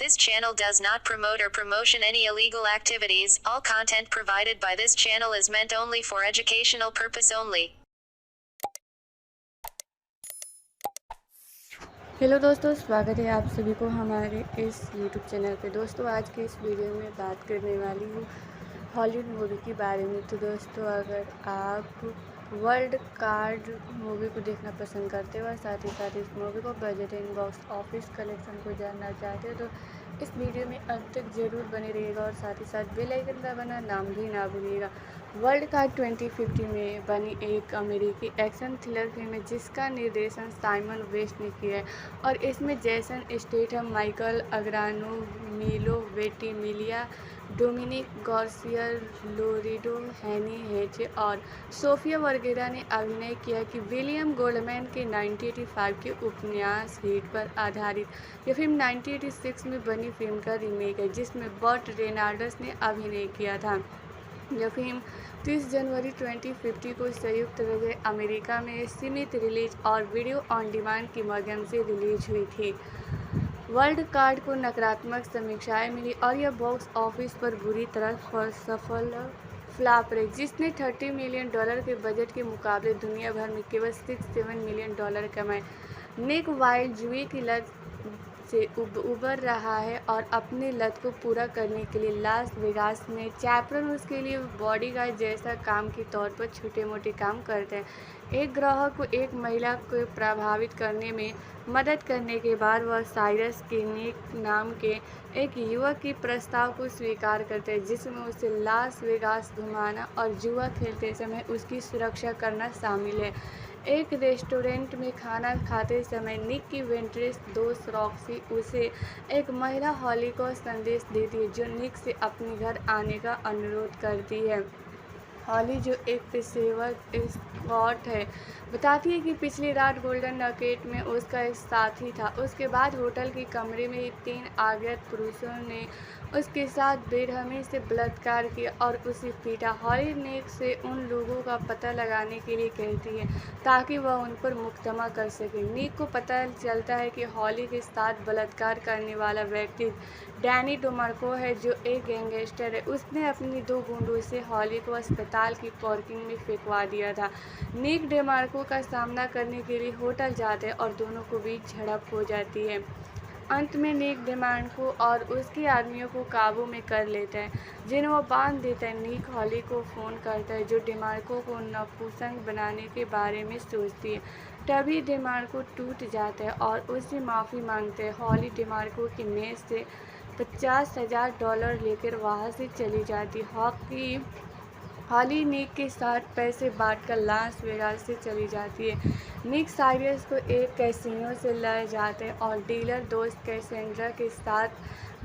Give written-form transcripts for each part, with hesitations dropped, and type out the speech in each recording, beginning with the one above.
This channel does not promote or promotion any illegal activities. All content provided by this channel is meant only for educational purpose only. Hello दोस्तों, स्वागत है आप सभी को हमारे इस यूट्यूब चैनल पे। दोस्तों, आज के इस वीडियो में बात करने वाली हूँ हॉलीवुड मूवी के बारे में। तो दोस्तों, अगर आप वर्ल्ड कार्ड मूवी को देखना पसंद करते हो और साथ ही साथ इस मूवी को budget and box office collection को जानना चाहते हो तो इस वीडियो में अंत तक जरूर बने रहिएगा और साथ ही साथ बेल आइकन दबाना नाम भी ना भूलिएगा। वर्ल्ड कार्ड 2050 में बनी एक अमेरिकी एक्शन थ्रिलर फिल्म है जिसका निर्देशन साइमन वेस्ट ने किया है और इसमें जैसन स्टेथम, माइकल अग्रानो, मिलो वेटिमिलिया, डोमिनिक गार्सिया, लोरेडो हैनी हेचे और सोफिया वर्गेरा ने अभिनय किया कि विलियम गोल्डमैन के 1985 के उपन्यास हिट पर आधारित यह फिल्म 1986 में बनी फिल्म का रीमेक है जिसमें बर्ट रेनाल्ड्स ने अभिनय किया था। यह फिल्म 30 जनवरी 2050 को संयुक्त राज्य अमेरिका में सीमित रिलीज और वीडियो ऑन डिमांड के माध्यम से रिलीज हुई थी। वर्ल्ड कार्ड को नकारात्मक समीक्षाएं मिली और यह बॉक्स ऑफिस पर बुरी तरह सफल फ्लॉप रही, जिसने $30 मिलियन के बजट के मुकाबले दुनिया भर में केवल $6-7 मिलियन कमाए। निक वाइल्ड जुए की लत से उबर रहा है और अपने लत को पूरा करने के लिए लास वेगास में चैपरन उसके लिए बॉडीगार्ड जैसा काम के तौर पर छोटे मोटे काम करते हैं। एक ग्राहक को एक महिला को प्रभावित करने में मदद करने के बाद वह साइरस के निक नाम के एक युवक के प्रस्ताव को स्वीकार करते हैं जिसमें उसे लास वेगास घुमाना और जुआ खेलते समय उसकी सुरक्षा करना शामिल है। एक रेस्टोरेंट में खाना खाते समय निक की वेंट्रेस दोस्त रॉक्सी उसे एक महिला हॉली को संदेश देती है जो निक से अपने घर आने का अनुरोध करती है। हॉली, जो एक पेशेवर स्कॉट है, बताती है कि पिछली रात गोल्डन नकेट में उसका एक साथी था। उसके बाद होटल के कमरे में 3 अज्ञात पुरुषों ने उसके साथ बेरहमी से बलात्कार किया और उसे पीटा। हॉली निक से उन लोगों का पता लगाने के लिए कहती है ताकि वह उन पर मुकदमा कर सके। निक को पता चलता है कि हॉली के साथ बलात्कार करने वाला व्यक्ति डैनी डेमार्को है जो एक गैंगस्टर है। उसने अपनी 2 गुंडों से हॉली को अस्पताल की पार्किंग में फेंकवा दिया था। निक डेमार्को का सामना करने के लिए होटल जाते हैं और दोनों को बीच झड़प हो जाती है। अंत में निक डेमार्को और उसके आदमियों को काबू में कर लेता है जिन्हें वो बांध देता है। निक हॉली को फ़ोन करता है जो डेमार्को को नपुंसक बनाने के बारे में सोचती है। तभी डेमार्को टूट जाता है और उससे माफ़ी मांगता है। हॉली डेमार्को की मेज से $50,000 लेकर वहाँ से चली जाती। हॉली निक के साथ पैसे बांटकर लास वेगास से चली जाती है। निक साइरस को एक कैसीनो से ले जाते हैं और डीलर दोस्त कैसेंड्रा के साथ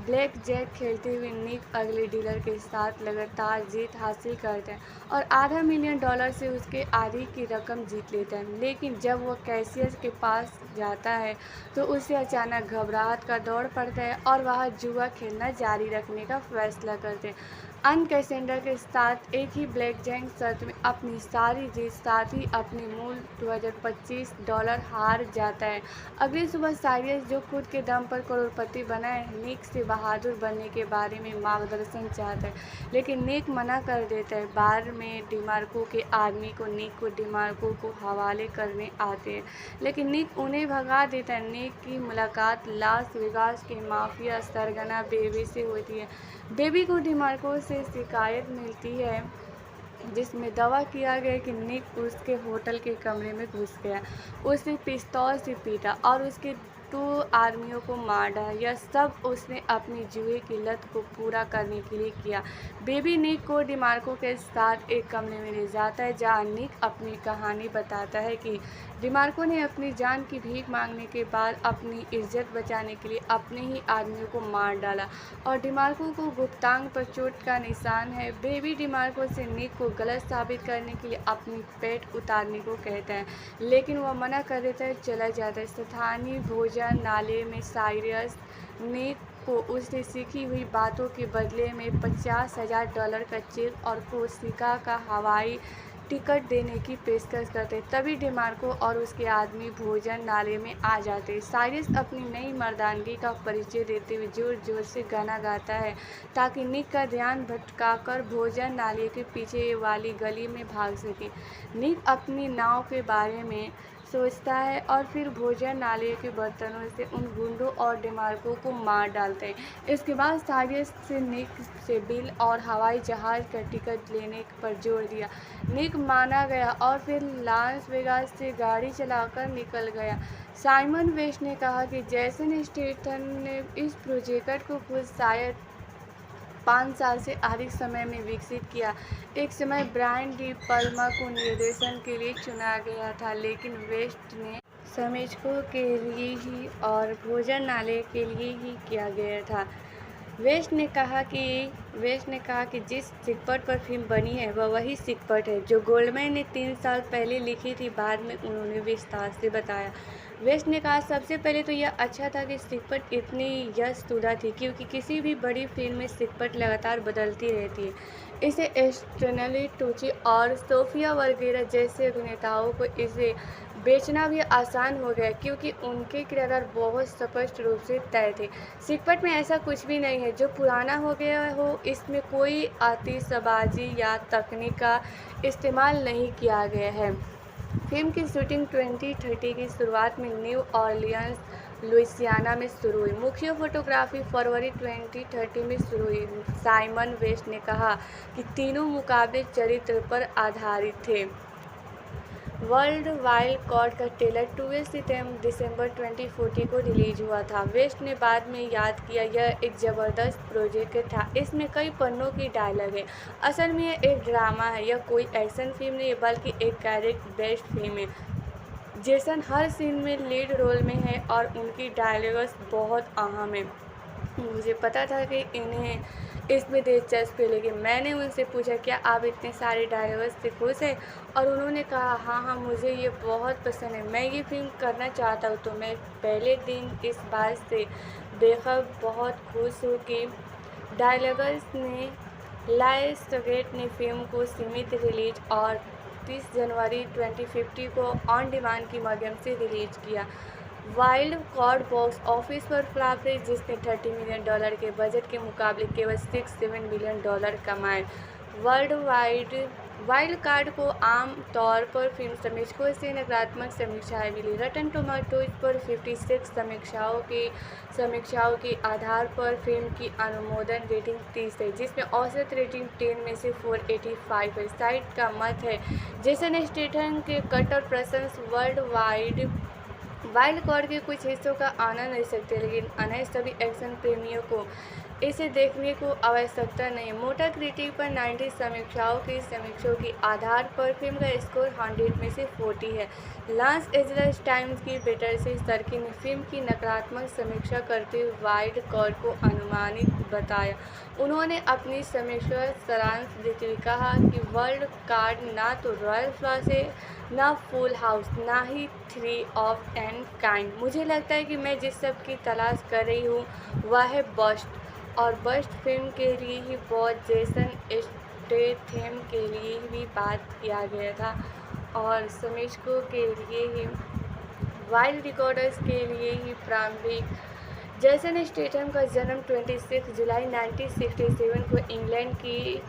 ब्लैक जैक खेलते हुए निक अगले डीलर के साथ लगातार जीत हासिल करते हैं और $500,000 से उसके आधी की रकम जीत लेते हैं। लेकिन जब वह कैशियर के पास जाता है तो उसे अचानक घबराहट का दौर पड़ता है और वह जुआ खेलना जारी रखने का फैसला करते हैं। कैसेंड्रा के साथ एक ही ब्लैक जैक शर्त में अपनी सारी जीत साथ ही अपने मूल $2,025 हार जाता है। अगली सुबह साइरस, जो खुद के दम पर करोड़पति बना है, निक से बहादुर बनने के बारे में मार्गदर्शन चाहता है लेकिन निक मना कर देता है। बाद में डेमार्को के आदमी को निक को डेमार्को को हवाले करने आते हैं लेकिन निक उन्हें भगा देता है। निक की मुलाकात लास वेगास के माफिया सरगना बेबी से होती है। बेबी को डेमार्को से शिकायत मिलती है जिसमें दावा किया गया कि निक उसके होटल के कमरे में घुस गया, उसे पिस्तौल से पीटा और उसके 2 आदमियों को मार डाला। यह सब उसने अपनी जुए की लत को पूरा करने के लिए किया। बेबी निक को डेमार्को के साथ एक कमरे में ले जाता है जहां निक अपनी कहानी बताता है कि डेमार्को ने अपनी जान की भीख मांगने के बाद अपनी इज्जत बचाने के लिए अपने ही आदमियों को मार डाला और डेमार्को को गुप्तांग पर चोट का निशान है। बेबी डेमार्को से निक को गलत साबित करने के लिए अपनी पेट उतारने को कहता है लेकिन वह मना कर देता है, चला जाता है। स्थानीय भोजन नाले में साइरस निक को उससे सीखी हुई बातों के बदले में $50,000 का चेक और कोशिका का हवाई टिकट देने की पेशकश करते। तभी डिमार्को और उसके आदमी भोजन नाले में आ जाते। साइरस अपनी नई मर्दानगी का परिचय देते हुए जोर जोर से गाना गाता है ताकि निक का ध्यान भटकाकर भोजन नाले के पीछे वाली गली में भाग सके। निक अपनी नाव के बारे में सोचता है और फिर भोजन नाले के बर्तनों से उन गुंडों और डिमार्को को मार डालते हैं। इसके बाद साइरस से निक से बिल और हवाई जहाज़ का टिकट लेने पर जोर दिया। निक माना गया और फिर लास वेगास से गाड़ी चलाकर निकल गया। साइमन वेस्ट ने कहा कि जैसन स्टेथम ने इस प्रोजेक्ट को खुद शायद 5 साल से अधिक समय में विकसित किया। एक समय ब्रायन डी पल्मा को निर्देशन के लिए चुना गया था, लेकिन वेस्ट ने समीक्षकों के लिए ही और भोजन नाले के लिए ही किया गया था। वेस्ट ने कहा कि जिस सिकपट पर फिल्म बनी है वह वही सिकपट है जो गोल्डमैन ने 3 साल पहले लिखी थी। बाद में उन्होंने विस्तार से बताया। वेस्ट ने कहा, सबसे पहले तो यह अच्छा था कि सिकपट इतनी यशतुदा थी, क्योंकि किसी भी बड़ी फिल्म में सिकपट लगातार बदलती रहती है। इसे स्टैनली टुची और सोफिया वर्गेरा जैसे अभिनेताओं को इसे बेचना भी आसान हो गया, क्योंकि उनके किरदार बहुत स्पष्ट रूप से तय थे। सिकपट में ऐसा कुछ भी नहीं है जो पुराना हो गया हो। इसमें कोई आतिशबाजी या तकनीक का इस्तेमाल नहीं किया गया है। फिल्म की शूटिंग 2030 की शुरुआत में न्यू ऑरलियंस, लुइसियाना में शुरू हुई। मुख्य फोटोग्राफी फरवरी 2030 में शुरू हुई। साइमन वेस्ट ने कहा कि तीनों मुकाबले चरित्र पर आधारित थे। वर्ल्ड वाइल्ड कार्ड का ट्रेलर 12 दिसंबर 2040 को रिलीज हुआ था। वेस्ट ने बाद में याद किया, यह एक ज़बरदस्त प्रोजेक्ट था। इसमें कई पन्नों की डायलॉग है। असल में यह एक ड्रामा है। यह कोई एक्शन फिल्म नहीं है, बल्कि एक कैरेक्टर बेस्ड फिल्म है। जेसन हर सीन में लीड रोल में है और उनकी डायलॉग्स बहुत अहम है। मुझे पता था कि इन्हें इसमें दिलचस्पी लेगी। मैंने उनसे पूछा, क्या आप इतने सारे डायलॉग्स से खुश हैं? और उन्होंने कहा, हाँ, मुझे ये बहुत पसंद है। मैं ये फिल्म करना चाहता हूँ। तो मैं पहले दिन इस बात से बेखबर बहुत खुश हूँ कि डायलॉग्स ने लायंसगेट ने फिल्म को सीमित रिलीज और 30 जनवरी 2050 को ऑन डिमांड के माध्यम से रिलीज किया। वाइल्ड कार्ड बॉक्स ऑफिस पर फ्लॉप रही, जिसने $30 मिलियन के बजट के मुकाबले केवल $6-7 मिलियन कमाए। वाइल्ड कार्ड को आम तौर पर फिल्म समीक्षकों से नकारात्मक समीक्षाएं मिली। रटन टोमेटोज पर 56 समीक्षाओं के आधार पर फिल्म की अनुमोदन रेटिंग 30 है, जिसमें औसत रेटिंग 10 में से 485 है। साइट का मत है, जेसन स्टेथम के कट्टर प्रशंसक वाइल्ड कार्ड के कुछ हिस्सों का आनंद ले सकते हैं, लेकिन अन्य सभी एक्शन प्रेमियों को इसे देखने को आवश्यकता नहीं है। मोटा क्रिटिक पर 90 समीक्षकों के आधार पर फिल्म का स्कोर 100 में से 40 है। लॉस एंजल्स टाइम्स की बेटर से सर्की ने फिल्म की नकारात्मक समीक्षा करते हुए वाइल्ड कार्ड को अनुमानित बताया। उन्होंने अपनी समीक्षा सारांश देते हुए कहा कि वाइल्ड कार्ड ना तो रॉयल फ्लॉस है, ना फुल हाउस, ना ही 3 ऑफ एन काइंड। मुझे लगता है कि मैं जिस सब की तलाश कर रही हूँ वह है बस्ट, और बस्ट फिल्म के लिए ही बहुत जेसन स्टेथम के लिए भी बात किया गया था और समीक्षकों के लिए ही वाइल्ड रिकॉर्डर्स के लिए ही प्रारंभिक। जेसन स्टेथम का जन्म 26 जुलाई 1967 को इंग्लैंड की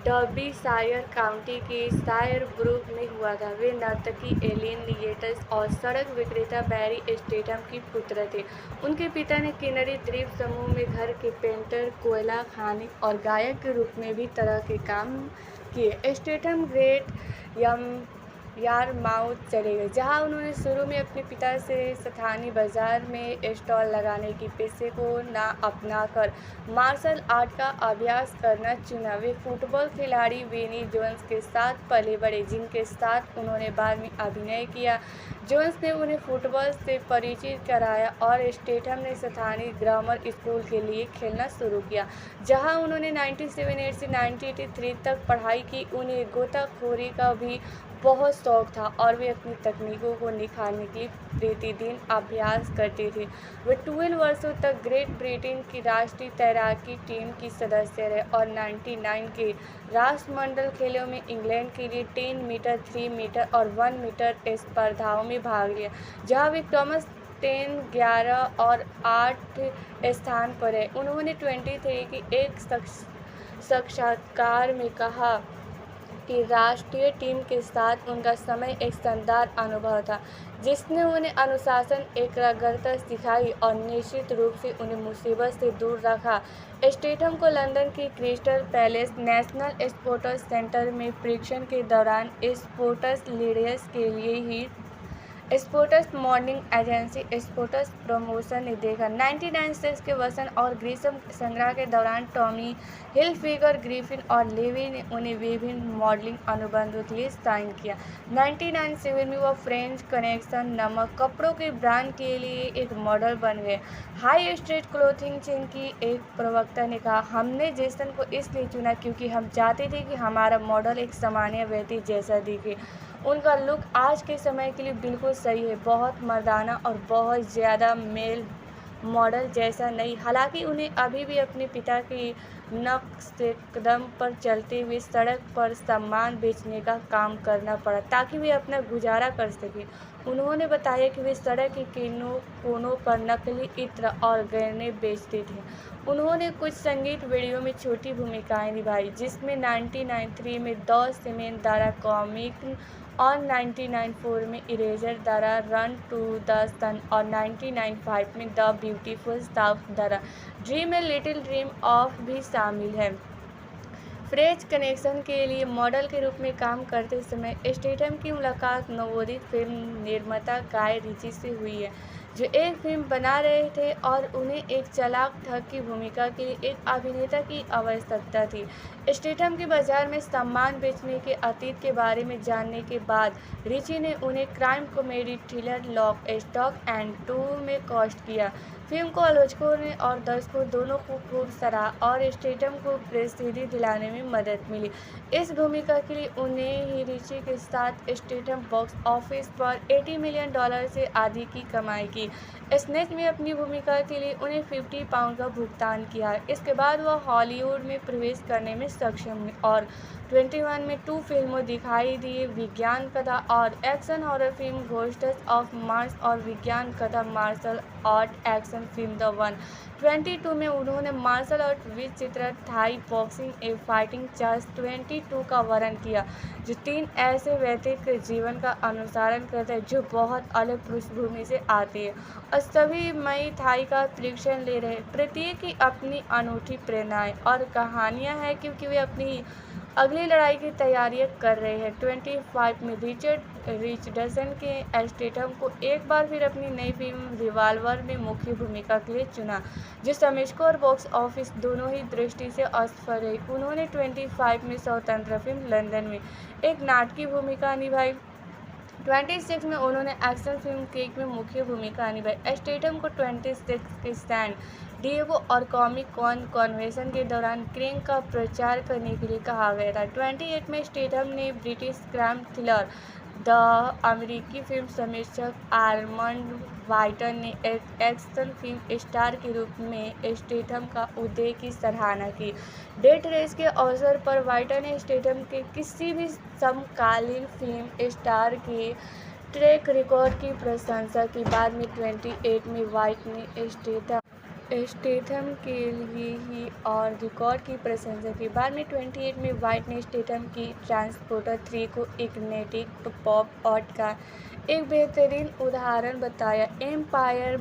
डर्बीशायर काउंटी के शायरब्रूक में हुआ था। वे नर्तकी एलिन लिएटस और सड़क विक्रेता बैरी स्टेथम की पुत्र थे। उनके पिता ने किनरी द्वीप समूह में घर के पेंटर, कोयला खानी और गायक के रूप में भी तरह के काम किए। स्टेथम ग्रेट यारमाउथ चले गए, जहां उन्होंने शुरू में अपने पिता से स्थानीय बाजार में स्टॉल लगाने की पेशे को ना अपनाकर मार्शल आर्ट का अभ्यास करना चुना। वे फुटबॉल खिलाड़ी विनी जोन्स के साथ पले बढ़े, जिनके साथ उन्होंने बाद में अभिनय किया। जोन्स ने उन्हें फुटबॉल से परिचित कराया और स्टेथम ने स्थानीय ग्रामर स्कूल के लिए खेलना शुरू किया, जहां उन्होंने 1978 से 1983 तक पढ़ाई की। उन्हें गोताखोरी का भी बहुत शौक था और वे अपनी तकनीकों को निखारने के लिए प्रतिदिन अभ्यास करते थे। वे 12 वर्षों तक ग्रेट ब्रिटेन की राष्ट्रीय तैराकी टीम की सदस्य रहे और 99 के राष्ट्रमंडल खेलों में इंग्लैंड के लिए 10 मीटर, 3 मीटर और 1 मीटर स्पर्धाओं में भाग लिया, जहां वे क्रमशः 10, 11 और 8 स्थान पर है। उन्होंने 23 की एक साक्षात्कार में कहा कि राष्ट्रीय टीम के साथ उनका समय एक शानदार अनुभव था, जिसने उन्हें अनुशासन, एकाग्रता सिखाई और निश्चित रूप से उन्हें मुसीबत से दूर रखा। स्टेथम को लंदन की Crystal Palace National Sports Centre में परीक्षण के दौरान स्पोर्ट्स लीडर्स के लिए ही sports modelling agency sports promotion ने देखा। 1996 के वसंत और ग्रीष्म संग्रह के दौरान टॉमी हिलफिगर, ग्रिफिन और लेवी ने उन्हें विभिन्न मॉडलिंग अनुबंधों के लिए साइन किया। 1997 में वह फ्रेंच कनेक्शन नामक कपड़ों के ब्रांड के लिए एक मॉडल बन गए। हाई स्ट्रीट क्लोथिंग चेन की एक प्रवक्ता ने कहा, हमने जेसन को इसलिए चुना क्योंकि हम चाहते थे कि हमारा मॉडल एक सामान्य व्यक्ति जैसा दिखे। उनका लुक आज के समय के लिए बिल्कुल सही है, बहुत मर्दाना और बहुत ज़्यादा मेल मॉडल जैसा नहीं। हालांकि उन्हें अभी भी अपने पिता के नक्श कदम पर चलते हुए सड़क पर सामान बेचने का काम करना पड़ा ताकि वे अपना गुजारा कर सकें। उन्होंने बताया कि वे सड़क के कोनों पर नकली इत्र और गहने बेचते थे। उन्होंने कुछ संगीत वीडियो में छोटी भूमिकाएं निभाई, जिसमें 1993 में द सीमेंट द्वारा कॉमिक और 1994 में इरेजर द्वारा रन टू द सन और 1995 में द ब्यूटीफुल साउथ द्वारा dream a little dream of भी शामिल है। फ्रेंच कनेक्शन के लिए मॉडल के रूप में काम करते समय स्टेथम की मुलाकात नवोदित फिल्म निर्माता गाय रिची से हुई है, जो एक फिल्म बना रहे थे और उन्हें एक चालाक ठग की भूमिका के लिए एक अभिनेता की आवश्यकता थी। स्टेथम के बाजार में सामान बेचने के अतीत के बारे में जानने के बाद रिची ने उन्हें crime comedy thriller Lock, Stock and Two में कास्ट किया। फिल्म को आलोचकों ने और दर्शकों दोनों को खूब सराहा और स्टेथम को प्रसिद्धि दिलाने में मदद मिली। इस भूमिका के लिए उन्हें ही रिची के साथ स्टेथम बॉक्स ऑफिस पर $80 मिलियन से अधिक की कमाई की। स्नेच में अपनी भूमिका के लिए उन्हें £50 का भुगतान किया। इसके बाद वह हॉलीवुड में प्रवेश करने में सक्षम हुई और 21 में 2 फिल्मों दिखाई दी, विज्ञान कथा और action horror film Ghosts of Mars और विज्ञान कथा martial art action film The One. 22 में उन्होंने मार्शल आर्ट विद चित्र Thai boxing a fighting charge 22 का वर्णन किया, जो 3 ऐसे व्यक्ति के जीवन का अनुसरण करते हैं जो बहुत अलग पृष्ठभूमि से आते हैं और सभी मई थाई का प्रशिक्षण ले रहे हैं। प्रत्येक की अपनी अनूठी प्रेरणाएं और कहानियां हैं क्योंकि वे अपनी अगली लड़ाई की तैयारियां कर रहे हैं। 25 में रिचर्डसन के स्टेथम को एक बार फिर अपनी नई फिल्म रिवॉल्वर में मुख्य भूमिका के लिए चुना, जो समीक्षकों और बॉक्स ऑफिस दोनों ही दृष्टि से असफल रही। उन्होंने 25 में स्वतंत्र फिल्म लंदन में एक नाटकीय भूमिका निभाई। 26 में उन्होंने एक्शन फिल्म केक में मुख्य भूमिका निभाई। स्टेथम को 26 के सैन डिएगो और कॉमिक कॉन कन्वेंशन के दौरान क्रेंग का प्रचार करने के लिए कहा गया था। 28 में स्टेथम ने ब्रिटिश क्राइम थ्रिलर द अमेरिकी फिल्म समीक्षक आर्मंड वाइटन ने एक एक्शन फिल्म स्टार के रूप में स्टेथम का उदय की सराहना की। डेथ रेस के अवसर पर वाइटन ने स्टेथम के किसी भी समकालीन फिल्म स्टार के ट्रैक रिकॉर्ड की प्रशंसा की। बाद में 28 में वाइट ने स्टेथम के लिए ही और रिकॉर्ड की प्रशंसा की। बाद में 28 में वाइट ने स्टेथम की ट्रांसपोर्टर 3 को एक नैतिक पॉप आर्ट का एक बेहतरीन उदाहरण बताया। एम्पायर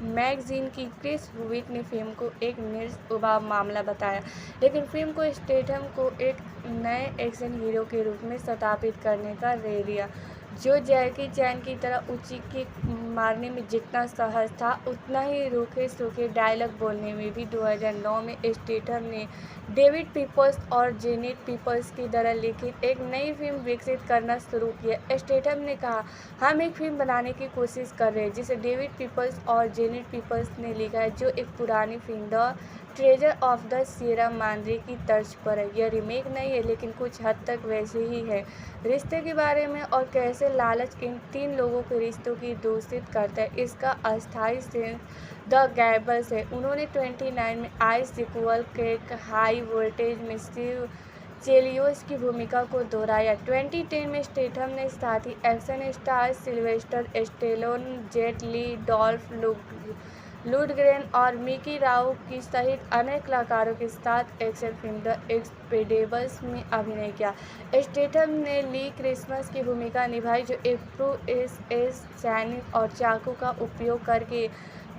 मैगजीन की क्रिस हुविक ने फिल्म को एक निरुपा मामला बताया, लेकिन फिल्म को स्टेथम को एक नए एक्शन हीरो के रूप में स्थापित करने का श्रेय दिया, जो जैकी चैन की तरह ऊंची किक मारने में जितना सहज था, उतना ही रूखे सूखे डायलॉग बोलने में भी। 2009 में स्टेथम ने डेविड पीपल्स और जेनेट पीपल्स की तरह लिखित एक नई फिल्म विकसित करना शुरू किया। स्टेथम ने कहा, हम एक फिल्म बनाने की कोशिश कर रहे हैं जिसे डेविड पीपल्स और जेनेट पीपल्स ने लिखा है, जो एक पुरानी film the treasure of the Sierra Madre की तर्ज पर है। यह रीमेक नहीं है, लेकिन कुछ हद तक वैसे ही है। रिश्ते के बारे में और कैसे लालच इन 3 लोगों के रिश्तों की दूषित करता है, इसका अस्थायी सेंस द गैबल्स है। उन्होंने 29 में आई सीक्वल के हाई वोल्टेज में स्टीव चेलियोस की भूमिका को दोहराया। 2010 में स्टेथम ने साथी action star Sylvester Stallone, Jet Li, Dolph Lundgren और मिकी राउक की सहित अनेक कलाकारों के साथ एक्शन फिल्म द एक्सपेंडेबल्स में अभिनय किया। स्टेथम ने ली क्रिसमस की भूमिका निभाई, जो एक प्रो-एस सैनिक और चाकू का उपयोग करके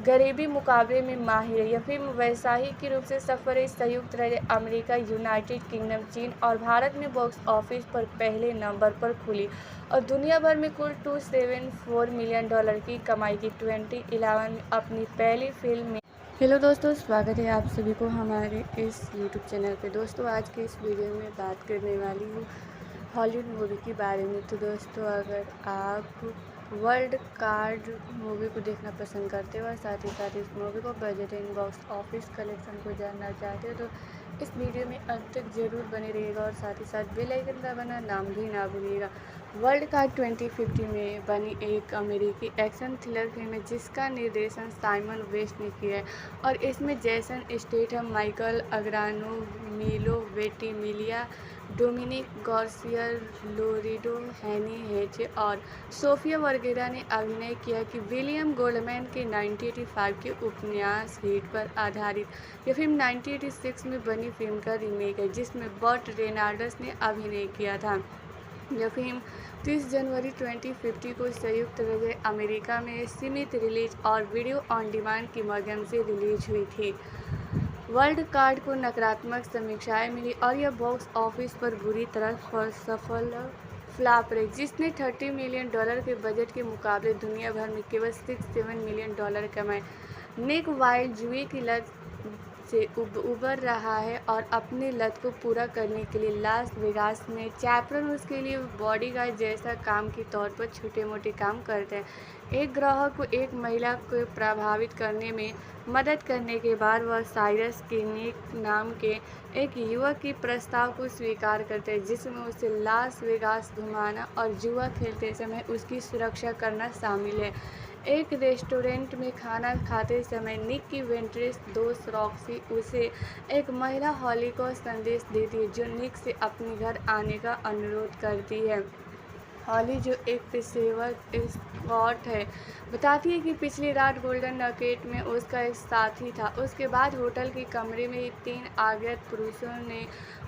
गरीबी मुकाबले में माहिर है। यह फिल्म वैश्विक रूप से सफल है। संयुक्त राज्य अमेरिका, यूनाइटेड किंगडम, चीन और भारत में बॉक्स ऑफिस पर पहले नंबर पर खुली और दुनिया भर में कुल $274 मिलियन की कमाई की। 2011 में अपनी पहली फिल्म में। हेलो दोस्तों, स्वागत है आप सभी को हमारे इस यूट्यूब चैनल पे। दोस्तों, आज के इस वीडियो में बात करने वाली हूँ हॉलीवुड मूवी के बारे में। तो दोस्तों, अगर आप वर्ल्ड कार्ड मूवी को देखना पसंद करते हो और साथ ही साथ इस मूवी को budget and box office collection को जानना चाहते हो, तो इस वीडियो में अंत तक जरूर बने रहिएगा और साथ ही साथ बेल आइकन दबाना नाम भी ना भूलिएगा। वर्ल्ड कार्ड 2050 में बनी एक अमेरिकी एक्शन थ्रिलर फिल्म है, जिसका निर्देशन साइमन वेस्ट ने किया है और इसमें जैसन स्टेथम, माइकल अग्रानो, मिलो वेंटिमिलिया, डोमिनिक गार्सिया, लोरेटो हैनी हेचे और सोफिया वर्गेरा ने अभिनय किया कि विलियम गोल्डमैन के 1985 के उपन्यास हिट पर आधारित यह फिल्म 1986 में बनी फिल्म का रीमेक है, जिसमें बर्ट रेनाल्ड्स ने अभिनय किया था। यह फिल्म 30 जनवरी 2050 को संयुक्त राज्य अमेरिका में सीमित रिलीज और वीडियो ऑन डिमांड के माध्यम से रिलीज हुई थी। वर्ल्ड कार्ड को नकारात्मक समीक्षाएं मिली और यह बॉक्स ऑफिस पर बुरी तरह सफल फ्लॉप रही, जिसने $30 मिलियन के बजट के मुकाबले दुनिया भर में केवल $67 मिलियन कमाए। निक वाइल्ड जुए की लत से उबर रहा है और अपनी लत को पूरा करने के लिए लास वेगास में चैपरन उसके लिए बॉडीगार्ड जैसा काम के तौर पर छोटे मोटे काम करते हैं। एक ग्राहक को एक महिला को प्रभावित करने में मदद करने के बाद वह साइरस के निक नाम के एक युवक के प्रस्ताव को स्वीकार करते हैं, जिसमें उसे लास वेगास घुमाना और जुआ खेलते समय उसकी सुरक्षा करना शामिल है। एक रेस्टोरेंट में खाना खाते समय निक की वेंट्रेस दोस्त रॉक्सी उसे एक महिला हॉली को संदेश देती है, जो निक से अपने घर आने का अनुरोध करती है। हॉली, जो एक पेशेवर एस्कॉर्ट है, बताती है कि पिछली रात गोल्डन नकेट में उसका एक साथी था। उसके बाद होटल के कमरे में 3 अज्ञात पुरुषों ने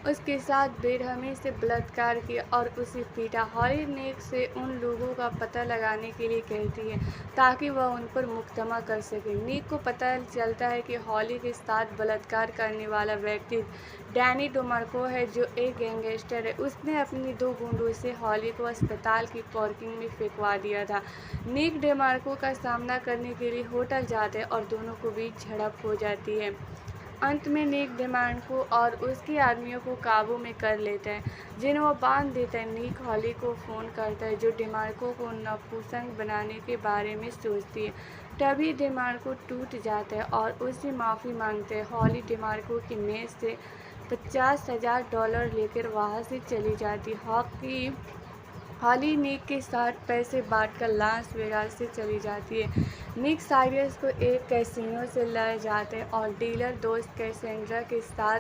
उसके साथ बेरहमी से बलात्कार किया और उसे पीटा। हॉली निक से उन लोगों का पता लगाने के लिए कहती है ताकि वह उन पर मुकदमा कर सके। निक को पता चलता है कि हॉली के साथ बलात्कार करने वाला व्यक्ति डैनी डेमार्को है, जो एक गैंगस्टर है। उसने अपनी 2 गुंडों से हॉली को अस्पताल की पार्किंग में फेंकवा दिया था। निक डेमार्को का सामना करने के लिए होटल जाते हैं और दोनों को बीच झड़प हो जाती है। अंत में निक डेमार्को और उसके आदमियों को काबू में कर लेते हैं, जिन्हें वो बांध देता है। निक हॉली को फ़ोन करता है, जो डेमार्को को नपुंसक बनाने के बारे में सोचती है। तभी डेमार्को टूट जाता है और उससे माफ़ी मांगते हैं। हॉली डेमार्को की मेज से $50,000 लेकर वहाँ से चली जाती। हॉली निक के साथ पैसे बांटकर लास वेगास से चली जाती है। निक साइरस को एक कैसीनो से ले जाते हैं और डीलर दोस्त कैसेंड्रा के साथ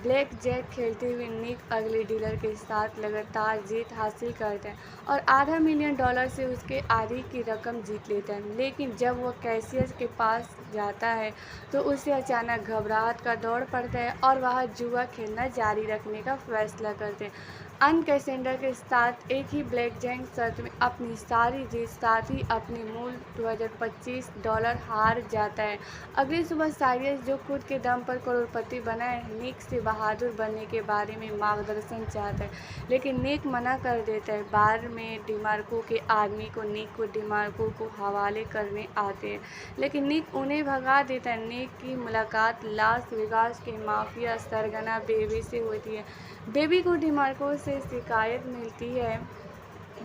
ब्लैक जैक खेलते हुए निक अगले डीलर के साथ लगातार जीत हासिल करते हैं और $500 मिलियन से उसके आधी की रकम जीत लेते हैं। लेकिन जब वह कैशियर के पास जाता है तो उसे अचानक घबराहट का दौर पड़ता है और वह जुआ खेलना जारी रखने का फैसला करते हैं। अन कैसेंडर के साथ एक ही ब्लैक जैक शर्त में अपनी सारी जीत, साथ ही अपनी मूल $2025 हार जाता है। अगली सुबह साइरस, जो खुद के दम पर करोड़पति बना है, निक से बहादुर बनने के बारे में मार्गदर्शन चाहता है, लेकिन निक मना कर देता है। बाद में डेमार्को के आदमी को निक को डेमार्को को हवाले करने आते हैं, लेकिन निक उन्हें भगा देता है। निक की मुलाकात लास वेगास के माफिया सरगना बेबी से होती है। बेबी को डेमार्को से शिकायत मिलती है,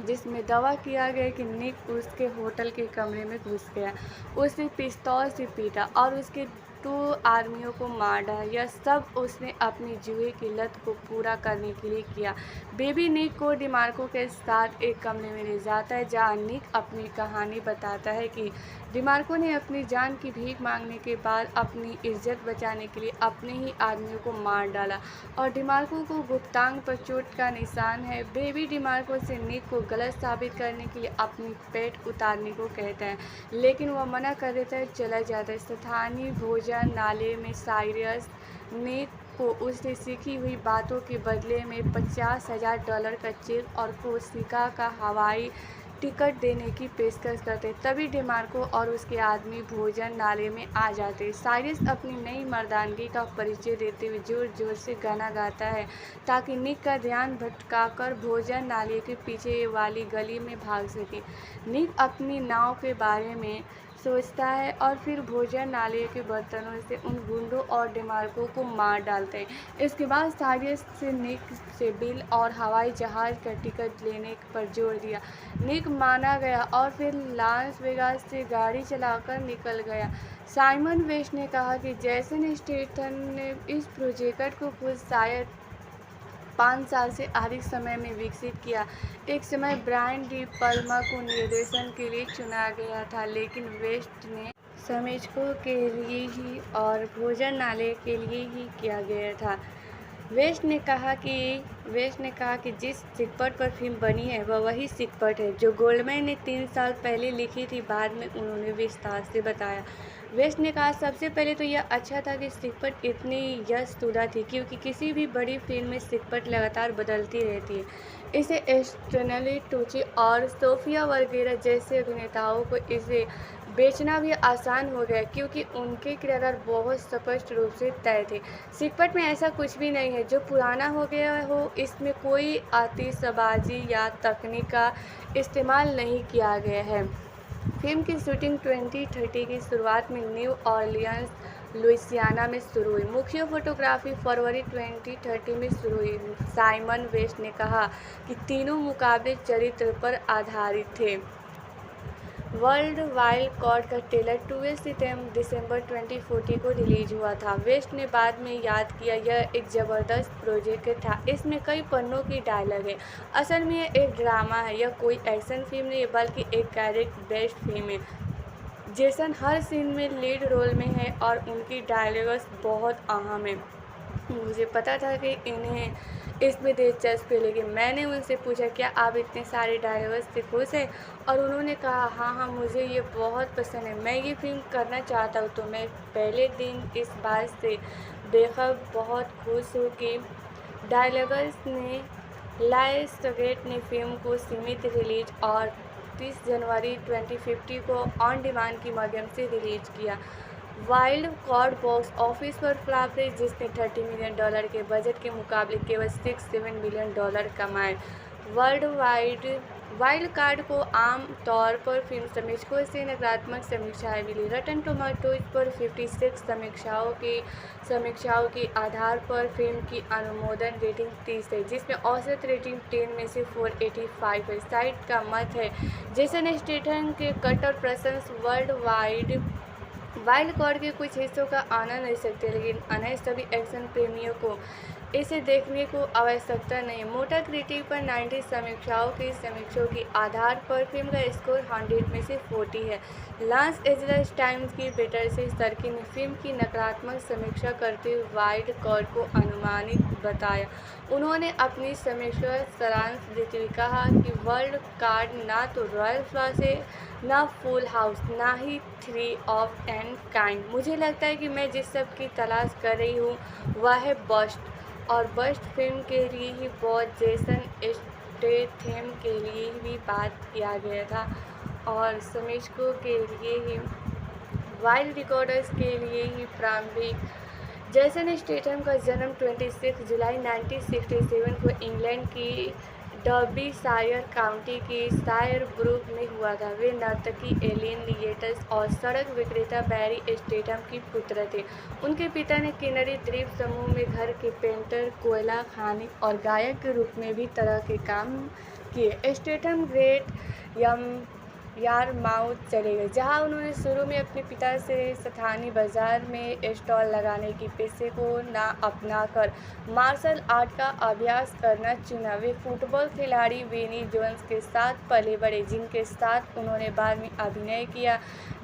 जिसमें दावा किया गया कि निक उसके होटल के कमरे में घुस गया, उसे पिस्तौल से पीटा और उसके 2 आदमियों को मार डाला। यह सब उसने अपनी जुए की लत को पूरा करने के लिए किया। बेबी निक को डिमार्को के साथ एक कमरे में ले जाता है, जहाँ निक अपनी कहानी बताता है कि डिमार्को ने अपनी जान की भीख मांगने के बाद अपनी इज्जत बचाने के लिए अपने ही आदमियों को मार डाला और डिमार्को को गुप्तांग पर चोट का निशान है। बेबी डिमार्को से निक को गलत साबित करने के लिए अपनी पेट उतारने को कहता है, लेकिन वह मना कर देता है, चला जाता है। स्थानीय भोजनालय में साइरस निक को उसने सीखी हुई बातों के बदले में $50,000 का चेक और कोस्टा का हवाई टिकट देने की पेशकश करते। तभी डिमार्को और उसके आदमी भोजनालय में आ जाते। साइरस अपनी नई मर्दानगी का परिचय देते हुए जोर जोर से गाना गाता है ताकि निक का ध्यान भटकाकर भोजनालय के पीछे वाली गली में भाग सके। निक अपनी नाव के बारे में सोचता है और फिर भोजनालय के बर्तनों से उन गुंडों और डिमार्को को मार डालते हैं। इसके बाद साइरस से निक से बिल और हवाई जहाज़ का टिकट लेने पर जोर दिया। निक माना गया और फिर लास वेगास से गाड़ी चलाकर निकल गया। साइमन वेस्ट ने कहा कि जैसन स्टेथम ने इस प्रोजेक्ट को खुद शायद 5 साल से अधिक समय में विकसित किया। एक समय ब्रायन डी पल्मा को निर्देशन के लिए चुना गया था, लेकिन वेस्ट ने समीक्षकों के लिए ही और भोजनालय के लिए ही किया गया था। वेस्ट ने कहा कि जिस सिकपट पर फिल्म बनी है वह वही सिकपट है जो गोल्डमैन ने 3 साल पहले लिखी थी, बाद में उन्होंने विस्तार से बताया। वेस्ट ने कहा, सबसे पहले तो यह अच्छा था कि सिकपट इतनी यशतुदा थी, क्योंकि किसी भी बड़ी फिल्म में सिकपट लगातार बदलती रहती है। इसे स्टेनली टुची और सोफिया वरगेरा जैसे अभिनेताओं को इसे बेचना भी आसान हो गया, क्योंकि उनके किरदार बहुत स्पष्ट रूप से तय थे। सिकपट में ऐसा कुछ भी नहीं है जो पुराना हो गया हो। इसमें कोई आतिशबाजी या तकनीक का इस्तेमाल नहीं किया गया है। फिल्म की शूटिंग 2030 की शुरुआत में न्यू ऑरलियंस, लुइसियाना में शुरू हुई। मुख्य फोटोग्राफी फरवरी 2030 में शुरू हुई। साइमन वेस्ट ने कहा कि तीनों मुकाबले चरित्र पर आधारित थे। वर्ल्ड वाइल्ड कार्ड का ट्रेलर 12 दिसंबर 2014 को रिलीज हुआ था। वेस्ट ने बाद में याद किया, यह एक ज़बरदस्त प्रोजेक्ट था। इसमें कई पन्नों की डायलॉग है। असल में यह एक ड्रामा है, यह कोई एक्शन फिल्म नहीं है, बल्कि एक कैरेक्टर बेस्ड फिल्म है। जेसन हर सीन में लीड रोल में है और उनकी डायलॉग्स बहुत अहम है। मुझे पता था कि इन्हें इसमें दिलचस्पी लेगी। मैंने उनसे पूछा, क्या आप इतने सारे डायलॉग्स से खुश हैं? और उन्होंने कहा, हाँ, मुझे ये बहुत पसंद है, मैं ये फिल्म करना चाहता हूँ। तो मैं पहले दिन इस बात से बेखबर बहुत खुश हूँ कि डायलॉग्स ने लायंसगेट ने फिल्म को सीमित रिलीज और 30 जनवरी 2050 को ऑन डिमांड की माध्यम से रिलीज किया। वाइल्ड कार्ड बॉक्स ऑफिस पर फ्लॉप रही, जिसने $30 मिलियन के बजट के मुकाबले केवल $6-7 मिलियन कमाए। वाइल्ड कार्ड को आम तौर पर फिल्म समीक्षकों से नकारात्मक समीक्षाएं मिली। रटन टोमेटोज पर 56 समीक्षाओं के आधार पर फिल्म की अनुमोदन रेटिंग 30 है, जिसमें औसत रेटिंग 10 में से 485 है। साइट का मत है, जेसन स्टेथम के कट्टर प्रशंसक वाइल्ड कार्ड के कुछ हिस्सों का आनंद ले सकते हैं, लेकिन अन्य सभी एक्शन प्रेमियों को इसे देखने को आवश्यकता नहीं। मोटा क्रिटिक पर 90 समीक्षाओं के आधार पर फिल्म का स्कोर 100 में से 40 है। लॉस एंजल्स टाइम्स की बेटरसी सर्की ने फिल्म की नकारात्मक समीक्षा करते हुए वाइल्ड कार्ड को अनुमानित बताया। उन्होंने अपनी समीक्षा सारांश देते हुए कहा कि वाइल्ड कार्ड ना तो रॉयल फ्लॉस है, ना फुल हाउस, ना ही 3 ऑफ एन काइंड। मुझे लगता है कि मैं जिस सब की तलाश कर रही हूँ वह है बस्ट, और बस्ट फिल्म के लिए ही बहुत जेसन स्टेथम के लिए भी बात किया गया था और समीक्षकों के लिए ही, वाइल्ड रिकॉर्डर्स के लिए ही प्रारंभिक। जेसन स्टेथम का जन्म 26 जुलाई 1967 को इंग्लैंड की डर्बीशायर काउंटी की शायरब्रूक में हुआ था। वे नर्तकी एलिन लिएटस और सड़क विक्रेता बैरी स्टेथम की पुत्र थे। उनके पिता ने किनरी द्वीप समूह में घर के पेंटर, कोयला खानी और गायक के रूप में भी तरह के काम किए। स्टेथम ग्रेट यारमाउथ चले गए, जहां उन्होंने शुरू में अपने पिता से स्थानीय बाजार में स्टॉल लगाने के पेशे को ना अपनाकर मार्शल आर्ट का अभ्यास करना चुना। वे फुटबॉल खिलाड़ी विनी जोन्स के साथ पले बड़े, जिनके साथ उन्होंने बाद में अभिनय किया।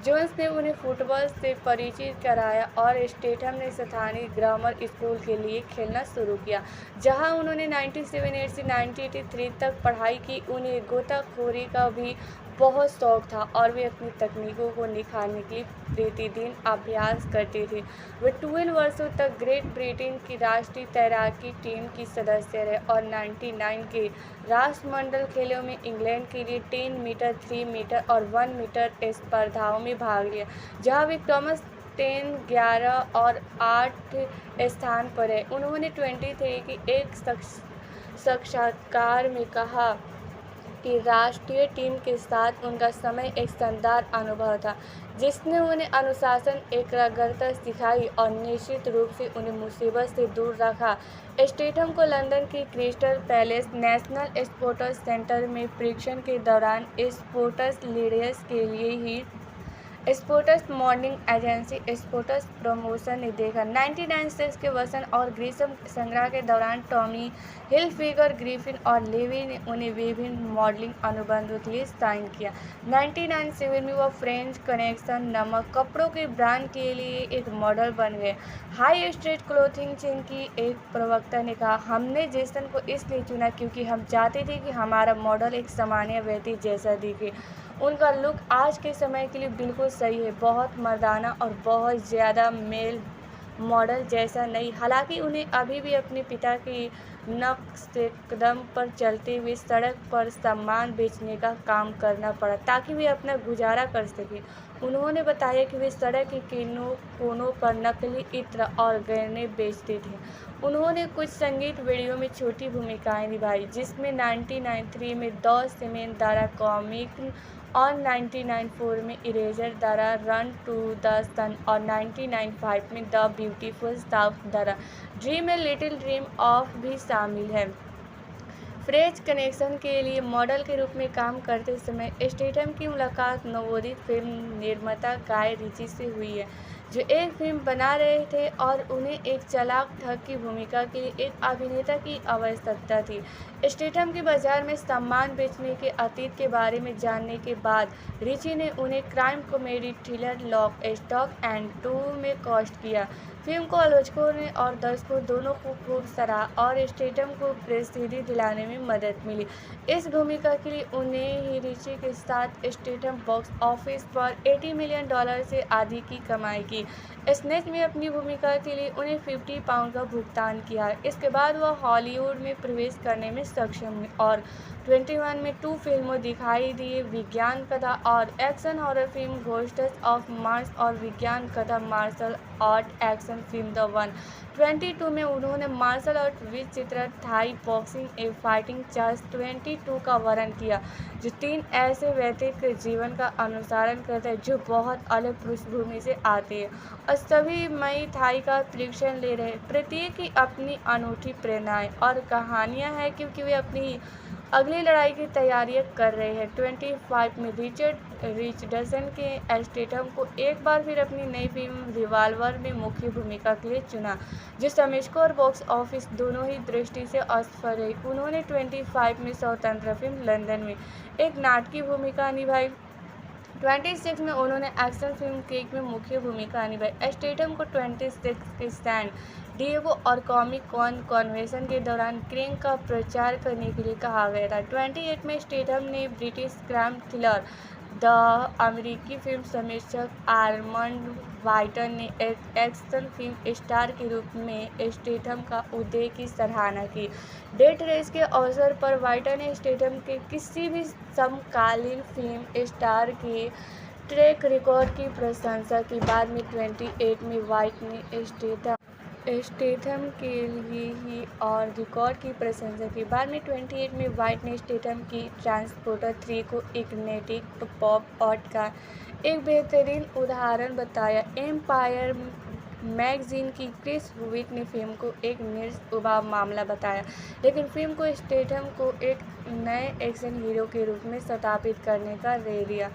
जोन्स ने उन्हें फुटबॉल से परिचित कराया और स्टेथम ने स्थानीय ग्रामर स्कूल के लिए खेलना शुरू किया, जहां उन्होंने 1978 से 1983 तक पढ़ाई की। उन्हें गोताखोरी का भी बहुत शौक था और वे अपनी तकनीकों को निखारने के लिए प्रतिदिन अभ्यास करते थे। वे 12 वर्षों तक ग्रेट ब्रिटेन की राष्ट्रीय तैराकी टीम की सदस्य रहे और 99 के राष्ट्रमंडल खेलों में इंग्लैंड के लिए 10 मीटर, 3 मीटर और 1 मीटर स्पर्धाओं में भाग लिया, जहां वे टॉमस 10, 11 और 8 स्थान पर है। उन्होंने 23 की एक साक्षात्कार में कहा कि राष्ट्रीय टीम के साथ उनका समय एक शानदार अनुभव था, जिसने उन्हें अनुशासन, एकाग्रता सिखाई और निश्चित रूप से उन्हें मुसीबत से दूर रखा। स्टेथम को लंदन की Crystal Palace National Sports Centre में परीक्षण के दौरान स्पोर्ट्स लीडर्स के लिए ही sports modelling agency sports promotion ने देखा। 1996 के वसंत और ग्रीष्म संग्रह के दौरान टॉमी हिलफिगर, ग्रिफिन और लेवी ने उन्हें विभिन्न मॉडलिंग अनुबंधों के लिए साइन किया। 1997 में वह फ्रेंच कनेक्शन नामक कपड़ों के ब्रांड के लिए एक मॉडल बन गए। हाई स्ट्रीट क्लोथिंग चेन की एक प्रवक्ता ने कहा, हमने जेसन को इसलिए चुना क्योंकि हम चाहते थे कि हमारा मॉडल एक सामान्य व्यक्ति जैसा दिखे। उनका लुक आज के समय के लिए बिल्कुल सही है, बहुत मर्दाना और बहुत ज़्यादा मेल मॉडल जैसा नहीं। हालांकि उन्हें अभी भी अपने पिता की नक्श कदम पर चलते हुए सड़क पर सामान बेचने का काम करना पड़ा ताकि वे अपना गुजारा कर सकें। उन्होंने बताया कि वे सड़क के कोनों पर नकली इत्र और गहने बेचते थे। उन्होंने कुछ संगीत वीडियो में छोटी भूमिकाएं निभाई, जिसमें 1993 में द सीमेंट द्वारा कॉमिक और 1994 में इरेजर द्वारा रन टू द सन और 1995 में द ब्यूटीफुल साउथ द्वारा dream a little dream of भी शामिल है। फ्रेंच कनेक्शन के लिए मॉडल के रूप में काम करते समय स्टेथम की मुलाकात नवोदित फिल्म निर्माता गाय रिची से हुई है, जो एक फिल्म बना रहे थे और उन्हें एक चालाक ठग की भूमिका के लिए एक अभिनेता की आवश्यकता थी। स्टेथम के बाजार में सामान बेचने के अतीत के बारे में जानने के बाद रिची ने उन्हें crime comedy thriller Lock, Stock and 2 में कास्ट किया। फिल्म को आलोचकों ने और दर्शकों दोनों को खूब सराहा और स्टेथम को प्रसिद्धि दिलाने में मदद मिली। इस भूमिका के लिए उन्हें ही रिची के साथ स्टेथम बॉक्स ऑफिस पर $80 मिलियन से अधिक की कमाई की। स्नेच में अपनी भूमिका के लिए उन्हें 50 पाउंड का भुगतान किया। इसके बाद वह हॉलीवुड में प्रवेश करने में सक्षम हुई और 21 में 2 फिल्मों दिखाई दी, विज्ञान कथा और action horror film Ghosts of Mars और विज्ञान कथा martial art action film The One. 22 में उन्होंने मार्शल आर्ट विचित्र Thai boxing a fighting charge 22 का वर्णन किया, जो 3 ऐसे व्यक्ति के जीवन का अनुसरण करता है जो बहुत अलग पृष्ठभूमि से आते हैं और सभी मई थाई का प्रशिक्षण ले रहे हैं। प्रत्येक की अपनी अनूठी प्रेरणाएं और कहानियां हैं, क्योंकि वे अपनी अगली लड़ाई की तैयारियां कर रहे हैं। 25 में रिचर्डसन के स्टेथम को एक बार फिर अपनी नई फिल्म रिवॉल्वर में मुख्य भूमिका के लिए चुना, जो समीक्षकों और बॉक्स ऑफिस दोनों ही दृष्टि से असफल रही। उन्होंने 25 में स्वतंत्र फिल्म लंदन में एक नाटकीय भूमिका निभाई। 26 में उन्होंने एक्शन फिल्म केक में मुख्य भूमिका निभाई। स्टेथम को 26 के सैन डिएगो और कॉमिक कॉन कन्वेंशन के दौरान क्रेंग का प्रचार करने के लिए कहा गया था। 28 में स्टेथम ने ब्रिटिश क्राइम थ्रिलर द अमेरिकी फिल्म समीक्षक आर्मंड वाइटन ने एक एक्शन फिल्म स्टार के रूप में स्टेथम का उदय की सराहना की। डेथ रेस के अवसर पर वाइटन ने स्टेथम के किसी भी समकालीन फिल्म स्टार के ट्रैक रिकॉर्ड की प्रशंसा की। बाद में 28 में वाइट ने स्टेथम के लिए ही और रिकॉर्ड की प्रशंसा की। बाद में 28 में वाइट ने स्टेथम की ट्रांसपोर्टर 3 को इग्नेटिक पॉप आर्ट का एक बेहतरीन उदाहरण बताया। एम्पायर मैगजीन की क्रिस वीक ने फिल्म को एक निर्विवाद मामला बताया, लेकिन फिल्म को स्टेथम को एक नए एक्शन हीरो के रूप में स्थापित करने का श्रेय दिया,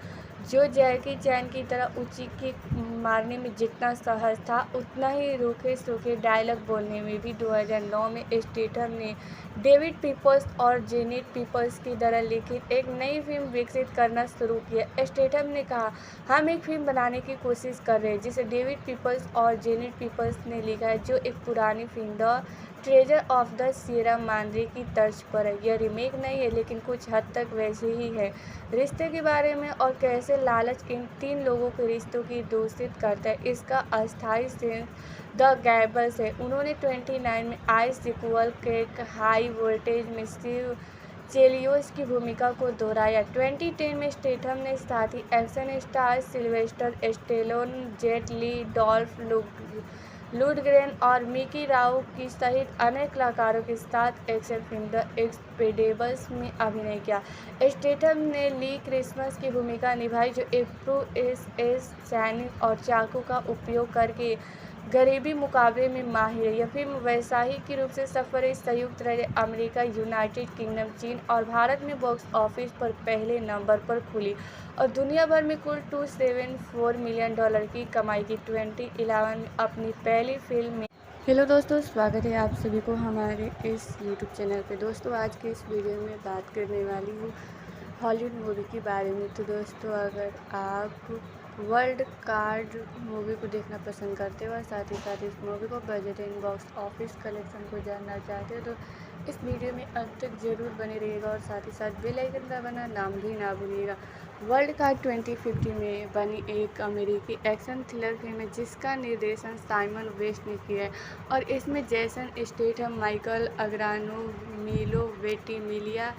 जो जैकी चैन की तरह ऊंची किक मारने में जितना सहज था, उतना ही रूखे सूखे डायलॉग बोलने में भी। 2009 में स्टेथम ने डेविड पीपल्स और जेनेट पीपल्स की तरह लिखित एक नई फिल्म विकसित करना शुरू किया। स्टेथम ने कहा, हम एक फिल्म बनाने की कोशिश कर रहे हैं जिसे डेविड पीपल्स और जेनेट पीपल्स ने लिखा है, जो एक पुरानी film the treasure of the Sierra Madre की तर्ज पर है। यह रीमेक नहीं है, लेकिन कुछ हद तक वैसे ही है। रिश्ते के बारे में और कैसे लालच इन तीन लोगों के रिश्तों की दूषित करता है, इसका अस्थायी सेंस द गैबल्स है। उन्होंने 29 में आई सीक्वल के हाई वोल्टेज में स्टीव चेलियोस की भूमिका को दोहराया। 2010 में स्टेथम ने साथी action star Sylvester Stallone, Jet Li, Dolph Lundgren और मिकी राउ की सहित अनेक कलाकारों के साथ एक्शन फिल्म द एक्सपेंडेबल्स में अभिनय किया। स्टेथम ने ली क्रिसमस की भूमिका निभाई, जो एक प्रो-एस सैनिक और चाकू का उपयोग करके गरीबी मुकाबले में माहिर है। यह फिल्म वैश्विक रूप से सफल है। संयुक्त राज्य अमेरिका, यूनाइटेड किंगडम, चीन और भारत में बॉक्स ऑफिस पर पहले नंबर पर खुली और दुनिया भर में कुल $274 मिलियन की कमाई की। 2011 में अपनी पहली फिल्म में। हेलो दोस्तों, स्वागत है आप सभी को हमारे इस यूट्यूब चैनल पे। दोस्तों, आज के इस वीडियो में बात करने वाली हूँ हॉलीवुड मूवी के बारे में। तो दोस्तों, अगर आप वर्ल्ड कार्ड मूवी को देखना पसंद करते हो और साथ ही इस मूवी को budget and box office collection को जानना चाहते हो, तो इस वीडियो में अंत तक जरूर बने रहिएगा और साथ ही बेल आइकन दबाना नाम भी ना भूलिएगा। वर्ल्ड कार्ड 2050 में बनी एक अमेरिकी एक्शन थ्रिलर फिल्म है जिसका निर्देशन साइमन वेस्ट ने किया है और इसमें जैसन स्टेथम, माइकल अग्रानो, मिलो वेंटिमिलिया,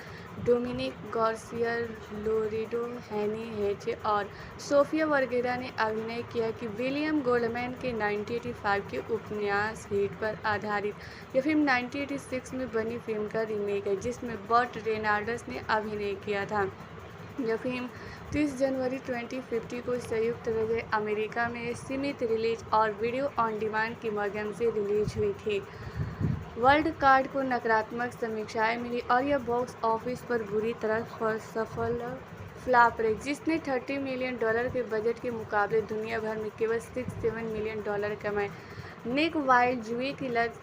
डोमिनिक गार्सिया, लोरेटो हैनी हेचे और सोफिया वर्गेरा ने अभिनय किया कि विलियम गोल्डमैन के 1985 के उपन्यास हिट पर आधारित यह फिल्म 1986 में बनी फिल्म का रीमेक है, जिसमें बर्ट रेनाल्ड्स ने अभिनय किया था। यह फिल्म 30 जनवरी 2050 को संयुक्त राज्य अमेरिका में सीमित रिलीज और वीडियो ऑन डिमांड के माध्यम से रिलीज हुई थी। वर्ल्ड कार्ड को नकारात्मक समीक्षाएं मिली और यह बॉक्स ऑफिस पर बुरी तरह सफल फ्लॉप रही, जिसने $30 मिलियन के बजट के मुकाबले दुनिया भर में केवल $67 मिलियन कमाए। निक वाइल्ड जुए की लत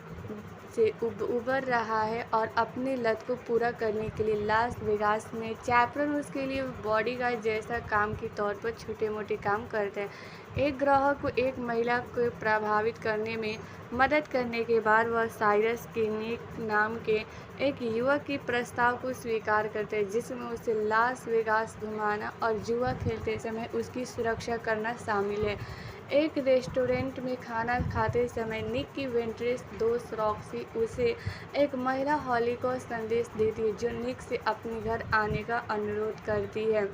से उबर रहा है और अपनी लत को पूरा करने के लिए लास वेगास में चैपरन उसके लिए बॉडीगार्ड जैसा काम के तौर पर छोटे मोटे काम करते हैं। एक ग्राहक को एक महिला को प्रभावित करने में मदद करने के बाद वह साइरस के निक नाम के एक युवक के प्रस्ताव को स्वीकार करते हैं, जिसमें उसे लास वेगास घुमाना और जुआ खेलते समय उसकी सुरक्षा करना शामिल है। एक रेस्टोरेंट में खाना खाते समय निक की वेंट्रेस दोस्त रॉक्सी उसे एक महिला हॉली को संदेश देती है, जो निक से अपने घर आने का अनुरोध करती है।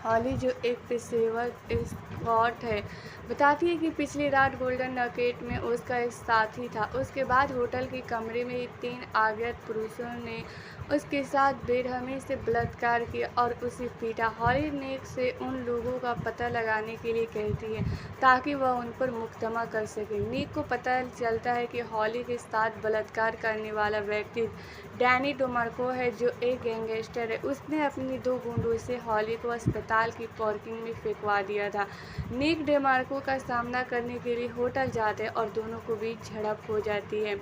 हॉली, जो एक पेशेवर स्कॉट है, बताती है कि पिछली रात गोल्डन नकेट में उसका एक साथी था। उसके बाद होटल के कमरे में 3 अज्ञात पुरुषों ने उसके साथ बेरहमी से बलात्कार किया और उसे पीटा। हॉली निक से उन लोगों का पता लगाने के लिए कहती है ताकि वह उन पर मुकदमा कर सके। निक को पता चलता है कि हॉली के साथ बलात्कार करने वाला व्यक्ति डैनी डेमार्को है, जो एक गैंगस्टर है। उसने अपनी 2 गुंडों से हॉली को अस्पताल की पार्किंग में फेंकवा दिया था। निक डेमार्को का सामना करने के लिए होटल जाते हैं और दोनों को बीच झड़प हो जाती है।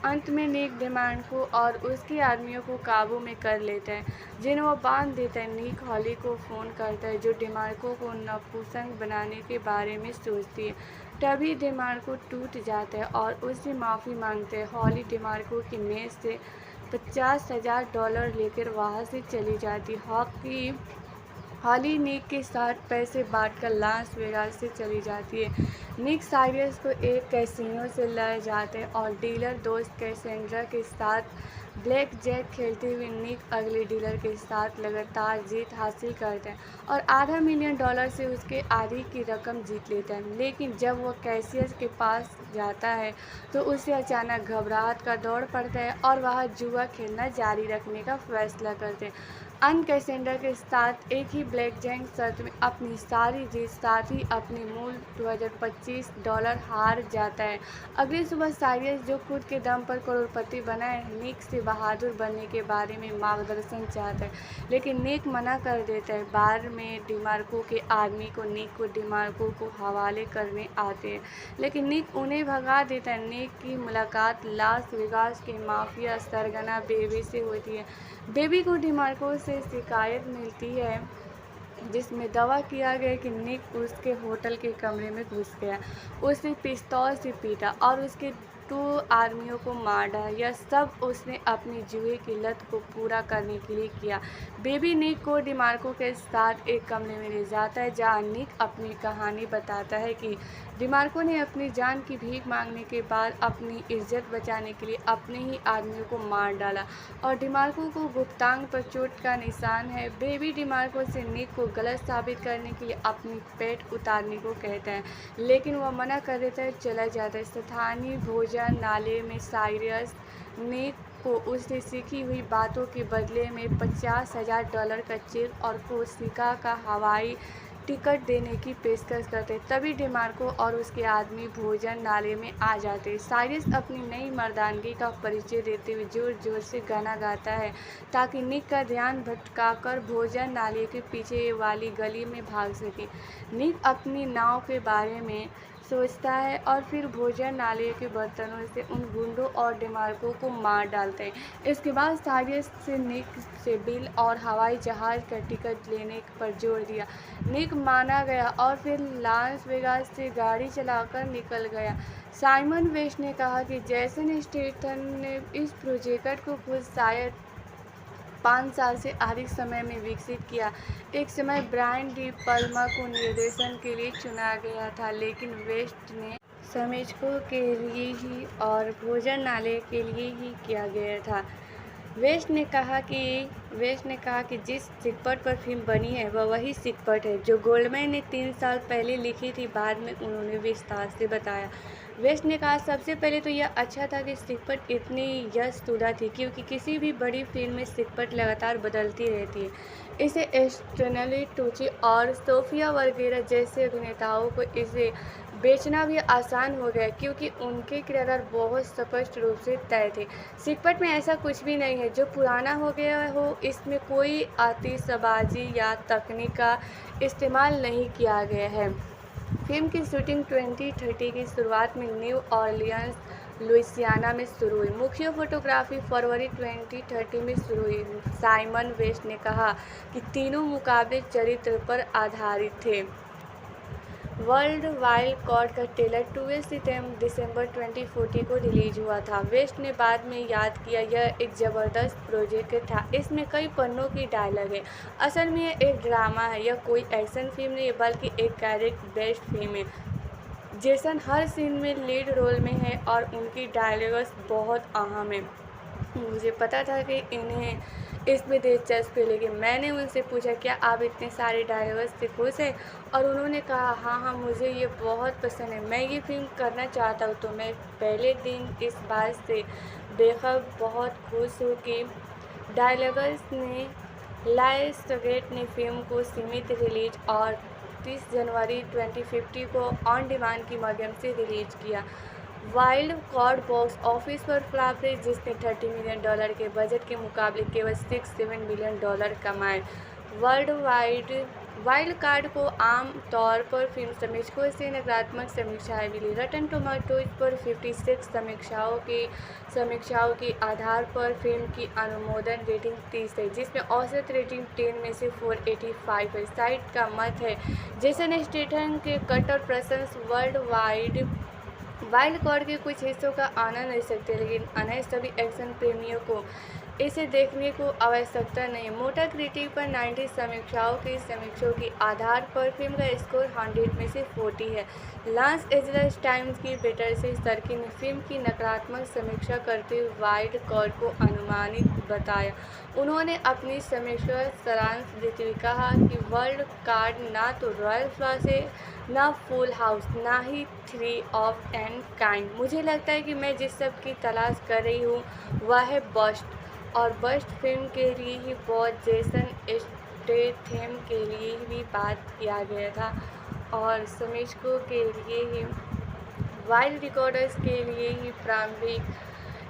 अंत में निक डेमार्को और उसके आदमियों को काबू में कर लेता है, जिन्हें वो बांध देता है। निक हॉली को फ़ोन करता है, जो डेमार्को को नपुंसक बनाने के बारे में सोचती है। तभी डेमार्को टूट जाता है और उससे माफ़ी मांगते हैं। हॉली डेमार्को की मेज से $50,000 लेकर वहाँ से चली जाती। हॉली निक के साथ पैसे बांटकर लास वेगास से चली जाती है। निक साइरस को एक कैसीनो से ले जाते हैं और डीलर दोस्त कैसेंड्रा के साथ ब्लैक जैक खेलते हुए निक अगले डीलर के साथ लगातार जीत हासिल करते हैं और $500,000 से उसके आधी की रकम जीत लेता है। लेकिन जब वह कैशियर के पास जाता है तो उसे अचानक घबराहट का दौर पड़ता है और वह जुआ खेलना जारी रखने का फैसला करते हैं। अन कैसेंडर के साथ एक ही ब्लैक जैक शर्त में अपनी सारी जीत, साथ ही अपने मूल $2025 हार जाता है। अगली सुबह साइरस, जो खुद के दम पर करोड़पति बना है, निक से बहादुर बनने के बारे में मार्गदर्शन चाहता है, लेकिन निक मना कर देता है। बार में डिमार्को के आदमी को निक को डिमार्को को हवाले करने आते हैं, लेकिन निक उन्हें भगा देता है। निक की मुलाकात लास वेगास के माफिया सरगना बेबी से होती है। बेबी को डिमार्को से शिकायत मिलती है, जिसमें दावा किया गया कि निक उसके होटल के कमरे में घुस गया, उसे पिस्तौल से पीटा और उसके 2 आदमियों को मार डाला। यह सब उसने अपनी जुए की लत को पूरा करने के लिए किया। बेबी निक को डिमार्को के साथ एक कमरे में ले जाता है, जहां निक अपनी कहानी बताता है कि डिमार्को ने अपनी जान की भीख मांगने के बाद अपनी इज्जत बचाने के लिए अपने ही आदमियों को मार डाला और डिमार्को को गुप्तांग पर चोट का निशान है। बेबी डिमार्को से निक को गलत साबित करने के लिए अपनी पेट उतारने को कहता है, लेकिन वह मना कर देता है, चला जाता है। स्थानीय भोजन नाले में साइरस निक को उससे सीखी हुई बातों के बदले में $50,000 का चेक और कोस्टा का हवाई टिकट देने की पेशकश करते। तभी डिमार्को और उसके आदमी भोजन नाले में आ जाते। साइरस अपनी नई मर्दानगी का परिचय देते हुए जोर जोर से गाना गाता है, ताकि निक का ध्यान भटकाकर भोजन नाले के पीछे वाली गली में भाग सके। निक अपनी नाव के बारे में सोचता है और फिर भोजन नाले के बर्तनों से उन गुंडों और डिमार्को को मार डालते हैं। इसके बाद साइरस से निक से बिल और हवाई जहाज़ का टिकट लेने पर जोर दिया। निक माना गया और फिर लास वेगास से गाड़ी चलाकर निकल गया। साइमन वेस्ट ने कहा कि जेसन स्टेथम ने इस प्रोजेक्ट को खुद शायद 5 साल से अधिक समय में विकसित किया। एक समय ब्रायन डी पल्मा को निर्देशन के लिए चुना गया था, लेकिन वेस्ट ने समीक्षकों के लिए ही और भोजन नाले के लिए ही किया गया था। वेस्ट ने कहा कि जिस सिकपट पर फिल्म बनी है वह वही सिकपट है जो गोल्डमैन ने 3 साल पहले लिखी थी, बाद में उन्होंने विस्तार से बताया। वेस्ट ने कहा, सबसे पहले तो यह अच्छा था कि सिकपट इतनी यशतुदा थी, क्योंकि किसी भी बड़ी फिल्म में सिकपट लगातार बदलती रहती है। इसे स्टैनली टुची और सोफिया वर्गेरा जैसे अभिनेताओं को इसे बेचना भी आसान हो गया, क्योंकि उनके किरदार बहुत स्पष्ट रूप से तय थे। सिकपट में ऐसा कुछ भी नहीं है जो पुराना हो गया हो। इसमें कोई आतिशबाजी या तकनीक का इस्तेमाल नहीं किया गया है। फिल्म की शूटिंग 2030 की शुरुआत में न्यू ऑरलियंस, लुइसियाना में शुरू हुई। मुख्य फोटोग्राफी फरवरी 2030 में शुरू हुई। साइमन वेस्ट ने कहा कि तीनों मुकाबले चरित्र पर आधारित थे। वर्ल्ड वाइल्ड कार्ड का ट्रेलर 12 दिसंबर 2014 को रिलीज हुआ था। वेस्ट ने बाद में याद किया, यह एक ज़बरदस्त प्रोजेक्ट था। इसमें कई पन्नों की डायलॉग है। असल में यह एक ड्रामा है, यह कोई एक्शन फिल्म नहीं है, बल्कि एक कैरेक्टर बेस्ड फिल्म है। जेसन हर सीन में लीड रोल में है और उनकी डायलॉग्स बहुत अहम है। मुझे पता था कि इन्हें इसमें दिलचस्पी है, लेकिन मैंने उनसे पूछा, क्या आप इतने सारे डायलॉग्स से खुश हैं? और उन्होंने कहा, हाँ, मुझे ये बहुत पसंद है, मैं ये फिल्म करना चाहता हूँ। तो मैं पहले दिन इस बात से बेखबर बहुत खुश हूँ कि डायलॉग्स ने लायंसगेट ने फिल्म को सीमित रिलीज और 30 जनवरी 2050 को ऑन डिमांड की माध्यम से रिलीज किया। वाइल्ड कार्ड बॉक्स ऑफिस पर फ्लॉप रही, जिसने $30 मिलियन के बजट के मुकाबले केवल $6-7 मिलियन कमाए। वाइल्ड कार्ड को आम तौर पर फिल्म समीक्षकों से नकारात्मक समीक्षाएं मिली। रटन टोमेटोज पर 56 समीक्षाओं के आधार पर फिल्म की अनुमोदन रेटिंग 30 है, जिसमें औसत रेटिंग 10 में से 485 है। साइट का मत है, जेसन स्टेथम के कट्टर प्रशंसक वाइल्ड कार्ड के कुछ हिस्सों का आनंद ले सकते हैं, लेकिन अन्य सभी एक्शन प्रेमियों को इसे देखने को आवश्यकता नहीं है। मोटा क्रिटिक पर 90 समीक्षाओं के आधार पर फिल्म का स्कोर 100 में से 40 है। लॉस एंजल्स टाइम्स की बेटरसी सर्की ने फिल्म की नकारात्मक समीक्षा करते हुए वाइल्ड कार्ड को अनुमानित बताया। उन्होंने अपनी समीक्षा सारांश देते हुए कहा कि वाइल्ड कार्ड ना तो रॉयल फ्लॉस है, ना फुल हाउस, ना ही 3 ऑफ एन काइंड। मुझे लगता है कि मैं जिस सब की तलाश कर रही हूँ वह है बस्ट। और बेस्ट फिल्म के लिए ही बहुत जेसन स्टेथम के लिए भी बात किया गया था और समीक्षकों के लिए ही वाइल्ड रिकॉर्डर्स के लिए ही प्रारंभिक।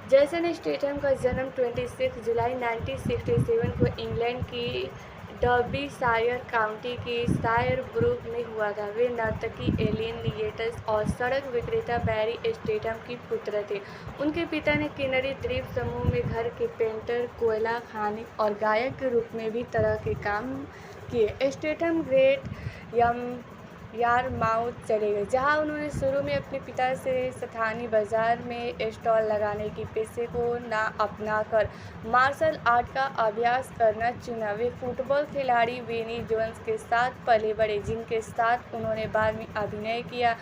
जेसन स्टेथम का जन्म 26 जुलाई 1967 को इंग्लैंड की डर्बीशायर काउंटी के शायरब्रूक में हुआ था। वे नर्तकी एलिन लिएटस और सड़क विक्रेता बैरी स्टेथम की पुत्र थे। उनके पिता ने किनरी द्वीप समूह में घर के पेंटर, कोयला खानी और गायक के रूप में भी तरह के काम किए। स्टेथम ग्रेट यारमाउथ चले गए, जहां उन्होंने शुरू में अपने पिता से स्थानीय बाजार में स्टॉल लगाने की पेशे को ना अपनाकर मार्शल आर्ट का अभ्यास करना चुना। वे फुटबॉल खिलाड़ी विनी जोन्स के साथ पले बढ़े, जिनके साथ उन्होंने बाद में अभिनय किया।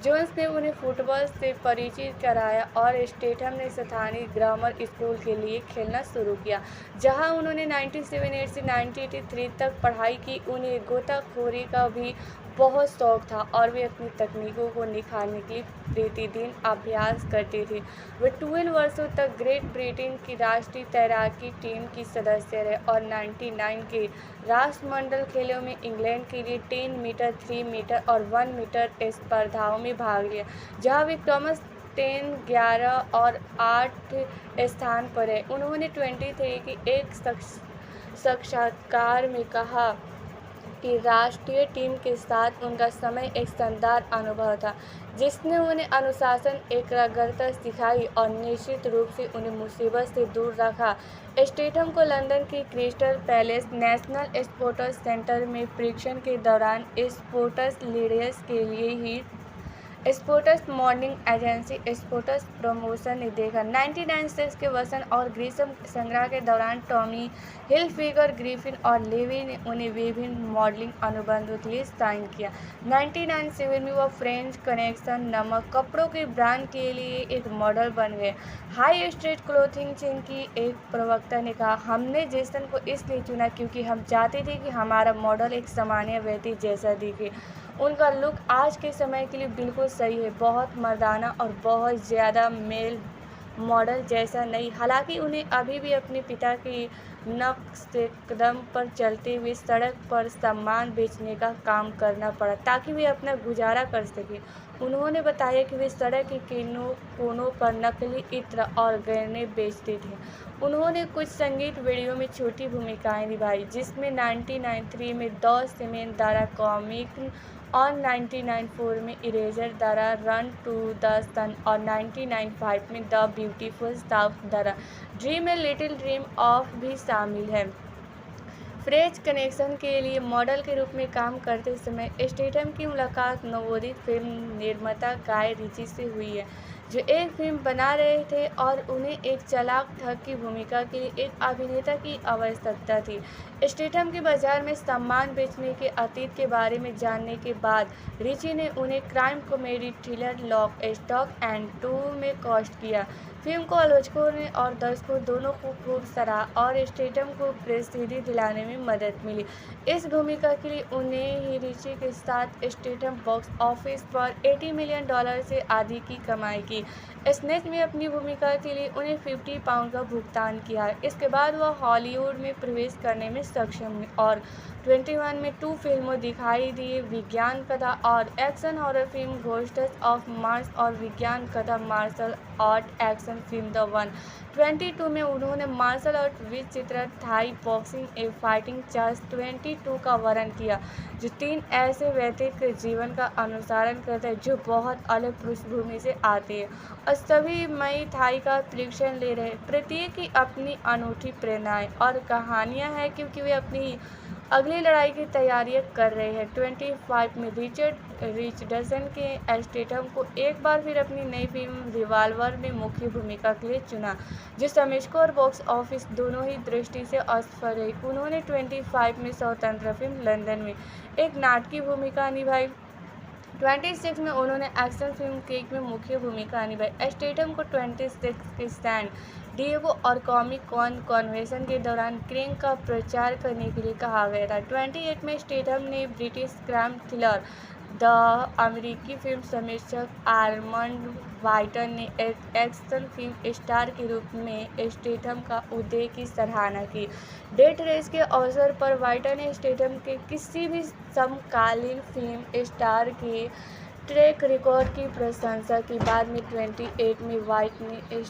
जोन्स ने उन्हें फुटबॉल से परिचित कराया और स्टेथम ने स्थानीय ग्रामर स्कूल के लिए खेलना शुरू किया, जहां उन्होंने 1978 से 1983 तक पढ़ाई की। उन्हें गोताखोरी का भी बहुत शौक था और वे अपनी तकनीकों को निखारने के लिए प्रतिदिन अभ्यास करते थे। वे 12 वर्षों तक ग्रेट ब्रिटेन की राष्ट्रीय तैराकी टीम की सदस्य रहे और 99 के राष्ट्रमंडल खेलों में इंग्लैंड के लिए 10 मीटर, 3 मीटर और 1 मीटर स्पर्धाओं में भाग लिया, जहां वे क्रमशः 10, 11 और 8 स्थान पर है। उन्होंने 23 के एक साक्षात्कार में कहा कि राष्ट्रीय टीम के साथ उनका समय एक शानदार अनुभव था, जिसने उन्हें अनुशासन, एकाग्रता सिखाई और निश्चित रूप से उन्हें मुसीबत से दूर रखा। स्टेथम को लंदन की Crystal Palace National Sports Centre में प्रशिक्षण के दौरान स्पोर्ट्स लीडर्स के लिए ही sports modelling agency sports promotion ने देखा। 1996 के वसंत और ग्रीष्म संग्रह के दौरान टॉमी हिलफिगर, ग्रिफिन और लेवी ने उन्हें विभिन्न मॉडलिंग अनुबंधों के लिए साइन किया। 1997 में वह फ्रेंच कनेक्शन नामक कपड़ों के ब्रांड के लिए एक मॉडल बन गए। हाई स्ट्रीट क्लोथिंग चेन की एक प्रवक्ता ने कहा, हमने जेसन को इसलिए चुना क्योंकि हम चाहते थे कि हमारा मॉडल एक सामान्य व्यक्ति जैसा दिखे। उनका लुक आज के समय के लिए बिल्कुल सही है, बहुत मर्दाना और बहुत ज़्यादा मेल मॉडल जैसा नहीं। हालांकि उन्हें अभी भी अपने पिता की नक्श कदम पर चलते हुए सड़क पर सामान बेचने का काम करना पड़ा ताकि वे अपना गुजारा कर सकें। उन्होंने बताया कि वे सड़क के कोनों पर नकली इत्र और गहने बेचते थे। उन्होंने कुछ संगीत वीडियो में छोटी भूमिकाएं निभाई, जिसमें 1993 में द सीमेंट द्वारा कॉमिक और 1994 में इरेजर द्वारा रन टू द सन और 1995 में द ब्यूटीफुल साउथ द्वारा dream a little dream of भी शामिल है। फ्रेंच कनेक्शन के लिए मॉडल के रूप में काम करते समय स्टेथम की मुलाकात नवोदित फिल्म निर्माता गाय रिची से हुई है, जो एक फिल्म बना रहे थे और उन्हें एक चालाक ठग की भूमिका के लिए एक अभिनेता की आवश्यकता थी। स्टेथम के बाजार में सामान बेचने के अतीत के बारे में जानने के बाद रिची ने उन्हें crime comedy thriller Lock, Stock and Two में कास्ट किया। फिल्म को आलोचकों ने और दर्शकों दोनों को खूब सराहा और स्टेथम को प्रसिद्धि दिलाने में मदद मिली। इस भूमिका के लिए उन्हें ही रिची के साथ स्टेथम बॉक्स ऑफिस पर $80 मिलियन से अधिक की कमाई की। स्नेच में अपनी भूमिका के लिए उन्हें £50 का भुगतान किया। इसके बाद वह हॉलीवुड में प्रवेश करने में सक्षम हुई और 21 में 2 फिल्मों दिखाई दी, विज्ञान कथा और action horror film Ghosts of Mars और विज्ञान कथा martial art action film The One. 22 में उन्होंने मार्शल आर्ट विचित्र Thai boxing a fighting charge 22 का वर्णन किया, जो 3 ऐसे व्यक्ति के जीवन का अनुसरण करते हैं जो बहुत अलग पृष्ठभूमि से आते हैं और सभी मई थाई का प्रशिक्षण ले रहे हैं। प्रत्येक की अपनी अनूठी प्रेरणाएं और कहानियां हैं क्योंकि वे अपनी अगली लड़ाई की तैयारियां कर रहे हैं। 25 में रिचर्डसन के स्टेथम को एक बार फिर अपनी नई फिल्म रिवॉल्वर में मुख्य भूमिका के लिए चुना, जो समीक्षकों और बॉक्स ऑफिस दोनों ही दृष्टि से असफल रही। उन्होंने 25 में स्वतंत्र फिल्म लंदन में एक नाटकीय भूमिका निभाई। 26 में उन्होंने एक्शन फिल्म केक में मुख्य भूमिका निभाई। स्टेथम को 26 के सैन डिएगो और कॉमिक कॉन कन्वेंशन के दौरान क्रेंग का प्रचार करने के लिए कहा गया था। 28 में स्टेथम ने ब्रिटिश क्राइम थ्रिलर द अमेरिकी फिल्म समीक्षक आर्मंड वाइटर ने एक एक्शन फिल्म स्टार के रूप में स्टेथम का उदय की सराहना की। डेथ रेस के अवसर पर वाइटर ने स्टेथम के किसी भी समकालीन फिल्म स्टार के ट्रैक रिकॉर्ड की प्रशंसा की। बाद में 28 में वाइट ने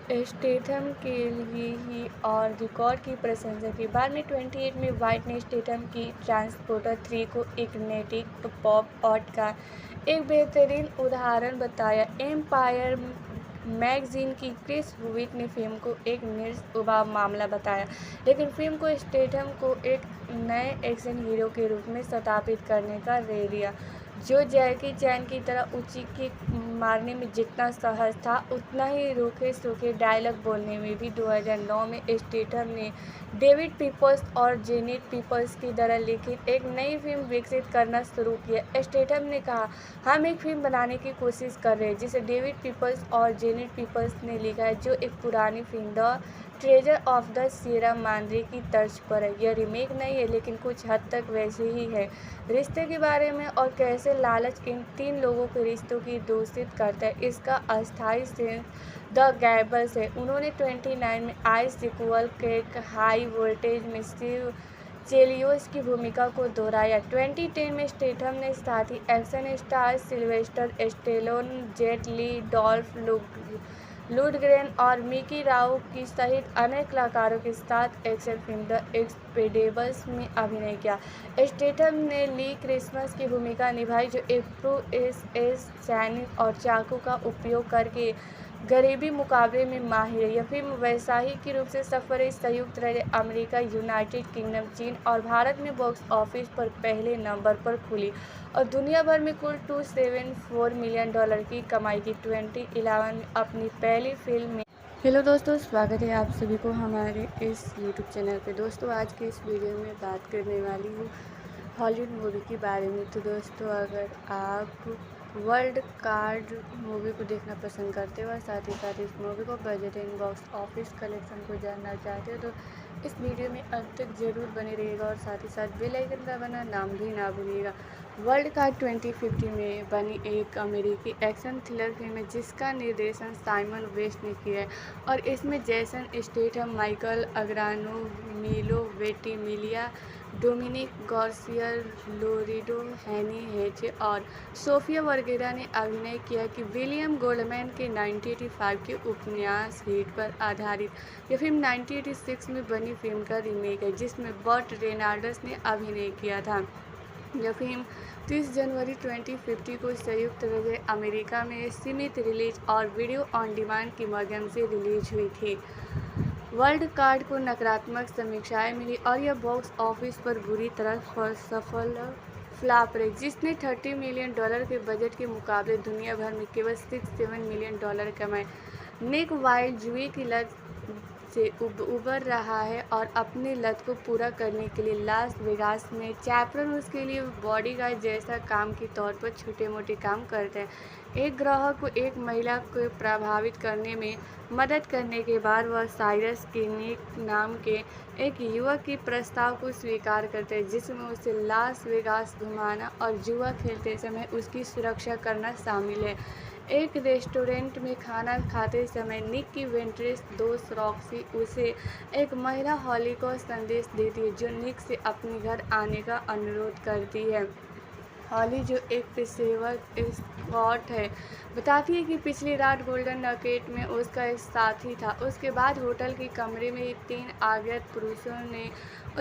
स्टेथम के लिए ही और रिकॉर्ड की प्रशंसा की। बाद में 28 में वाइट ने स्टेथम की ट्रांसपोर्टर 3 को एक नेटिक पॉप आर्ट का एक बेहतरीन उदाहरण बताया। एम्पायर मैगजीन की क्रिस हुविट ने फिल्म को एक निर्विवाद मामला बताया, लेकिन फिल्म को स्टेथम को एक नए एक्शन हीरो के रूप में स्थापित करने का श्रेय दिया, जो जैकी चैन की तरह ऊंची किक मारने में जितना सहज था, उतना ही रूखे सूखे डायलॉग बोलने में भी। 2009 में स्टेथम ने डेविड पीपल्स और जेनेट पीपल्स की तरह लिखित एक नई फिल्म विकसित करना शुरू किया। स्टेथम ने कहा, हम एक फिल्म बनाने की कोशिश कर रहे हैं जिसे डेविड पीपल्स और जेनेट पीपल्स ने लिखा है, जो एक पुरानी film the treasure of the Sierra Madre की तर्ज पर है। यह रीमेक नहीं है, लेकिन कुछ हद तक वैसे ही है। रिश्ते के बारे में और कैसे लालच इन 3 लोगों के रिश्तों की दूषित करता है, इसका अस्थायी सेंस द गैबल्स है। उन्होंने 29 में आई सीक्वल केक हाई वोल्टेज में स्टीव चेलियोस की भूमिका को दोहराया। 2010 में स्टेथम ने साथी action star Sylvester Stallone, Jet Li, Dolph Lundgren और मिकी राउक की सहित अनेक कलाकारों के साथ एक्शन फिल्म द एक्सपेंडेबल्स में अभिनय किया। स्टेथम ने ली क्रिसमस की भूमिका निभाई, जो एक प्रो-एस सैनिक और चाकू का उपयोग करके गरीबी मुकाबले में माहिर है। यह फिल्म वैश्विक रूप से सफल रही। संयुक्त राज्य अमेरिका, यूनाइटेड किंगडम, चीन और भारत में बॉक्स ऑफिस पर पहले नंबर पर खुली और दुनिया भर में कुल $274 मिलियन की कमाई की। 2011 में अपनी पहली फिल्म में। हेलो दोस्तों, स्वागत है आप सभी को हमारे इस यूट्यूब चैनल पे। दोस्तों, आज के इस वीडियो में बात करने वाली हूँ हॉलीवुड मूवी के बारे में। तो दोस्तों, अगर आप वर्ल्ड कार्ड मूवी को देखना पसंद करते हो और साथ ही साथ इस मूवी को budget and box office collection को जानना चाहते हो, तो इस वीडियो में अंत तक जरूर बने रहिएगा और साथ ही साथ बेल आइकन दबाना नाम भी ना भूलिएगा। वर्ल्ड कार्ड 2050 में बनी एक अमेरिकी एक्शन थ्रिलर फिल्म है, जिसका निर्देशन साइमन वेस्ट ने किया है और इसमें जैसन स्टेथम, माइकल अग्रानो, मिलो वेंटिमिलिया, डोमिनिक गार्सिया, लोरिडो हैनी हेचे और सोफिया वर्गेरा ने अभिनय किया कि विलियम गोल्डमैन के 1985 के उपन्यास हिट पर आधारित यह फिल्म 1986 में बनी फिल्म का रीमेक है, जिसमें बर्ट रेनाल्ड्स ने अभिनय किया था। यह फिल्म 30 जनवरी 2050 को संयुक्त राज्य अमेरिका में सीमित रिलीज और वीडियो ऑन डिमांड के माध्यम से रिलीज हुई थी। वर्ल्ड कार्ड को नकारात्मक समीक्षाएं मिली और यह बॉक्स ऑफिस पर बुरी तरह सफल फ्लॉप रही, जिसने $30 मिलियन के बजट के मुकाबले दुनिया भर में केवल $67 मिलियन कमाए। निक वाइल्ड जुए की लत से उबर रहा है और अपनी लत को पूरा करने के लिए लास वेगास में चैपरन उसके लिए बॉडीगार्ड जैसा काम के तौर पर छोटे मोटे काम करते हैं। एक ग्राहक को एक महिला को प्रभावित करने में मदद करने के बाद वह साइरस किनिक नाम के एक युवक के प्रस्ताव को स्वीकार करते हैं, जिसमें उसे लास वेगास घुमाना और जुआ खेलते समय उसकी सुरक्षा करना शामिल है। एक रेस्टोरेंट में खाना खाते समय निक की वेंट्रेस दोस्त रॉक्सी उसे एक महिला हॉली को संदेश देती है, जो निक से अपने घर आने का अनुरोध करती है। हॉली, जो एक पेशेवर स्कॉट है, बताती है कि पिछली रात गोल्डन नकेट में उसका एक साथी था। उसके बाद होटल के कमरे में 3 अज्ञात पुरुषों ने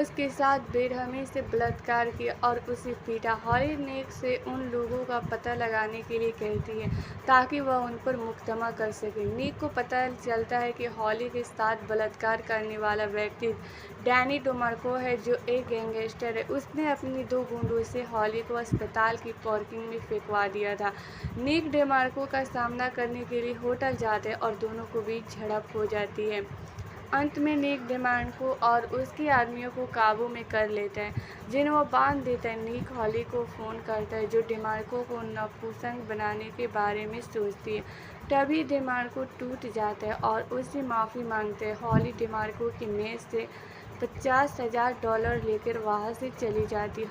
उसके साथ बेरहमी से बलात्कार किया और उसे पीटा। हॉली निक से उन लोगों का पता लगाने के लिए कहती है ताकि वह उन पर मुकदमा कर सके। निक को पता चलता है कि हॉली के साथ बलात्कार करने वाला व्यक्ति डैनी डेमार्को है, जो एक गैंगस्टर है। उसने अपनी 2 गुंडों से हॉली को अस्पताल की पार्किंग में फेंकवा दिया था। निक डेमार्को का सामना करने के लिए होटल जाते हैं और दोनों को बीच झड़प हो जाती है। अंत में निक डेमार्को और उसके आदमियों को काबू में कर लेता है, जिन्हें वो बांध देता है। निक हॉली को फ़ोन करता है, जो डेमार्को को नपुंसक बनाने के बारे में सोचती है। तभी डेमार्को टूट जाता है और उससे माफ़ी मांगता है। हॉली डेमार्को की मेज से $50,000 लेकर वहाँ से चली जाती।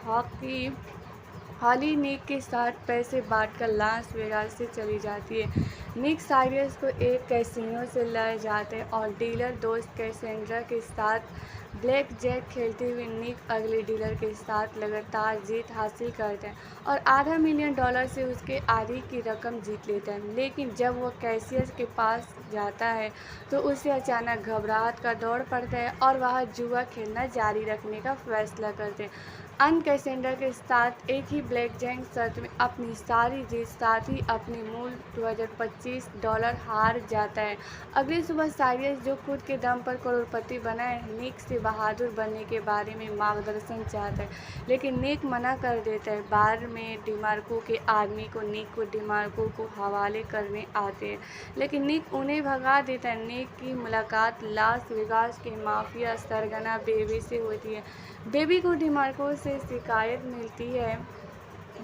हॉली निक के साथ पैसे बांटकर लास वेगास से चली जाती है। निक साइरस को एक कैसीनो से ले जाते हैं और डीलर दोस्त कैसेंड्रा के साथ ब्लैक जैक खेलते हुए निक अगले डीलर के साथ लगातार जीत हासिल करते हैं और $500,000 से उसके आधी की रकम जीत लेते हैं। लेकिन जब वो कैशियस के पास जाता है तो उसे अचानक घबराहट का दौर पड़ता है और वह जुआ खेलना जारी रखने का फैसला करते हैं। अन कैसेंडर के साथ एक ही ब्लैक जैक शर्त में अपनी सारी जीत साथ ही अपने मूल $2025 हार जाता है। अगली सुबह साइरस, जो खुद के दम पर करोड़पति बना है, निक से बहादुर बनने के बारे में मार्गदर्शन चाहता है, लेकिन निक मना कर देता है। बाद में डिमार्को के आदमी को निक को डिमार्को को हवाले करने आते हैं, लेकिन निक उन्हें भगा देता है। निक की मुलाकात लास वेगास के माफिया सरगना बेबी से होती है। बेबी को डिमार्को से शिकायत मिलती है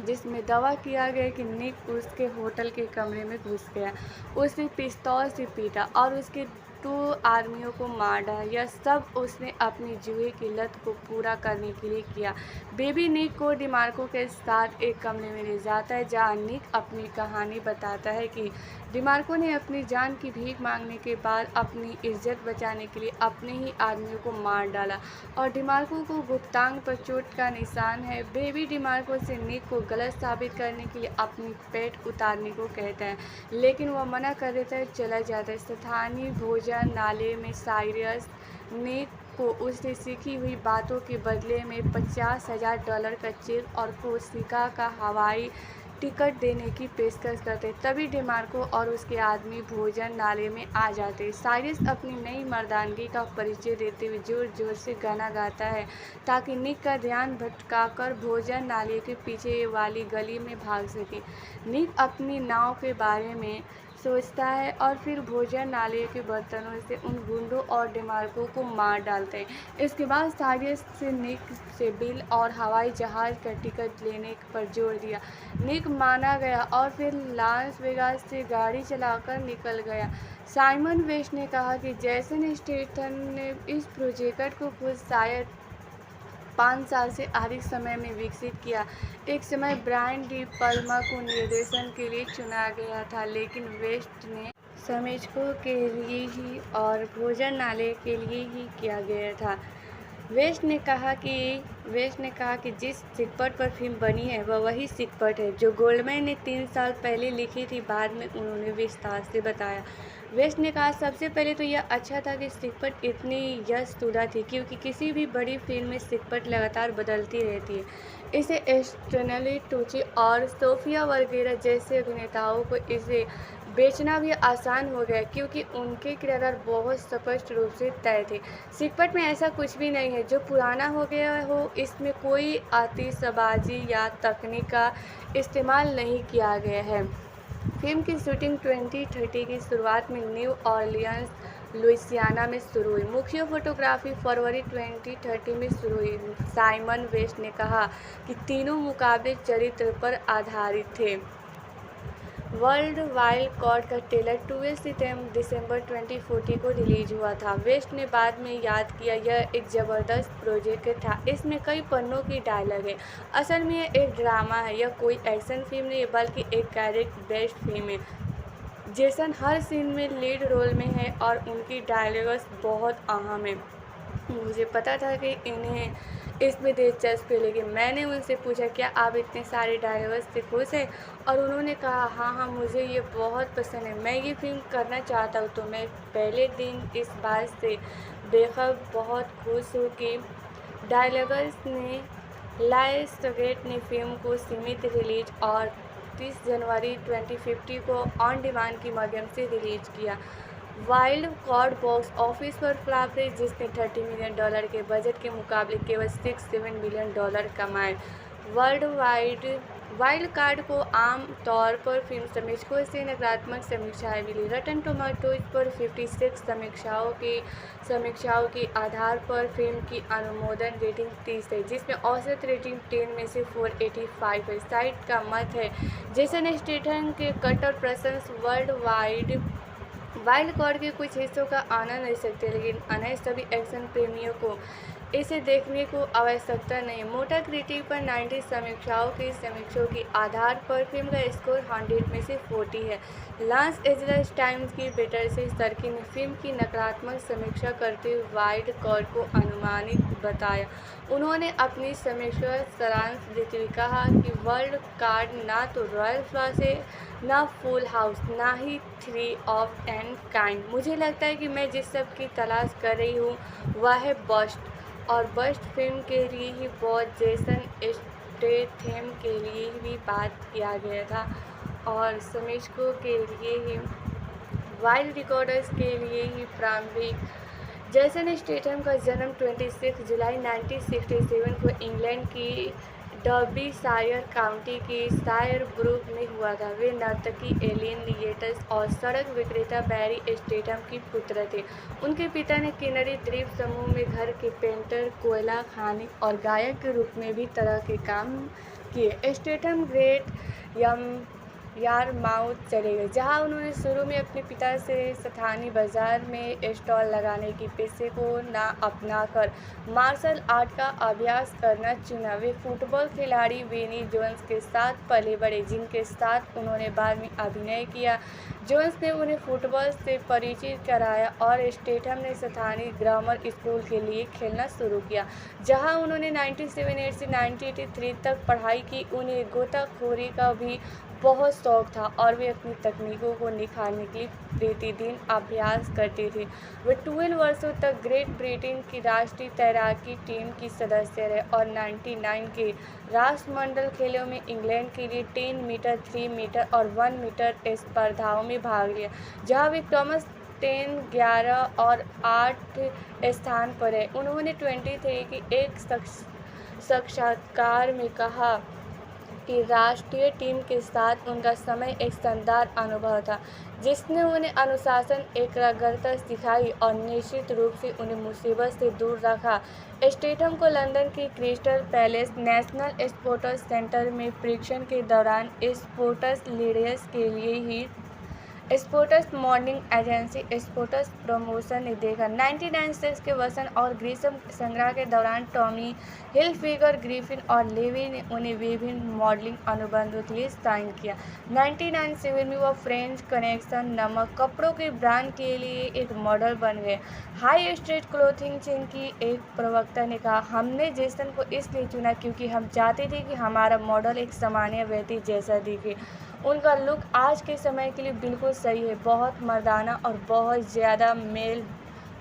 जिसमें दावा किया गया कि निक उसके होटल के कमरे में घुस गया, उसे पिस्तौल से पीटा और उसके 2 आदमियों को मार डाला। यह सब उसने अपनी जुए की लत को पूरा करने के लिए किया। बेबी निक को डिमार्को के साथ एक कमरे में ले जाता है जहां निक अपनी कहानी बताता है कि डिमार्को ने अपनी जान की भीख मांगने के बाद अपनी इज्जत बचाने के लिए अपने ही आदमियों को मार डाला और डिमार्को को गुप्तांग पर चोट का निशान है। बेबी डिमार्को से निक को गलत साबित करने के लिए अपनी पेट उतारने को कहता है, लेकिन वह मना कर देता है, चला जाता है। स्थानीय भोजन नाले में साइरस निक को उससे सीखी हुई बातों के बदले में $50,000 का चेक और कोस्टिका का हवाई टिकट देने की पेशकश करते। तभी डिमार्को और उसके आदमी भोजन नाले में आ जाते। साइरस अपनी नई मर्दानगी का परिचय देते हुए जोर जोर से गाना गाता है ताकि निक का ध्यान भटकाकर भोजन नाले के पीछे वाली गली में भाग सके। निक अपनी नाव के बारे में सोचता है और फिर भोजन नाले के बर्तनों से उन गुंडों और डिमार्को को मार डालते हैं। इसके बाद साइरस से निक से बिल और हवाई जहाज़ का टिकट लेने पर जोर दिया। निक माना गया और फिर लास वेगास से गाड़ी चलाकर निकल गया। साइमन वेस्ट ने कहा कि जैसन स्टेथम ने इस प्रोजेक्ट को खुद शायद 5 साल से अधिक समय में विकसित किया। एक समय ब्रायन डी पल्मा को निर्देशन के लिए चुना गया था, लेकिन वेस्ट ने समीक्षकों के लिए ही और भोजन नाले के लिए ही किया गया था। वेस्ट ने कहा कि जिस सिकपट पर फिल्म बनी है वह वही सिकपट है जो गोल्डमैन ने 3 साल पहले लिखी थी, बाद में उन्होंने विस्तार से बताया। वेस्ट ने कहा, सबसे पहले तो यह अच्छा था कि सिकपट इतनी यशशुदा थी, क्योंकि किसी भी बड़ी फिल्म में सिकपट लगातार बदलती रहती है। इसे स्टैनली टुची और सोफिया वर्गेरा जैसे अभिनेताओं को इसे बेचना भी आसान हो गया, क्योंकि उनके किरदार बहुत स्पष्ट रूप से तय थे। सिकपट में ऐसा कुछ भी नहीं है जो पुराना हो गया हो। इसमें कोई आतिशबाजी या तकनीक का इस्तेमाल नहीं किया गया है। फिल्म की शूटिंग 2030 की शुरुआत में न्यू ऑरलियंस, लुइसियाना में शुरू हुई। मुख्य फोटोग्राफी फरवरी 2030 में शुरू हुई। साइमन वेस्ट ने कहा कि तीनों मुकाबले चरित्र पर आधारित थे। वर्ल्ड वाइल्ड कार्ड का ट्रेलर 12 दिसंबर 2040 को रिलीज हुआ था। वेस्ट ने बाद में याद किया, यह एक ज़बरदस्त प्रोजेक्ट था। इसमें कई पन्नों की डायलॉग है। असल में यह एक ड्रामा है। यह कोई एक्शन फिल्म नहीं है, बल्कि एक कैरेक्टर बेस्ड फिल्म है। जेसन हर सीन में लीड रोल में है और उनकी डायलॉग्स बहुत अहम है। मुझे पता था कि इन्हें इसमें दिलचस्पी लेगी। मैंने उनसे पूछा, क्या आप इतने सारे डायलॉग्स से खुश हैं? और उन्होंने कहा, हाँ, मुझे ये बहुत पसंद है। मैं ये फिल्म करना चाहता हूँ। तो मैं पहले दिन इस बात से बेखबर बहुत खुश हूँ कि डायलॉग्स ने लायंसगेट ने फिल्म को सीमित रिलीज और 30 जनवरी 2050 को ऑन डिमांड के माध्यम से रिलीज किया। वाइल्ड कार्ड बॉक्स ऑफिस पर फ्लॉप रही, जिसने $30 मिलियन के बजट के मुकाबले केवल $6-7 मिलियन कमाए। वाइल्ड कार्ड को आम तौर पर फिल्म समीक्षकों से नकारात्मक समीक्षाएं मिली। रटन टोमेटोज पर 56 समीक्षाओं के आधार पर फिल्म की अनुमोदन रेटिंग 30 है, जिसमें औसत रेटिंग 10 में से 485 है। साइट का मत है, जेसन स्टेथम के कट्टर प्रशंसक वाइल्ड कार्ड के कुछ हिस्सों का आनंद ले सकते हैं, लेकिन अन्य सभी एक्शन प्रेमियों को इसे देखने को आवश्यकता नहीं। मोटा क्रिटिक पर 90 समीक्षाओं के आधार पर फिल्म का स्कोर 100 में से 40 है। लॉस एंजल्स टाइम्स की बेटर से सर्की ने फिल्म की नकारात्मक समीक्षा करते हुए वाइल्ड कार्ड को अनुमानित बताया। उन्होंने अपनी समीक्षा सारांश देते हुए कहा कि वाइल्ड कार्ड ना तो रॉयल फ्लॉस है, ना फुल हाउस, ना ही 3 ऑफ एन काइंड। मुझे लगता है कि मैं जिस सब की तलाश कर रही हूँ वह है बस्ट, और बस्ट फिल्म के लिए ही बहुत जेसन स्टेथम के लिए भी बात किया गया था और समीक्षकों के लिए ही वाइल्ड रिकॉर्डर्स के लिए ही प्रारंभिक। जेसन स्टेथम का जन्म 26 जुलाई 1967 को इंग्लैंड की डर्बीशायर काउंटी के शायरब्रूक में हुआ था। वे नर्तकी एलिन लिएटस और सड़क विक्रेता बैरी स्टेथम की पुत्र थे। उनके पिता ने किनरी द्वीप समूह में घर के पेंटर, कोयला खानी और गायक के रूप में भी तरह के काम किए। स्टेथम ग्रेट यारमाउथ चले गए, जहां उन्होंने शुरू में अपने पिता से स्थानीय बाजार में स्टॉल लगाने की पेशे को ना अपनाकर मार्शल आर्ट का अभ्यास करना चुना। वे फुटबॉल खिलाड़ी विनी जोन्स के साथ पले बढ़े, जिनके साथ उन्होंने बाद में अभिनय किया। जोन्स ने उन्हें फुटबॉल से परिचित कराया और स्टेथम ने स्थानीय ग्रामर स्कूल के लिए खेलना शुरू किया, जहां उन्होंने 1978 से 1983 तक पढ़ाई की। उन्हें गोताखोरी का भी बहुत शौक था और वे अपनी तकनीकों को निखारने के लिए प्रतिदिन अभ्यास करते थे। वे 12 वर्षों तक ग्रेट ब्रिटेन की राष्ट्रीय तैराकी टीम की सदस्य रहे और 99 के राष्ट्रमंडल खेलों में इंग्लैंड के लिए 10 मीटर, 3 मीटर और 1 मीटर स्पर्धाओं में भाग लिया, जहां वे क्रमश 10, 11 और 8 स्थान पर है। उन्होंने 23 के एक साक्षात्कार में कहा कि राष्ट्रीय टीम के साथ उनका समय एक शानदार अनुभव था, जिसने उन्हें अनुशासन, एकाग्रता सिखाई और निश्चित रूप से उन्हें मुसीबत से दूर रखा। स्टेथम को लंदन की Crystal Palace National Sports Centre में परीक्षण के दौरान स्पोर्ट्स लीडर्स के लिए ही sports modelling agency sports promotion ने देखा। 1996 के वसंत और ग्रीष्म संग्रह के दौरान टॉमी हिलफिगर, ग्रिफिन और लेवी ने उन्हें विभिन्न मॉडलिंग अनुबंधों के लिए साइन किया। 1997 में वह फ्रेंच कनेक्शन नामक कपड़ों के ब्रांड के लिए एक मॉडल बन गए। हाई स्ट्रीट क्लोथिंग चेन की एक प्रवक्ता ने कहा, हमने जेसन को इसलिए चुना क्योंकि हम चाहते थे कि हमारा मॉडल एक सामान्य व्यक्ति जैसा दिखे। उनका लुक आज के समय के लिए बिल्कुल सही है, बहुत मर्दाना और बहुत ज़्यादा मेल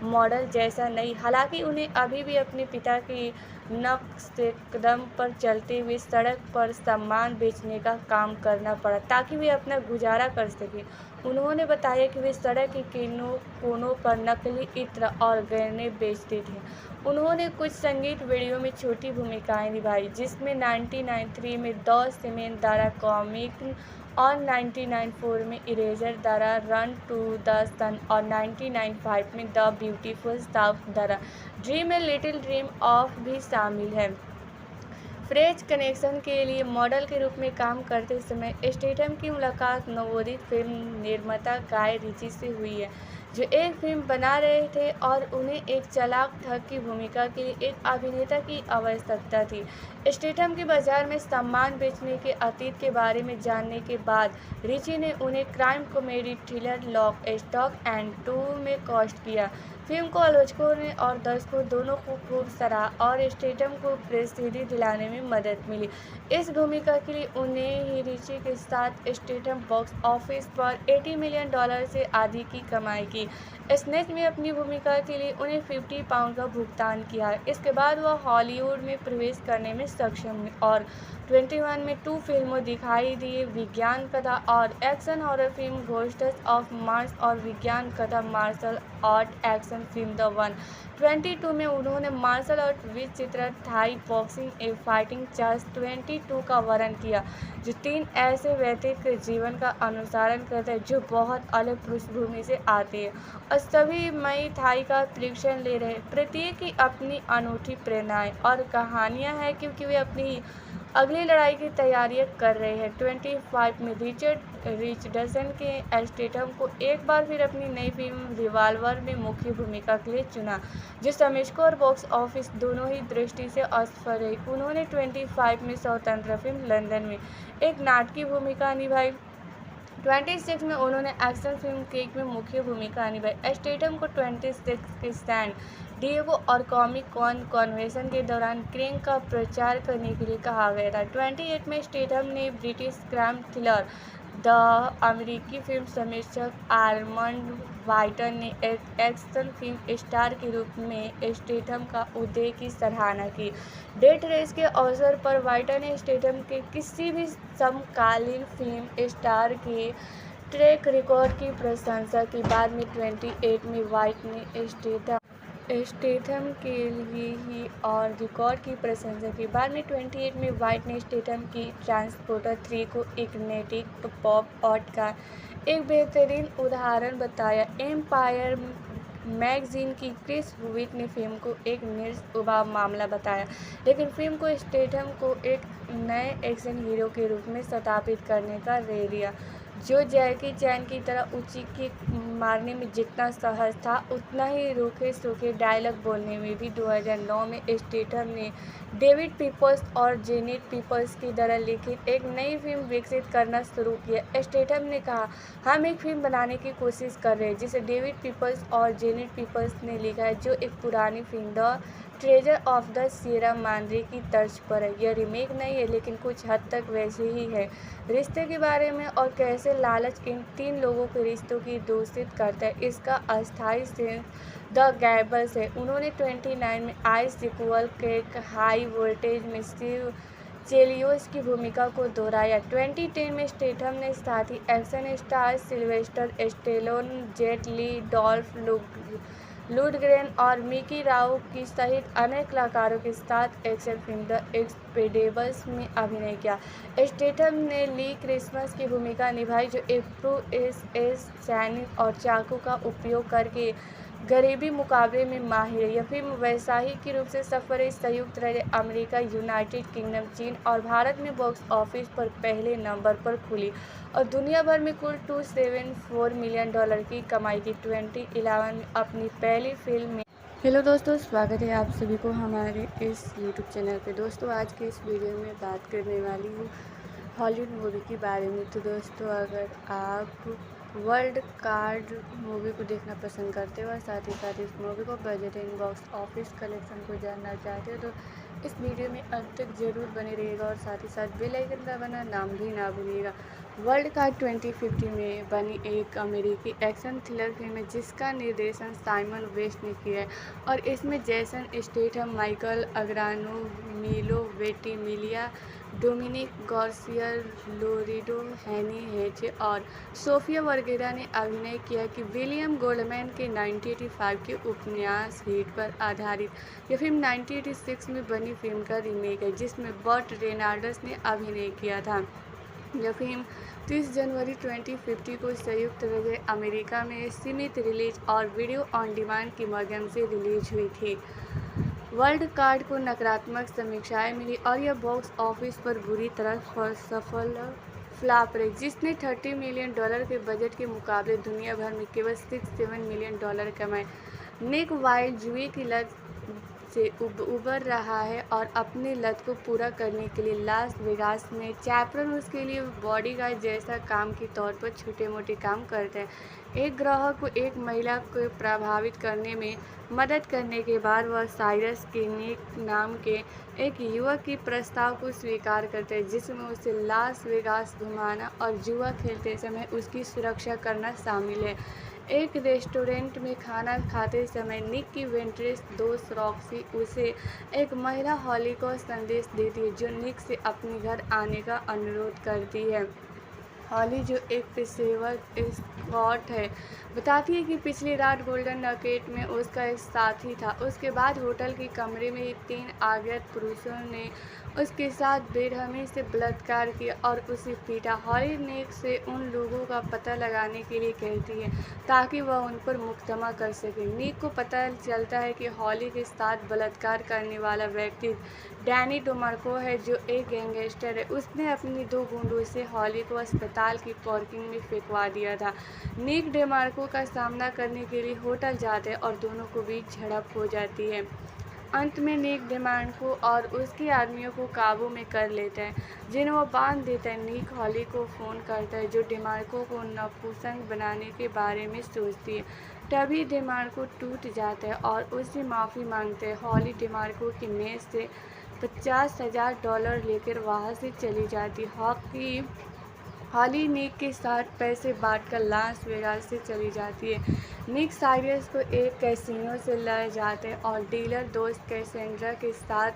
मॉडल जैसा नहीं। हालांकि उन्हें अभी भी अपने पिता की नक्श कदम पर चलते हुए सड़क पर सामान बेचने का काम करना पड़ा ताकि वे अपना गुजारा कर सकें। उन्होंने बताया कि वे सड़क के कोनों पर नकली इत्र और गहने बेचते थे। उन्होंने कुछ संगीत वीडियो में छोटी भूमिकाएं निभाई, जिसमें 1993 में द सीमेंट द्वारा कॉमिक और 1994 में इरेजर द्वारा रन टू द सन और 1995 में द ब्यूटीफुल साउथ द्वारा dream a little dream of भी शामिल है। फ्रेंच कनेक्शन के लिए मॉडल के रूप में काम करते समय स्टेथम की मुलाकात नवोदित फिल्म निर्माता गाय रिची से हुई है, जो एक फिल्म बना रहे थे और उन्हें एक चालाक ठग की भूमिका के लिए एक अभिनेता की आवश्यकता थी। स्टेथम के बाजार में सामान बेचने के अतीत के बारे में जानने के बाद रिची ने उन्हें crime comedy thriller Lock, Stock and 2 में कास्ट किया। फिल्म को आलोचकों ने और दर्शकों दोनों को खूब सराहा और स्टेथम को प्रसिद्धि दिलाने में मदद मिली। इस भूमिका के लिए उन्हें ही रिची के साथ स्टेथम बॉक्स ऑफिस पर $80 मिलियन से अधिक की कमाई की। स्नेच में अपनी भूमिका के लिए उन्हें £50 का भुगतान किया। इसके बाद वह हॉलीवुड में प्रवेश करने में सक्षम हुई और 21 में 2 फिल्मों दिखाई दी, विज्ञान कथा और action horror film Ghosts of Mars और विज्ञान कथा martial art action film The One. 22 में उन्होंने मार्शल आर्ट विद चित्र Thai boxing a fighting charge 22 का वर्णन किया, जो 3 ऐसे व्यक्ति के जीवन का अनुसरण करते हैं जो बहुत अलग पृष्ठभूमि से आते हैं और सभी मई थाई का प्रशिक्षण ले रहे हैं। प्रत्येक की अपनी अनूठी प्रेरणाएं और कहानियां हैं, क्योंकि वे अपनी अगली लड़ाई की तैयारियां कर रहे हैं। 25 में रिचर्डसन के स्टेथम को एक बार फिर अपनी नई फिल्म रिवॉल्वर में मुख्य भूमिका के लिए चुना, जो समीक्षकों और बॉक्स ऑफिस दोनों ही दृष्टि से असफल रही। उन्होंने 25 में स्वतंत्र फिल्म लंदन में एक नाटकीय भूमिका निभाई। 26 में उन्होंने एक्शन फिल्म केक में मुख्य भूमिका निभाई। स्टेथम को 26 के सैन डिएगो और कॉमिक कॉन कन्वेंशन के दौरान क्रेंग का प्रचार करने के लिए कहा गया था। 28 में स्टेथम ने ब्रिटिश क्राइम थ्रिलर द अमेरिकी फिल्म समीक्षक आर्मंड वाइटन ने एक एक्शन फिल्म स्टार के रूप में स्टेथम का उदय की सराहना की। डेथ रेस के अवसर पर वाइटन ने स्टेथम के किसी भी समकालीन फिल्म स्टार के ट्रैक रिकॉर्ड की प्रशंसा की। बाद में 28 में वाइट ने स्टेथम के लिए ही और रिकॉर्ड की प्रशंसा की। बाद में 28 में वाइट ने स्टेथम की ट्रांसपोर्टर 3 को एक नैतिक पॉप आर्ट का एक बेहतरीन उदाहरण बताया। एम्पायर मैगजीन की क्रिस हुविट ने फिल्म को एक निरुपमा मामला बताया, लेकिन फिल्म को स्टेथम को एक नए एक्शन हीरो के रूप में स्थापित करने का श्रेय दिया, जो जैकी चैन की तरह ऊंची किक मारने में जितना सहज था, उतना ही रूखे सूखे डायलॉग बोलने में भी। 2009 में स्टेथम ने डेविड पीपल्स और जेनेट पीपल्स की तरह लिखित एक नई फिल्म विकसित करना शुरू किया। स्टेथम ने कहा, हम एक फिल्म बनाने की कोशिश कर रहे हैं जिसे डेविड पीपल्स और जेनेट पीपल्स ने लिखा है, जो एक पुरानी film the treasure of the Sierra Madre की तर्ज पर है। यह रीमेक नहीं है, लेकिन कुछ हद तक वैसे ही है। रिश्ते के बारे में और कैसे लालच इन 3 लोगों के रिश्तों की दूषित करता है, इसका अस्थायी सेंस द गैबल्स है। उन्होंने 29 में आई सीक्वल के हाई वोल्टेज में स्टीव चेलियोस की भूमिका को दोहराया। 2010 में स्टेथम ने साथी action star Sylvester Stallone, Jet Li, Dolph Lundgren और मिकी राउक की सहित अनेक कलाकारों के साथ एक्शन फिल्म द एक्सपेंडेबल्स में अभिनय किया। स्टेथम ने ली क्रिसमस की भूमिका निभाई, जो एक प्रो-एस सैनिक और चाकू का उपयोग करके गरीबी मुकाबले में माहिर है। यह फिल्म वैश्विक रूप से सफल रही। संयुक्त राज्य अमेरिका, यूनाइटेड किंगडम, चीन और भारत में बॉक्स ऑफिस पर पहले नंबर पर खुली और दुनिया भर में कुल $274 मिलियन की कमाई की। 2011 में अपनी पहली फिल्म में। हेलो दोस्तों, स्वागत है आप सभी को हमारे इस यूट्यूब चैनल पे। दोस्तों, आज के इस वीडियो में बात करने वाली हूँ हॉलीवुड मूवी के बारे में। तो दोस्तों, अगर आप वर्ल्ड कार्ड मूवी को देखना पसंद करते हो और साथ ही साथ इस मूवी को budget and box office collection को जानना चाहते हो, तो इस वीडियो में अंत तक जरूर बने रहिएगा और साथ ही साथ बेल आइकन दबाना नाम भी ना भूलिएगा। वर्ल्ड कार्ड 2050 में बनी एक अमेरिकी एक्शन थ्रिलर फिल्म है जिसका निर्देशन साइमन वेस्ट ने किया है और इसमें जैसन स्टेथम, माइकल अग्रानो, मिलो वेंटिमिलिया, डोमिनिक गार्सिया, लोरेटो हैनी हेचे और सोफिया वर्गेरा ने अभिनय किया कि विलियम गोल्डमैन के 1985 के उपन्यास हिट पर आधारित यह फिल्म 1986 में बनी फिल्म का रीमेक है, जिसमें बर्ट रेनाल्ड्स ने अभिनय किया था। यह फिल्म 30 जनवरी 2050 को संयुक्त राज्य अमेरिका में सीमित रिलीज और वीडियो ऑन डिमांड के माध्यम से रिलीज हुई थी। वर्ल्ड कार्ड को नकारात्मक समीक्षाएं मिली और यह बॉक्स ऑफिस पर बुरी तरह सफल फ्लॉप रही, जिसने $30 मिलियन के बजट के मुकाबले दुनिया भर में केवल $67 मिलियन कमाए। निक वाइल्ड जुए की लत से उबर रहा है और अपनी लत को पूरा करने के लिए लास वेगास में चैपरन उसके लिए बॉडीगार्ड जैसा काम के तौर पर छोटे मोटे काम करते हैं। एक ग्राहक को एक महिला को प्रभावित करने में मदद करने के बाद वह साइरस के निक नाम के एक युवक के प्रस्ताव को स्वीकार करते हैं, जिसमें उसे लास वेगास घुमाना और जुआ खेलते समय उसकी सुरक्षा करना शामिल है। एक रेस्टोरेंट में खाना खाते समय निक की वेंट्रेस दोस्त रॉक्सी उसे एक महिला हॉली को संदेश देती है, जो निक से अपने घर आने का अनुरोध करती है। हॉली, जो एक पेशेवर स्कॉट है, बताती है कि पिछली रात गोल्डन नगेट में उसका एक साथी था। उसके बाद होटल के कमरे में 3 अज्ञात पुरुषों ने उसके साथ बेरहमी से बलात्कार किया और उसे पीटा। हॉली निक से उन लोगों का पता लगाने के लिए कहती है ताकि वह उन पर मुकदमा कर सके। निक को पता चलता है कि हॉली के साथ बलात्कार करने वाला व्यक्ति डैनी डेमार्को है जो एक गैंगस्टर है। उसने अपनी 2 गुंडों से हॉली को अस्पताल की पार्किंग में फेंकवा दिया था। निक डेमार्को का सामना करने के लिए होटल जाते हैं और दोनों को बीच झड़प हो जाती है। अंत में निक डेमार्को और उसके आदमियों को काबू में कर लेते हैं, जिन्हें वो बांध देता है। निक हॉली को फ़ोन करता है जो डेमार्को को नपुंसक बनाने के बारे में सोचती है। तभी डेमार्को टूट जाता है और उससे माफ़ी मांगते हैं। हॉली डेमार्को की मेज से $50,000 लेकर वहाँ से चली जाती है। हॉली निक के साथ पैसे बांटकर लास वेगास से चली जाती है। निक साइरस को एक कैसीनो से ले जाते हैं और डीलर दोस्त कैसेंड्रा के साथ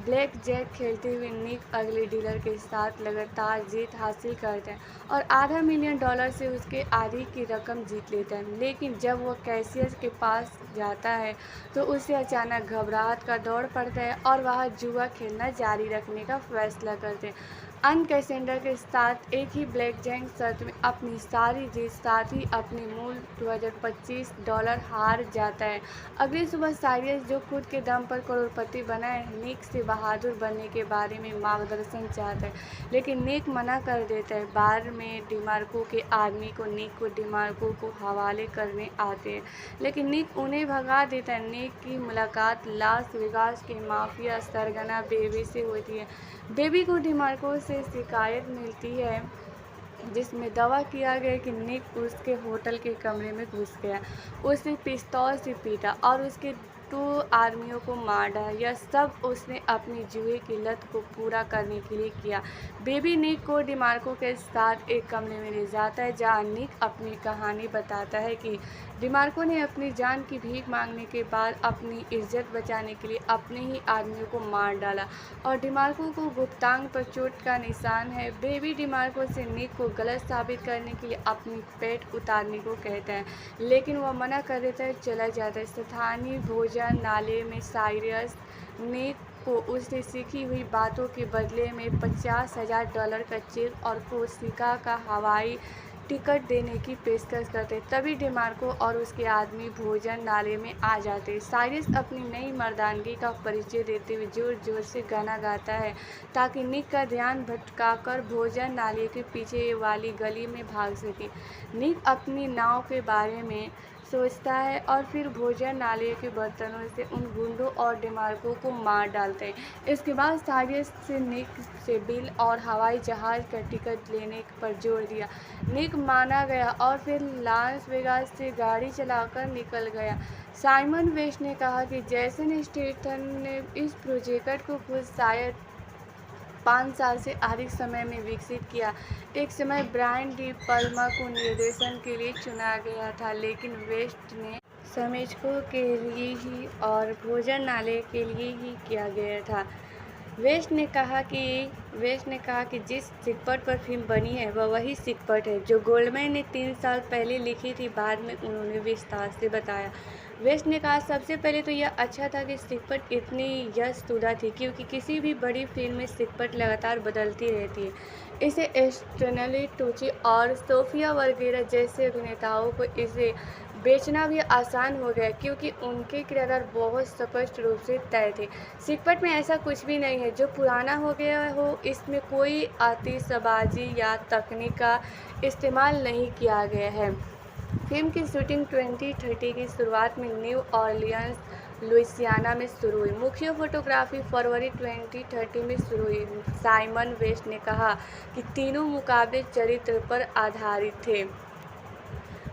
ब्लैक जैक खेलते हुए निक अगले डीलर के साथ लगातार जीत हासिल करते हैं और $500,000 से उसके आधी की रकम जीत लेते हैं। लेकिन जब वो कैशियर के पास जाता है तो उसे अचानक घबराहट का दौर पड़ता है और वह जुआ खेलना जारी रखने का फैसला करते हैं। कैसेंडर के साथ एक ही ब्लैक जैक शर्त में अपनी सारी जीत, साथ ही अपने मूल $2025 हार जाता है। अगली सुबह साइरस, जो खुद के दम पर करोड़पति बना है, निक से बहादुर बनने के बारे में मार्गदर्शन चाहता है, लेकिन निक मना कर देता है। बाद में डेमार्को के आदमी को निक को डेमार्को को हवाले करने आते हैं, लेकिन निक उन्हें भगा देता है। निक की मुलाकात लास वेगास के माफिया सरगना बेबी से होती है। बेबी को डेमार्को से शिकायत मिलती है जिसमें दावा किया गया कि निक उसके होटल के कमरे में घुस गया, उसे पिस्तौल से पीटा और उसके 2 आदमियों को मार डाला। यह सब उसने अपनी जुए की लत को पूरा करने के लिए किया। बेबी निक को डेमार्को के साथ एक कमरे में ले जाता है जहां निक अपनी कहानी बताता है कि डेमार्को ने अपनी जान की भीख मांगने के बाद अपनी इज्जत बचाने के लिए अपने ही आदमियों को मार डाला और डेमार्को को गुप्तांग पर चोट का निशान है। बेबी डेमार्को से निक को गलत साबित करने के लिए अपनी पेट उतारने को कहता है, लेकिन वह मना कर देता है, चला जाता है। स्थानीय भोजन नाले में साइरस निक को उससे सीखी हुई बातों के बदले में $50,000 का चेक और कोस्टिका का हवाई टिकट देने की पेशकश करते। तभी डेमार्को और उसके आदमी भोजन नाले में आ जाते। साइरस अपनी नई मर्दानगी का परिचय देते हुए जोर जोर से गाना गाता है ताकि निक का ध्यान भटकाकर भोजन नाले के पीछे वाली गली में भाग सके। निक अपनी नाव के बारे में सोचता है और फिर भोजन नाले के बर्तनों से उन गुंडों और डेमार्को को मार डालते हैं। इसके बाद साइरस से निक से बिल और हवाई जहाज़ का टिकट लेने पर जोर दिया। निक माना गया और फिर लास वेगास से गाड़ी चलाकर निकल गया। साइमन वेस्ट ने कहा कि जैसन स्टेथम ने इस प्रोजेक्ट को खुद शायद 5 साल से अधिक समय में विकसित किया। एक समय ब्रायन डी पल्मा को निर्देशन के लिए चुना गया था, लेकिन वेस्ट ने समीक्षकों के लिए ही और भोजन नाले के लिए ही किया गया था। वेस्ट ने कहा कि जिस सिकपट पर फिल्म बनी है वह वही सिकपट है जो गोल्डमैन ने 3 साल पहले लिखी थी। बाद में उन्होंने विस्तार से बताया। वेस्ट ने कहा, सबसे पहले तो यह अच्छा था कि सिकपट इतनी यशतुदा थी, क्योंकि किसी भी बड़ी फिल्म में सिकपट लगातार बदलती रहती है। इसे स्टेनली टुची और सोफिया वरगेरा जैसे अभिनेताओं को इसे बेचना भी आसान हो गया, क्योंकि उनके किरदार बहुत स्पष्ट रूप से तय थे। सिकपट में ऐसा कुछ भी नहीं है जो पुराना हो गया हो। इसमें कोई आतिशबाजी या तकनीक का इस्तेमाल नहीं किया गया है। फिल्म की शूटिंग 2030 की शुरुआत में न्यू ऑरलियंस, लुइसियाना में शुरू हुई। मुख्य फोटोग्राफी फरवरी 2030 में शुरू हुई। साइमन वेस्ट ने कहा कि तीनों मुकाबले चरित्र पर आधारित थे।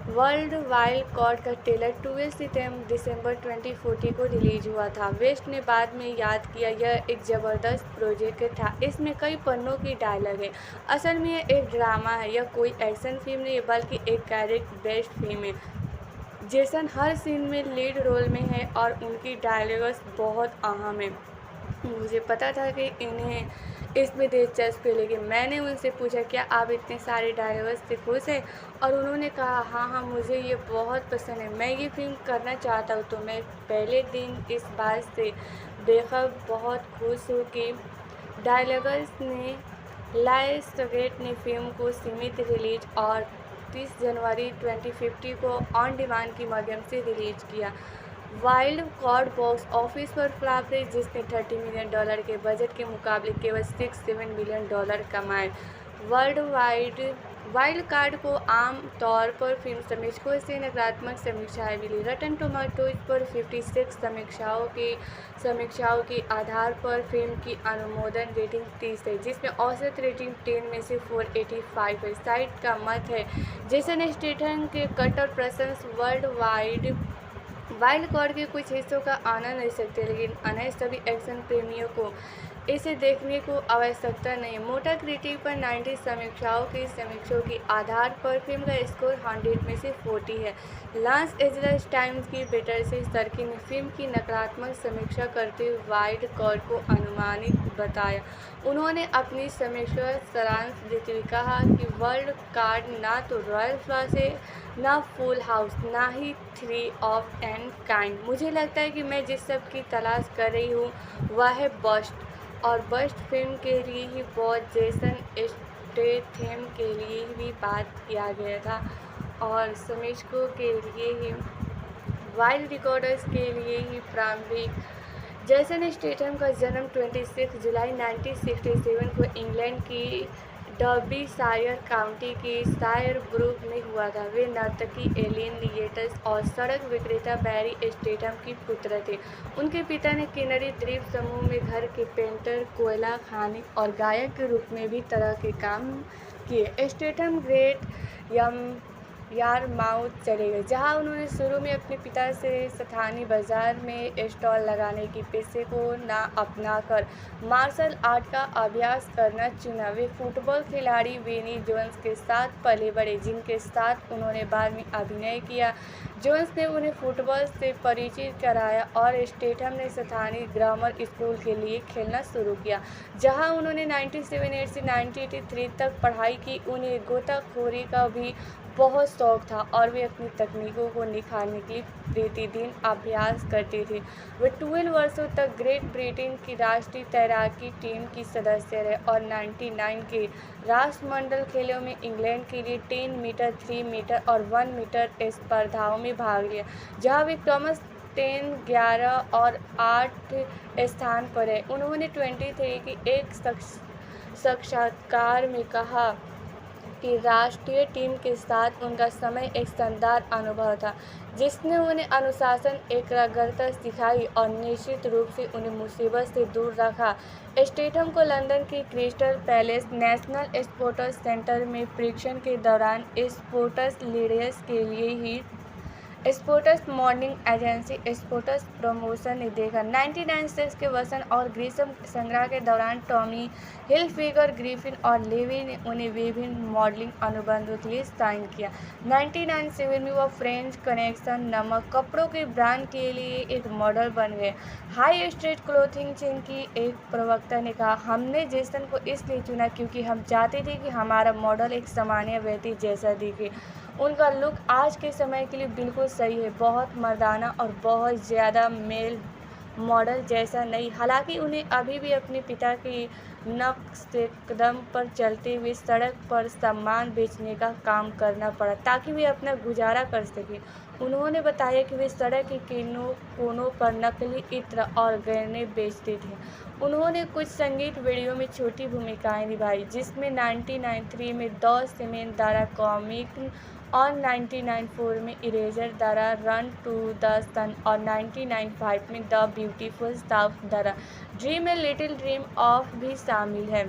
वर्ल्ड वाइल्ड कार्ड का ट्रेलर 12 दिसंबर 2014 को रिलीज हुआ था। वेस्ट ने बाद में याद किया, यह एक ज़बरदस्त प्रोजेक्ट था। इसमें कई पन्नों की डायलॉग है। असल में यह एक ड्रामा है, यह कोई एक्शन फिल्म नहीं बल्कि एक कैरेक्टर बेस्ड फिल्म है। जेसन हर सीन में लीड रोल में है और उनकी डायलॉग्स बहुत अहम है। मुझे पता था कि इन्हें इसमें दिलचस्पी लेगी। मैंने उनसे पूछा, क्या आप इतने सारे डायलॉग्स से खुश हैं? और उन्होंने कहा, हाँ, मुझे ये बहुत पसंद है, मैं ये फिल्म करना चाहता हूँ। तो मैं पहले दिन इस बात से बेखबर बहुत खुश हूँ कि डायलॉग्स ने लायंसगेट ने फिल्म को सीमित रिलीज और 30 जनवरी 2050 को ऑन डिमांड के माध्यम से रिलीज किया। वाइल्ड कार्ड बॉक्स ऑफिस पर फ्लॉप रही, जिसने $30 मिलियन के बजट के मुकाबले केवल $6-7 मिलियन कमाए। वर्ल्ड वाइल्ड कार्ड को आम तौर पर फिल्म समीक्षकों से नकारात्मक समीक्षाएं मिली। रटन टोमेटोज पर 56 समीक्षाओं के आधार पर फिल्म की अनुमोदन रेटिंग 30 है, जिसमें औसत रेटिंग 10 में से 485 है। साइट का मत है, जेसन स्टेथम के कट्टर प्रशंसक वाइल्ड कार्ड के कुछ हिस्सों का आनंद ले सकते हैं, लेकिन अन्य सभी एक्शन प्रेमियों को इसे देखने को आवश्यकता नहीं। मोटा क्रिटिक पर 90 समीक्षकों के आधार पर फिल्म का स्कोर 100 में से 40 है। लॉस एंजल्स टाइम्स की बेटर से सर्की ने फिल्म की नकारात्मक समीक्षा करते हुए वाइल्ड कार्ड को अनुमानित बताया। उन्होंने अपनी समीक्षा सारांश देते हुए कहा कि वर्ल्ड कार्ड ना तो रॉयल फ्लॉस है, ना फुल हाउस, ना ही 3 ऑफ एन काइंड। मुझे लगता है कि मैं जिस सब की तलाश कर रही हूँ वह है बस्ट, और बस्ट फिल्म के लिए ही बहुत जेसन स्टेथम के लिए भी बात किया गया था, और समीक्षकों के लिए ही, वाइल्ड रिकॉर्डर्स के लिए ही प्रारंभिक। जेसन स्टेथम का जन्म 26 जुलाई 1967 को इंग्लैंड की डर्बीशायर काउंटी के शायरब्रूक में हुआ था। वे नर्तकी एलिन लिएट्स और सड़क विक्रेता बैरी स्टेथम की पुत्र थे। उनके पिता ने किनरी द्वीप समूह में घर के पेंटर, कोयला खानी और गायक के रूप में भी तरह के काम किए। स्टेथम ग्रेट यारमाउथ चले गए, जहां उन्होंने शुरू में अपने पिता से स्थानीय बाजार में स्टॉल लगाने की पेशे को ना अपनाकर मार्शल आर्ट का अभ्यास करना चुना। वे फुटबॉल खिलाड़ी विनी जोन्स के साथ पले बढ़े, जिनके साथ उन्होंने बाद में अभिनय किया। जोन्स ने उन्हें फुटबॉल से परिचित कराया और स्टेथम ने स्थानीय ग्रामर स्कूल के लिए खेलना शुरू किया, जहां उन्होंने 1978 से 1983 तक पढ़ाई की। उन्हें गोताखोरी का भी बहुत शौक था और वे अपनी तकनीकों को निखारने के लिए प्रतिदिन अभ्यास करते थे। वे 12 वर्षों तक ग्रेट ब्रिटेन की राष्ट्रीय तैराकी टीम की सदस्य रहे और 99 के राष्ट्रमंडल खेलों में इंग्लैंड के लिए 10 मीटर, 3 मीटर और 1 मीटर स्पर्धाओं में भाग लिया, जहां वे क्रमशः 10, 11 और 8 स्थान पर है। उन्होंने 23 की एक साक्षात्कार में कहा कि राष्ट्रीय टीम के साथ उनका समय एक शानदार अनुभव था, जिसने उन्हें अनुशासन, एकाग्रता सिखाई और निश्चित रूप से उन्हें मुसीबत से दूर रखा। स्टेथम को लंदन के Crystal Palace National Sports Centre में परीक्षण के दौरान स्पोर्ट्स लीडर्स के लिए ही sports modelling agency sports promotion ने देखा। 99 के वसंत और ग्रीष्म संग्रह के दौरान टॉमी हिलफिगर, ग्रिफिन और लेवी ने उन्हें विभिन्न मॉडलिंग अनुबंधों के लिए साइन किया। 1997 में वह फ्रेंच कनेक्शन नामक कपड़ों के ब्रांड के लिए एक मॉडल बन गए। हाई स्ट्रीट क्लोथिंग चेन की एक प्रवक्ता ने कहा, हमने जेसन को इसलिए चुना क्योंकि हम चाहते थे कि हमारा मॉडल एक सामान्य व्यक्ति जैसा दिखे। उनका लुक आज के समय के लिए बिल्कुल सही है, बहुत मर्दाना और बहुत ज़्यादा मेल मॉडल जैसा नहीं। हालांकि उन्हें अभी भी अपने पिता के नक्श कदम पर चलते हुए सड़क पर सामान बेचने का काम करना पड़ा ताकि वे अपना गुजारा कर सकें। उन्होंने बताया कि वे सड़क के कोनों पर नकली इत्र और गहने बेचते थे। उन्होंने कुछ संगीत वीडियो में छोटी भूमिकाएं निभाई, जिसमें 1993 में द सीमेंट द्वारा कॉमिक और 1994 में इरेजर द्वारा रन टू द सन और 1995 में द ब्यूटीफुल साउथ द्वारा dream a little dream of भी शामिल है।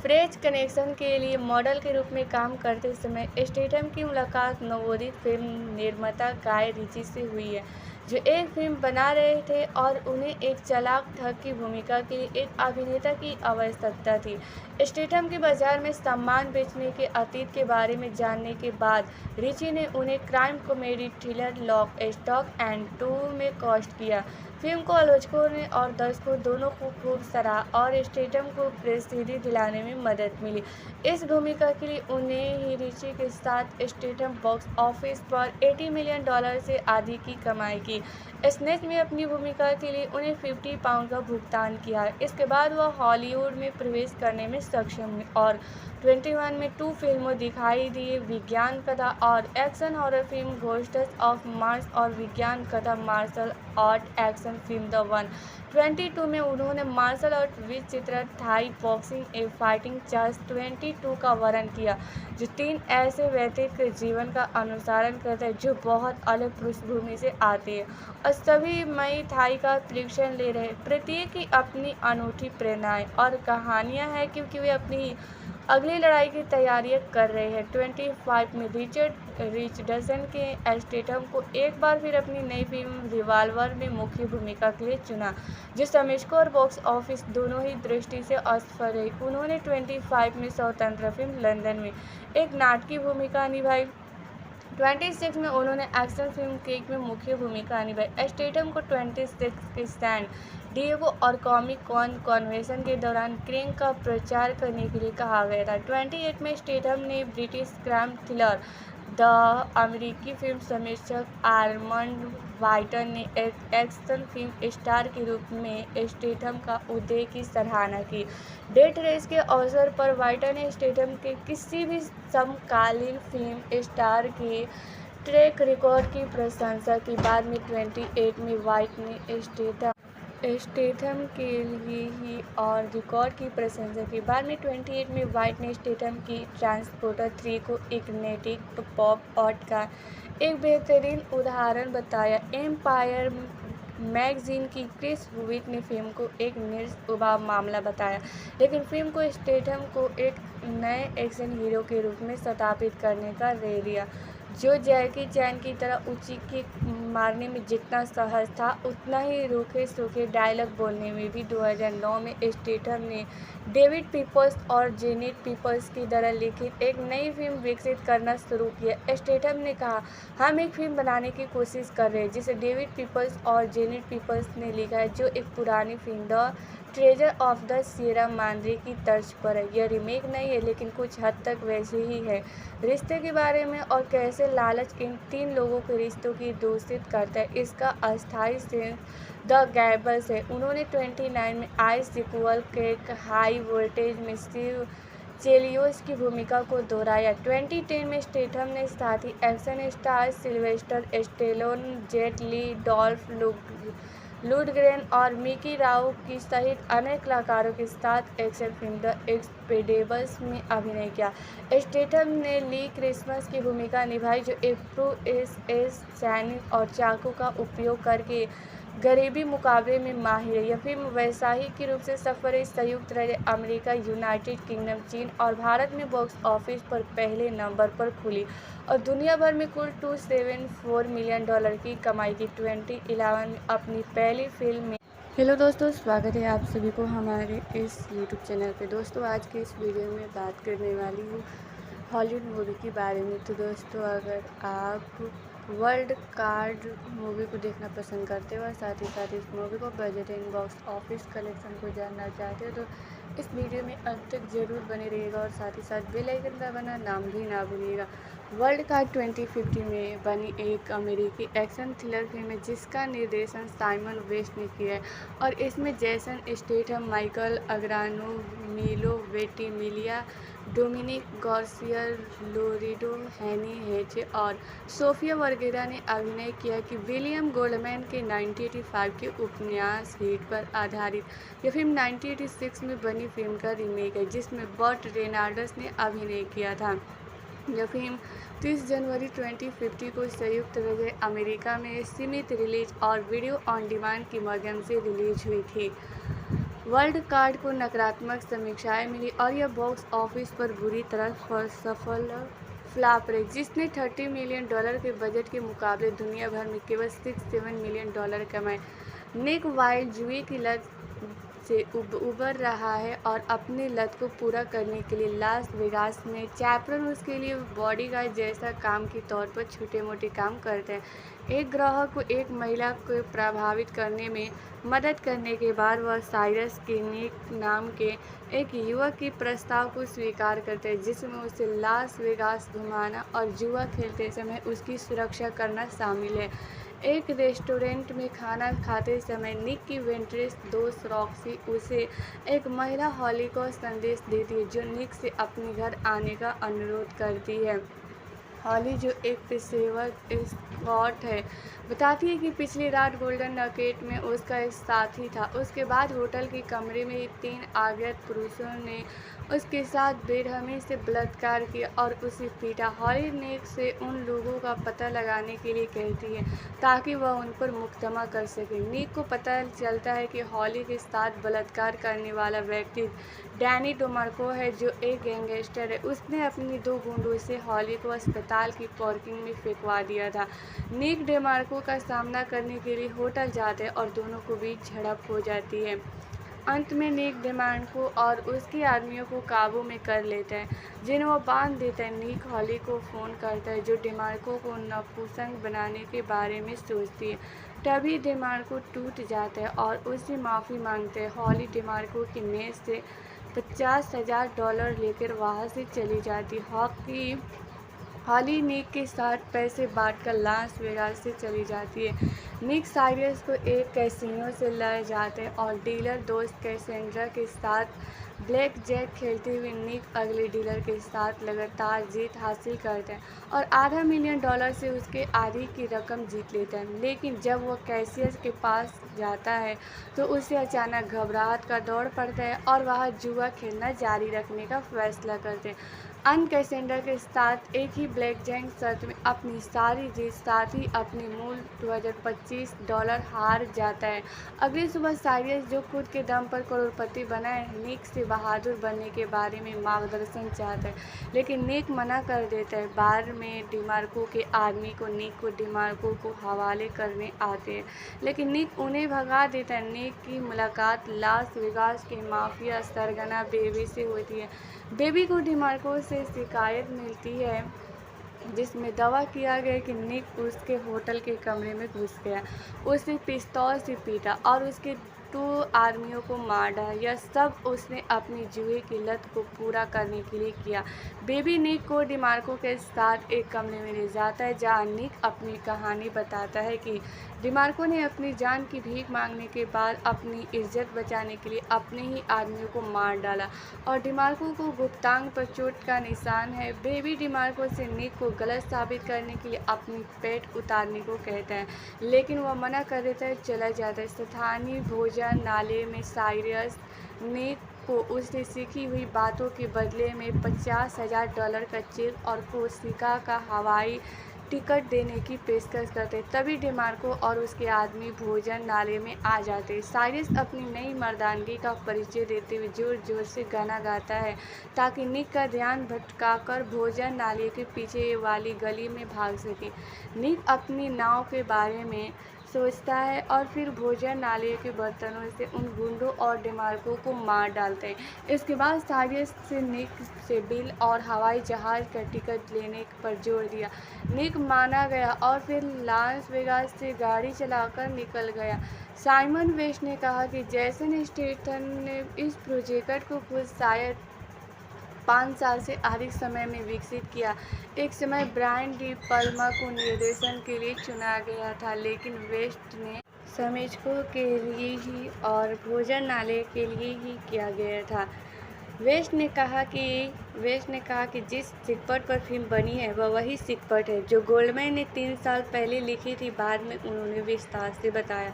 फ्रेंच कनेक्शन के लिए मॉडल के रूप में काम करते समय स्टेथम की मुलाकात नवोदित फिल्म निर्माता गाय रिची से हुई है, जो एक फिल्म बना रहे थे और उन्हें एक चालाक ठग की भूमिका के लिए एक अभिनेता की आवश्यकता थी। स्टेथम के बाजार में सामान बेचने के अतीत के बारे में जानने के बाद रिची ने उन्हें crime comedy thriller Lock, Stock and 2 में कास्ट किया। फिल्म को आलोचकों ने और दर्शकों दोनों को खूब सराहा और स्टेथम को प्रसिद्धि दिलाने में मदद मिली। इस भूमिका के लिए उन्हें ही रिची के साथ स्टेथम बॉक्स ऑफिस पर $80 मिलियन से अधिक की कमाई की। की। स्नेच में अपनी भूमिका के लिए उन्हें 50 पाउंड का भुगतान किया। इसके बाद वह हॉलीवुड में प्रवेश करने में सक्षम हुई और 21 में 2 फिल्मों दिखाई दी, विज्ञान कथा और action horror film Ghosts of Mars और विज्ञान कथा martial art action film The One. 22 में उन्होंने मार्शल आर्ट विचित्र Thai boxing a fighting charge 22 का वर्णन किया, जो 3 ऐसे व्यक्तित्व के जीवन का अनुसरण करते हैं जो बहुत अलग पृष्ठभूमि से आते हैं और सभी मई थाई का प्रशिक्षण ले रहे हैं। प्रत्येक की अपनी अनूठी प्रेरणाएं और कहानियां हैं क्योंकि वे अपनी अगली लड़ाई की तैयारियां कर रहे हैं। 25 में रिचर्डसन के स्टेथम को एक बार फिर अपनी नई फिल्म रिवॉल्वर में मुख्य भूमिका के लिए चुना, जो समीक्षकों और बॉक्स ऑफिस दोनों ही दृष्टि से असफल रही। उन्होंने 25 में स्वतंत्र फिल्म लंदन में एक नाटकीय भूमिका निभाई। 26 में उन्होंने एक्शन फिल्म केक में मुख्य भूमिका निभाई। स्टेथम को 26 के सैन डिएगो और कॉमिक कॉन कन्वेंशन के दौरान क्रेंग का प्रचार करने के लिए कहा गया था। 28 में स्टेथम ने ब्रिटिश क्राइम थ्रिलर द अमेरिकी फिल्म समीक्षक आर्मंड वाइटन ने एक एक्शन फिल्म स्टार के रूप में स्टेथम का उदय की सराहना की। डेथ रेस के अवसर पर वाइटन ने स्टेथम के किसी भी समकालीन फिल्म स्टार के ट्रैक रिकॉर्ड की प्रशंसा की। बाद में 28 में वाइट ने स्टेथम के लिए ही और रिकॉर्ड की प्रशंसा की। बाद में 28 में वाइट ने स्टेथम की ट्रांसपोर्टर 3 को एक नैतिक पॉप आर्ट का एक बेहतरीन उदाहरण बताया। एम्पायर मैगजीन की क्रिस वुविक ने फिल्म को एक निष्प्रभाव मामला बताया, लेकिन फिल्म को स्टेथम को एक नए एक्शन हीरो के रूप में स्थापित करने का श्रेय दिया, जो जैकी चैन की तरह ऊंची किक मारने में जितना सहज था, उतना ही रूखे सूखे डायलॉग बोलने में भी। 2009 में स्टेथम ने डेविड पीपल्स और जेनेट पीपल्स की तरह लिखित एक नई फिल्म विकसित करना शुरू किया। स्टेथम ने कहा, हम एक फिल्म बनाने की कोशिश कर रहे हैं जिसे डेविड पीपल्स और जेनेट पीपल्स ने लिखा है, जो एक पुरानी film the treasure of the Sierra Madre की तर्ज पर है। यह रीमेक नहीं है, लेकिन कुछ हद तक वैसे ही है। रिश्ते के बारे में और कैसे लालच इन 3 लोगों के रिश्तों की दूषित करता है, इसका अस्थायी सेंस द गैबल्स है। उन्होंने 29 में आई सीक्वल के हाई वोल्टेज में स्टीव चेलियोस की भूमिका को दोहराया। 2010 में स्टेथम ने साथी action star Sylvester Stallone, Jet Li, Dolph Lundgren और मिकी राउ की सहित अनेक कलाकारों के साथ एक्शन फिल्म द एक्सपेंडेबल्स में अभिनय किया। स्टेथम ने ली क्रिसमस की भूमिका निभाई, जो एक प्रो-एस सैनिक और चाकू का उपयोग करके गरीबी मुकाबले में माहिर है। यह फिल्म वैश्विक रूप से सफल रही। संयुक्त राज्य अमेरिका, यूनाइटेड किंगडम, चीन और भारत में बॉक्स ऑफिस पर पहले नंबर पर खुली और दुनिया भर में कुल $274 मिलियन की कमाई की। 2011 में अपनी पहली फिल्म में। हेलो दोस्तों, स्वागत है आप सभी को हमारे इस यूट्यूब चैनल पे। दोस्तों, आज के इस वीडियो में बात करने वाली हूँ हॉलीवुड मूवी के बारे में। तो दोस्तों, अगर आप वर्ल्ड कार्ड मूवी को देखना पसंद करते हो और साथ ही इस मूवी को budget and box office collection को जानना चाहते हो, तो इस वीडियो में अंत तक जरूर बने रहिएगा और साथ ही साथ बेल आइकन का बना नाम भी ना भूलिएगा। वर्ल्ड कार्ड 2050 में बनी एक अमेरिकी एक्शन थ्रिलर फिल्म है जिसका निर्देशन साइमन वेस्ट ने किया है और इसमें जैसन स्टेथम, माइकल अग्रानो, मिलो वेंटिमिलिया, डोमिनिक गार्सिया, लोरेडो हैनी हेचे और सोफिया वर्गेरा ने अभिनय किया कि विलियम गोल्डमैन के 1985 के उपन्यास हिट पर आधारित यह फिल्म 1986 में बनी फिल्म का रीमेक है, जिसमें बर्ट रेनाल्ड्स ने अभिनय किया था। यह फिल्म 30 जनवरी 2050 को संयुक्त राज्य अमेरिका में सीमित रिलीज और वीडियो ऑन डिमांड के माध्यम से रिलीज हुई थी। वर्ल्ड कार्ड को नकारात्मक समीक्षाएं मिली और यह बॉक्स ऑफिस पर बुरी तरह सफल फ्लॉप रही, जिसने $30 मिलियन के बजट के मुकाबले दुनिया भर में केवल $67 मिलियन कमाए। निक वाइल्ड जुए की लत से उबर रहा है और अपनी लत को पूरा करने के लिए लास वेगास में चैपरन उसके लिए बॉडीगार्ड जैसा काम के तौर पर छोटे मोटे काम करते हैं। एक ग्राहक को एक महिला को प्रभावित करने में मदद करने के बाद वह साइरस केनिक नाम के एक युवक के प्रस्ताव को स्वीकार करते हैं, जिसमें उसे लास वेगास घुमाना और जुआ खेलते समय उसकी सुरक्षा करना शामिल है। एक रेस्टोरेंट में खाना खाते समय निक की वेंट्रेस दोस्त रॉक्सी उसे एक महिला हॉली को संदेश देती है, जो निक से अपने घर आने का अनुरोध करती है। हॉली, जो एक पेशेवर एस्कॉर्ट है, बताती है कि पिछली रात गोल्डन नगेट में उसका एक साथी था। उसके बाद होटल के कमरे में 3 अज्ञात पुरुषों ने उसके साथ बेरहमी से बलात्कार किया और उसे पीटा। हॉली निक से उन लोगों का पता लगाने के लिए कहती है ताकि वह उन पर मुकदमा कर सके। निक को पता चलता है कि हॉली के साथ बलात्कार करने वाला व्यक्ति डैनी डेमार्को है, जो एक गैंगस्टर है। उसने अपनी 2 गुंडों से हॉली को अस्पताल की पार्किंग में फेंकवा दिया था। निक डेमार्को का सामना करने के लिए होटल जाते हैं और दोनों को बीच झड़प हो जाती है। अंत में निक डेमार्को और उसके आदमियों को काबू में कर लेता है, जिन्हें वो बांध देता है। निक हॉली को फ़ोन करता है, जो डेमार्को को नपुंसक बनाने के बारे में सोचती है। तभी डेमार्को टूट जाता है और उससे माफ़ी मांगता है। हॉली डेमार्को की मेज से $50,000 लेकर वहाँ से चली जाती। हॉली निक के साथ पैसे बांटकर लास वेगास से चली जाती है। निक साइरस को एक कैसीनो से ले जाते हैं और डीलर दोस्त कैसेंड्रा के साथ ब्लैक जैक खेलते हुए निक अगले डीलर के साथ लगातार जीत हासिल करते हैं और $500,000 से उसके आधी की रकम जीत लेता है। लेकिन जब वह कैशियर के पास जाता है तो उसे अचानक घबराहट का दौर पड़ता है और वह जुआ खेलना जारी रखने का फैसला करते हैं। अन कैसेंडर के साथ एक ही ब्लैक जैक शर्त में अपनी सारी जीत, साथ ही अपने मूल $2025 हार जाता है। अगली सुबह साइरस, जो खुद के दम पर करोड़पति बना है, निक से बहादुर बनने के बारे में मार्गदर्शन चाहता है, लेकिन निक मना कर देता है। बाद में डेमार्को के आदमी को निक को डेमार्को को हवाले करने आते हैं, लेकिन निक उन्हें भगा देता है। निक की मुलाकात लास वेगास के माफिया सरगना बेबी से होती है। बेबी को डेमार्को से शिकायत मिलती है, जिसमें दावा किया गया कि निक उसके होटल के कमरे में घुस गया, उसे पिस्तौल से पीटा और उसके 2 आदमियों को मार डाला। यह सब उसने अपनी जुए की लत को पूरा करने के लिए किया। बेबी निक को डेमार्को के साथ एक कमरे में ले जाता है, जहां निक अपनी कहानी बताता है कि डेमार्को ने अपनी जान की भीख मांगने के बाद अपनी इज्जत बचाने के लिए अपने ही आदमियों को मार डाला और डेमार्को को गुप्तांग पर चोट का निशान है। बेबी डेमार्को से निक को गलत साबित करने के लिए अपनी पेट उतारने को कहता है, लेकिन वह मना कर देता है, चला जाता है। स्थानीय भोजन नाले में साइरस निक को उससे सीखी हुई बातों के बदले में $50,000 का चेक और कोस्टा का हवाई टिकट देने की पेशकश करते। तभी डेमार्को और उसके आदमी भोजन नाले में आ जाते। साइरस अपनी नई मर्दानगी का परिचय देते हुए जोर जोर से गाना गाता है ताकि निक का ध्यान भटकाकर भोजन नाले के पीछे वाली गली में भाग सके। निक अपनी नाव के बारे में सोचता है और फिर भोजन नाले के बर्तनों से उन गुंडों और डेमार्को को मार डालते हैं। इसके बाद साइरस से निक से बिल और हवाई जहाज़ का टिकट लेने पर जोर दिया। निक माना गया और फिर लास वेगास से गाड़ी चलाकर निकल गया। साइमन वेस्ट ने कहा कि जैसन स्टेथम ने इस प्रोजेक्ट को खुद शायद 5 साल से अधिक समय में विकसित किया। एक समय ब्रायन डी पल्मा को निर्देशन के लिए चुना गया था, लेकिन वेस्ट ने समीक्षकों के लिए ही और भोजन नाले के लिए ही किया गया था। वेस्ट ने कहा कि जिस सिकपट पर फिल्म बनी है वह वही सिकपट है जो गोल्डमैन ने 3 साल पहले लिखी थी। बाद में उन्होंने विस्तार से बताया।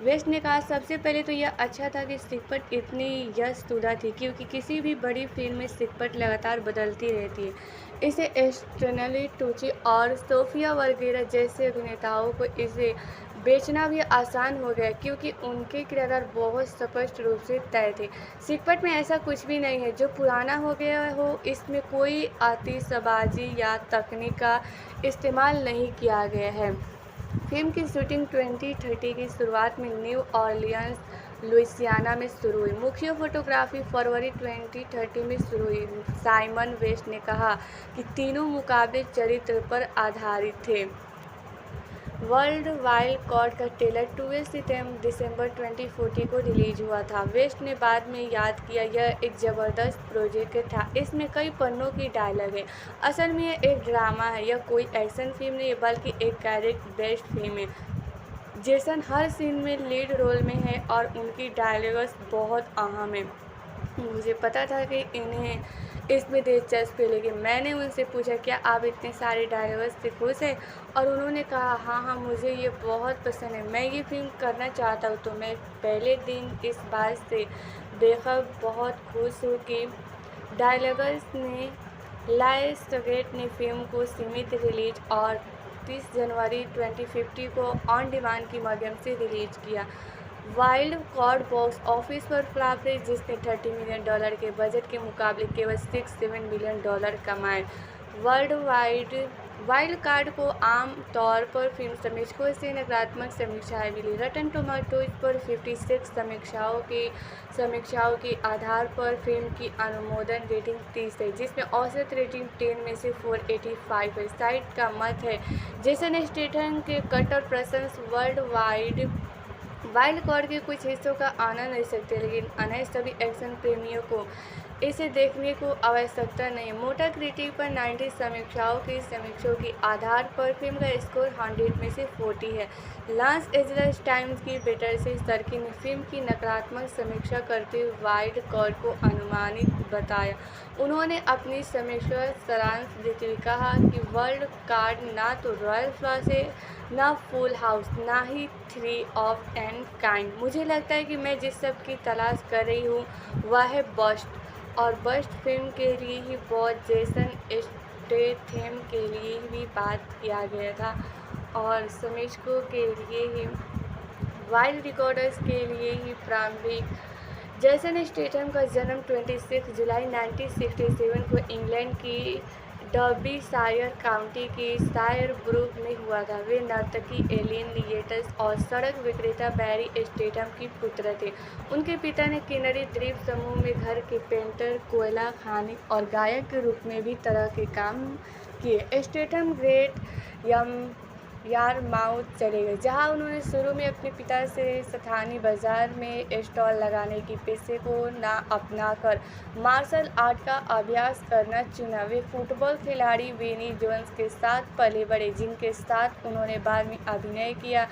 वेस्ट ने कहा, सबसे पहले तो यह अच्छा था कि सिकपट इतनी यशतुदा थी, क्योंकि किसी भी बड़ी फिल्म में सिकपट लगातार बदलती रहती है। इसे स्टैनली टुची और सोफिया वर्गेरा जैसे अभिनेताओं को इसे बेचना भी आसान हो गया, क्योंकि उनके किरदार बहुत स्पष्ट रूप से तय थे। सिकपट में ऐसा कुछ भी नहीं है जो पुराना हो गया हो। इसमें कोई आतिशबाजी या तकनीक का इस्तेमाल नहीं किया गया है। फिल्म की शूटिंग 2030 की शुरुआत में न्यू ऑरलियंस, लुइसियाना में शुरू हुई। मुख्य फोटोग्राफी फरवरी 2030 में शुरू हुई। साइमन वेस्ट ने कहा कि तीनों मुकाबले चरित्र पर आधारित थे। वर्ल्ड वाइल्ड कार्ड का ट्रेलर 12 दिसंबर 2014 को रिलीज हुआ था। वेस्ट ने बाद में याद किया, यह एक ज़बरदस्त प्रोजेक्ट था। इसमें कई पन्नों की डायलॉग है। असल में यह एक ड्रामा है, यह कोई एक्शन फिल्म नहीं है बल्कि एक कैरेक्टर बेस्ड फिल्म है। जेसन हर सीन में लीड रोल में है और उनकी डायलॉग्स बहुत अहम है। मुझे पता था कि इन्हें इसमें दिलचस्पी लेगी। मैंने उनसे पूछा, क्या आप इतने सारे डायलॉग्स से खुश हैं? और उन्होंने कहा, हाँ, मुझे ये बहुत पसंद है, मैं ये फिल्म करना चाहता हूँ। तो मैं पहले दिन इस बात से बेखबर बहुत खुश हूँ कि डायलॉग्स ने लायंसगेट ने फिल्म को सीमित रिलीज और 30 जनवरी 2050 को ऑन डिमांड की माध्यम से रिलीज किया। वाइल्ड कार्ड बॉक्स ऑफिस पर फ्लॉप रही, जिसने $30 मिलियन के बजट के मुकाबले केवल $6-7 मिलियन कमाए। वाइल्ड कार्ड को आम तौर पर फिल्म समीक्षकों से नकारात्मक समीक्षाएं मिली। रटन टोमेटोज पर 56 समीक्षाओं के आधार पर फिल्म की अनुमोदन रेटिंग 30 है, जिसमें औसत रेटिंग 10 में से 485 है। साइट का मत है, जेसन स्टेथम के कट्टर प्रशंसक वाइल्ड कार्ड के कुछ हिस्सों का आनंद ले सकते हैं, लेकिन अन्य सभी एक्शन प्रेमियों को इसे देखने को आवश्यकता नहीं है। मोटा क्रिटिक पर 90 समीक्षकों के आधार पर फिल्म का स्कोर 100 में से 40 है। लॉस एंजल्स टाइम्स की बेटर से सर्की ने फिल्म की नकारात्मक समीक्षा करते हुए वाइल्ड कार्ड को अनुमानित बताया। उन्होंने अपनी समीक्षा सारांश देते हुए कहा कि वाइल्ड कार्ड ना तो रॉयल फ्लॉस है, ना फुल हाउस, ना ही 3 ऑफ एन काइंड। मुझे लगता है कि मैं जिस सब की तलाश कर रही हूँ वह है बस्ट, और बस्ट फिल्म के लिए ही बहुत जेसन स्टेथम के लिए भी बात किया गया था और समीक्षकों के लिए ही, वाइल्ड रिकॉर्डर्स के लिए ही प्रारंभिक। जेसन स्टेथम का जन्म 26 जुलाई 1967 को इंग्लैंड की डर्बीशायर काउंटी के शायरब्रूक में हुआ था। वे नर्तकी एलिन लिएटस और सड़क विक्रेता बैरी स्टेथम की पुत्र थे। उनके पिता ने किनरी द्वीप समूह में घर के पेंटर, कोयला खानी और गायक के रूप में भी तरह के काम किए। स्टेथम ग्रेट यारमाउथ चले गए, जहां उन्होंने शुरू में अपने पिता से स्थानीय बाजार में स्टॉल लगाने की पेशे को ना अपनाकर मार्शल आर्ट का अभ्यास करना चुना। वे फुटबॉल खिलाड़ी विनी जोन्स के साथ पले बढ़े, जिनके साथ उन्होंने बाद में अभिनय किया।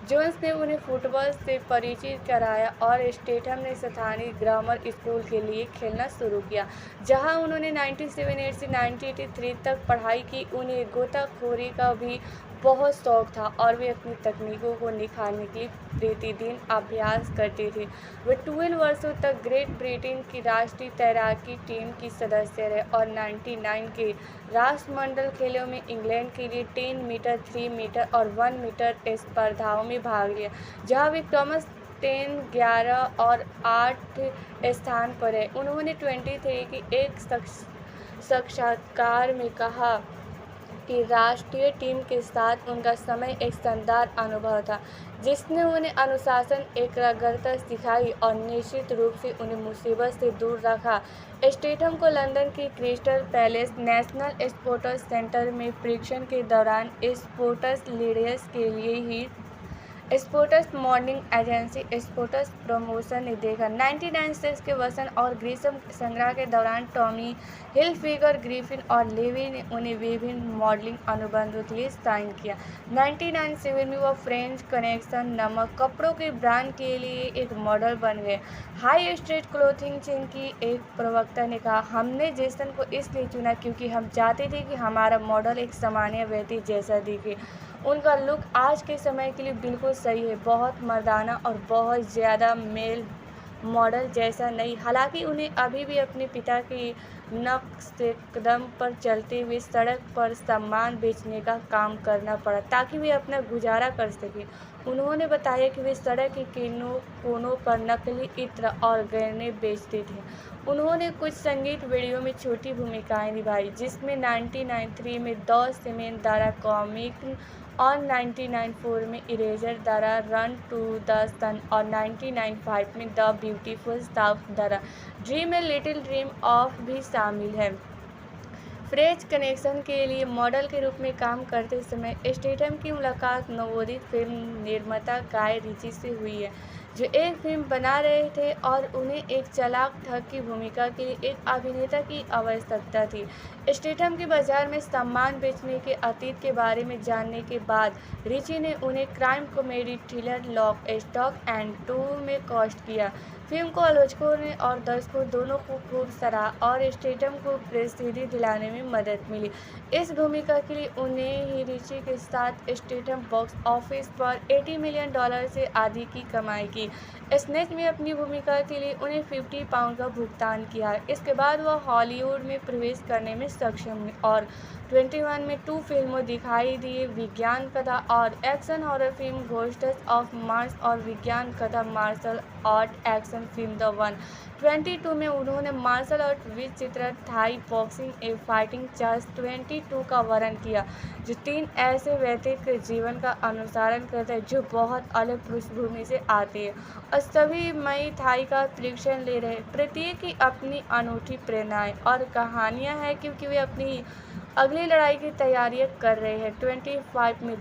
जोन्स ने उन्हें फुटबॉल से परिचित कराया और स्टेथम ने स्थानीय ग्रामर स्कूल के लिए खेलना शुरू किया, जहां उन्होंने 1978 से 1983 तक पढ़ाई की। उन्हें गोताखोरी का भी बहुत शौक था और वे अपनी तकनीकों को निखारने के लिए प्रतिदिन अभ्यास करते थे। वे 12 वर्षों तक ग्रेट ब्रिटेन की राष्ट्रीय तैराकी टीम की सदस्य रहे और 99 के राष्ट्रमंडल खेलों में इंग्लैंड के लिए 10 मीटर, 3 मीटर और 1 मीटर स्पर्धाओं में भाग लिया, जहां वे क्रमशः 10, 11 और 8 स्थान पर है। उन्होंने 23 की एक साक्षात्कार में कहा कि राष्ट्रीय टीम के साथ उनका समय एक शानदार अनुभव था, जिसने उन्हें अनुशासन, एकाग्रता सिखाई और निश्चित रूप से उन्हें मुसीबत से दूर रखा। स्टेथम को लंदन की Crystal Palace National Sports Centre में परीक्षण के दौरान स्पोर्ट्स लीडर्स के लिए ही sports modelling agency sports promotion ने देखा। 1996 के वसंत और ग्रीष्म संग्रह के दौरान टॉमी हिलफिगर, ग्रिफिन और लेवी ने उन्हें विभिन्न मॉडलिंग अनुबंधों के लिए साइन किया। 1997 में वह फ्रेंच कनेक्शन नामक कपड़ों के ब्रांड के लिए एक मॉडल बन गए। हाई स्ट्रीट क्लोथिंग चेन की एक प्रवक्ता ने कहा, हमने जेसन को इसलिए चुना क्योंकि हम चाहते थे कि हमारा मॉडल एक सामान्य व्यक्ति जैसा दिखे। उनका लुक आज के समय के लिए बिल्कुल सही है, बहुत मर्दाना और बहुत ज़्यादा मेल मॉडल जैसा नहीं। हालांकि उन्हें अभी भी अपने पिता की नक्शेकदम पर चलते हुए सड़क पर सामान बेचने का काम करना पड़ा ताकि वे अपना गुजारा कर सकें। उन्होंने बताया कि वे सड़क के कोनों पर नकली इत्र और गहने बेचते थे। उन्होंने कुछ संगीत वीडियो में छोटी भूमिकाएं निभाई, जिसमें 1993 में द सीमेंट द्वारा कॉमिक और 1994 में इरेजर द्वारा रन टू द सन और 1995 में द ब्यूटीफुल साउथ द्वारा dream a little dream of भी शामिल है। फ्रेंच कनेक्शन के लिए मॉडल के रूप में काम करते समय स्टेथम की मुलाकात नवोदित फिल्म निर्माता गाय रिची से हुई है, जो एक फिल्म बना रहे थे और उन्हें एक चालाक ठग की भूमिका के लिए एक अभिनेता की आवश्यकता थी। स्टेथम के बाजार में सामान बेचने के अतीत के बारे में जानने के बाद रिची ने उन्हें crime comedy thriller Lock, Stock and Two में कास्ट किया। फिल्म को आलोचकों ने और दर्शकों दोनों को खूब सराहा और स्टेथम को प्रसिद्धि दिलाने में मदद मिली। इस भूमिका के लिए उन्हें ही रिची के साथ स्टेथम बॉक्स ऑफिस पर $80 मिलियन से अधिक की कमाई की। स्नेच में अपनी भूमिका के लिए उन्हें £50 का भुगतान किया। इसके बाद वह हॉलीवुड में प्रवेश करने में सक्षम हुई और 21 में 2 फिल्मों दिखाई दी, विज्ञान कथा और action horror film Ghosts of Mars और विज्ञान कथा martial art action film The One. 22 में उन्होंने मार्शल आर्ट विचित्र Thai boxing a fighting charge 22 का वर्णन किया, जो 3 ऐसे व्यक्तित्व के जीवन का अनुसरण करते हैं जो बहुत अलग पृष्ठभूमि से आते हैं और सभी मई थाई का प्रशिक्षण ले रहे हैं। प्रत्येक की अपनी अनूठी प्रेरणाएं और कहानियां हैं क्योंकि वे अपनी अगली लड़ाई की तैयारियां कर रहे हैं। 25 में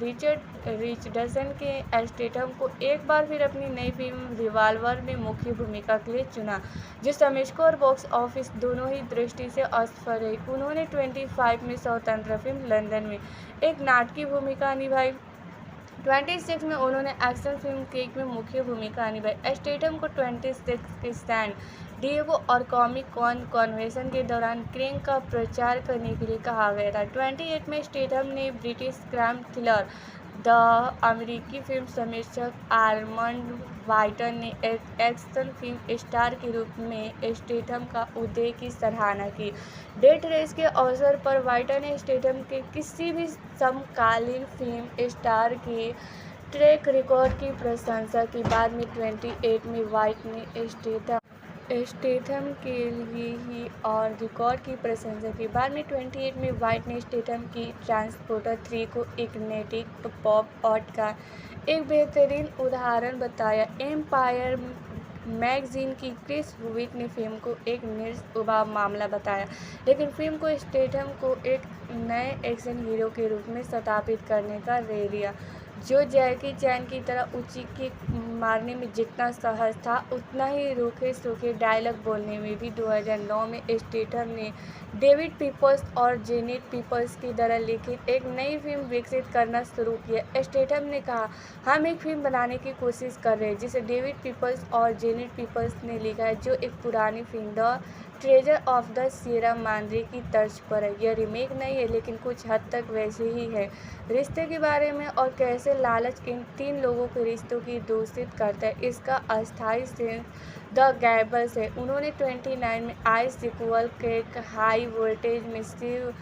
रिचर्डसन के स्टेथम को एक बार फिर अपनी नई फिल्म रिवॉल्वर में मुख्य भूमिका के लिए चुना, जो समीक्षकों और बॉक्स ऑफिस दोनों ही दृष्टि से असफल रही। उन्होंने 25 में स्वतंत्र फिल्म लंदन में एक नाटकीय भूमिका निभाई। 26 में उन्होंने एक्शन फिल्म केक में मुख्य भूमिका निभाई। स्टेथम को 26 के सैन डिएगो और कॉमिक कॉन कन्वेंशन के दौरान क्रेंग का प्रचार करने के लिए कहा गया था। 28 में स्टेथम ने ब्रिटिश क्राइम थ्रिलर द अमेरिकी फिल्म समीक्षक आर्मंड वाइटर ने एक एक्शन फिल्म स्टार के रूप में स्टेथम का उदय की सराहना की। डेथ रेस के अवसर पर वाइटर ने स्टेथम के किसी भी समकालीन फिल्म स्टार के ट्रैक रिकॉर्ड की प्रशंसा की। बाद में 28 में वाइट ने स्टेथम के लिए ही और रिकॉर्ड की प्रशंसा की। बाद में 28 में वाइट ने स्टेथम की ट्रांसपोर्टर 3 को एक नैतिक पॉप आर्ट का एक बेहतरीन उदाहरण बताया। एम्पायर मैगजीन की क्रिस हुविक ने फिल्म को एक निर्विवाद मामला बताया, लेकिन फिल्म को स्टेथम को एक नए एक्शन हीरो के रूप में स्थापित करने का श्रेय दिया, जो जैकी चैन की तरह ऊंची किक मारने में जितना सहज था, उतना ही रूखे सूखे डायलॉग बोलने में भी। 2009 में स्टेथम ने डेविड पीपल्स और जेनेट पीपल्स की तरह लिखित एक नई फिल्म विकसित करना शुरू किया। स्टेथम ने कहा, हम एक फिल्म बनाने की कोशिश कर रहे हैं जिसे डेविड पीपल्स और जेनेट पीपल्स ने लिखा है, जो एक पुरानी film the treasure of the Sierra Madre की तर्ज पर है। यह रीमेक नहीं है, लेकिन कुछ हद तक वैसे ही है। रिश्ते के बारे में और कैसे लालच इन 3 लोगों के रिश्तों की दूषित करता है, इसका अस्थायी सेंस द गैबल्स है। उन्होंने 29 में आई सीक्वल के हाई वोल्टेज में स्टीव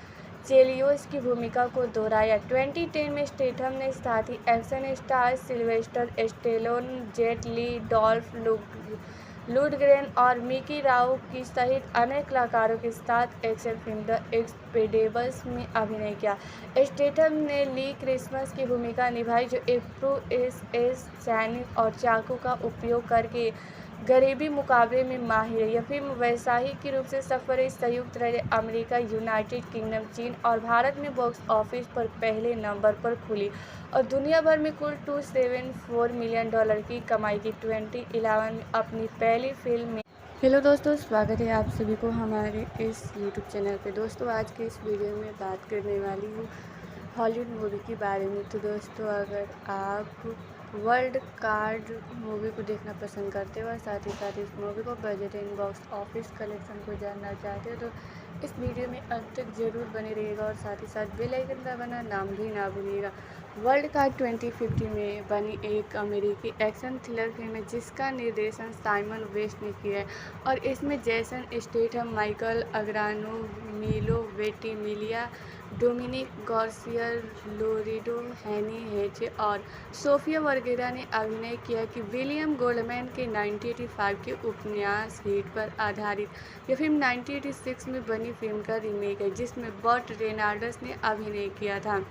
चेलियोस की भूमिका को दोहराया। 2010 में स्टेथम ने साथी action star Sylvester Stallone, Jet Li, Dolph Lundgren और मिकी राउ की सहित अनेक कलाकारों के साथ एक्शन फिल्म द एक्सपेंडेबल्स में अभिनय किया। स्टेथम ने ली क्रिसमस की भूमिका निभाई, जो एक प्रो-एस सैनिक और चाकू का उपयोग करके गरीबी मुकाबले में माहिर है। यह फिल्म वैश्विक रूप से सफल रही। संयुक्त राज्य अमेरिका, यूनाइटेड किंगडम, चीन और भारत में बॉक्स ऑफिस पर पहले नंबर पर खुली और दुनिया भर में कुल $274 मिलियन की कमाई की। 2011 में अपनी पहली फिल्म में। हेलो दोस्तों, स्वागत है आप सभी को हमारे इस यूट्यूब चैनल पे। दोस्तों, आज के इस वीडियो में बात करने वाली हूँ हॉलीवुड मूवी के बारे में। तो दोस्तों, अगर आप वर्ल्ड कार्ड मूवी को देखना पसंद करते हो और साथ ही साथ इस मूवी को budget and box office collection को जानना चाहते हो, तो इस वीडियो में अंत तक जरूर बने रहिएगा और साथ ही साथ बेल आइकन दबाना नाम भी ना भूलिएगा। वर्ल्ड कार्ड 2050 में बनी एक अमेरिकी एक्शन थ्रिलर फिल्म है जिसका निर्देशन साइमन वेस्ट ने किया है और इसमें जैसन स्टेथम, माइकल अग्रानो, मिलो वेंटिमिलिया, डोमिनिक गार्सिया, लोरेटो हैनी हेचे और सोफिया वर्गेरा ने अभिनय किया कि विलियम गोल्डमैन के 1985 के उपन्यास हिट पर आधारित यह फिल्म 1986 में बनी फिल्म का रीमेक है, जिसमें बर्ट रेनाल्ड्स ने अभिनय किया था।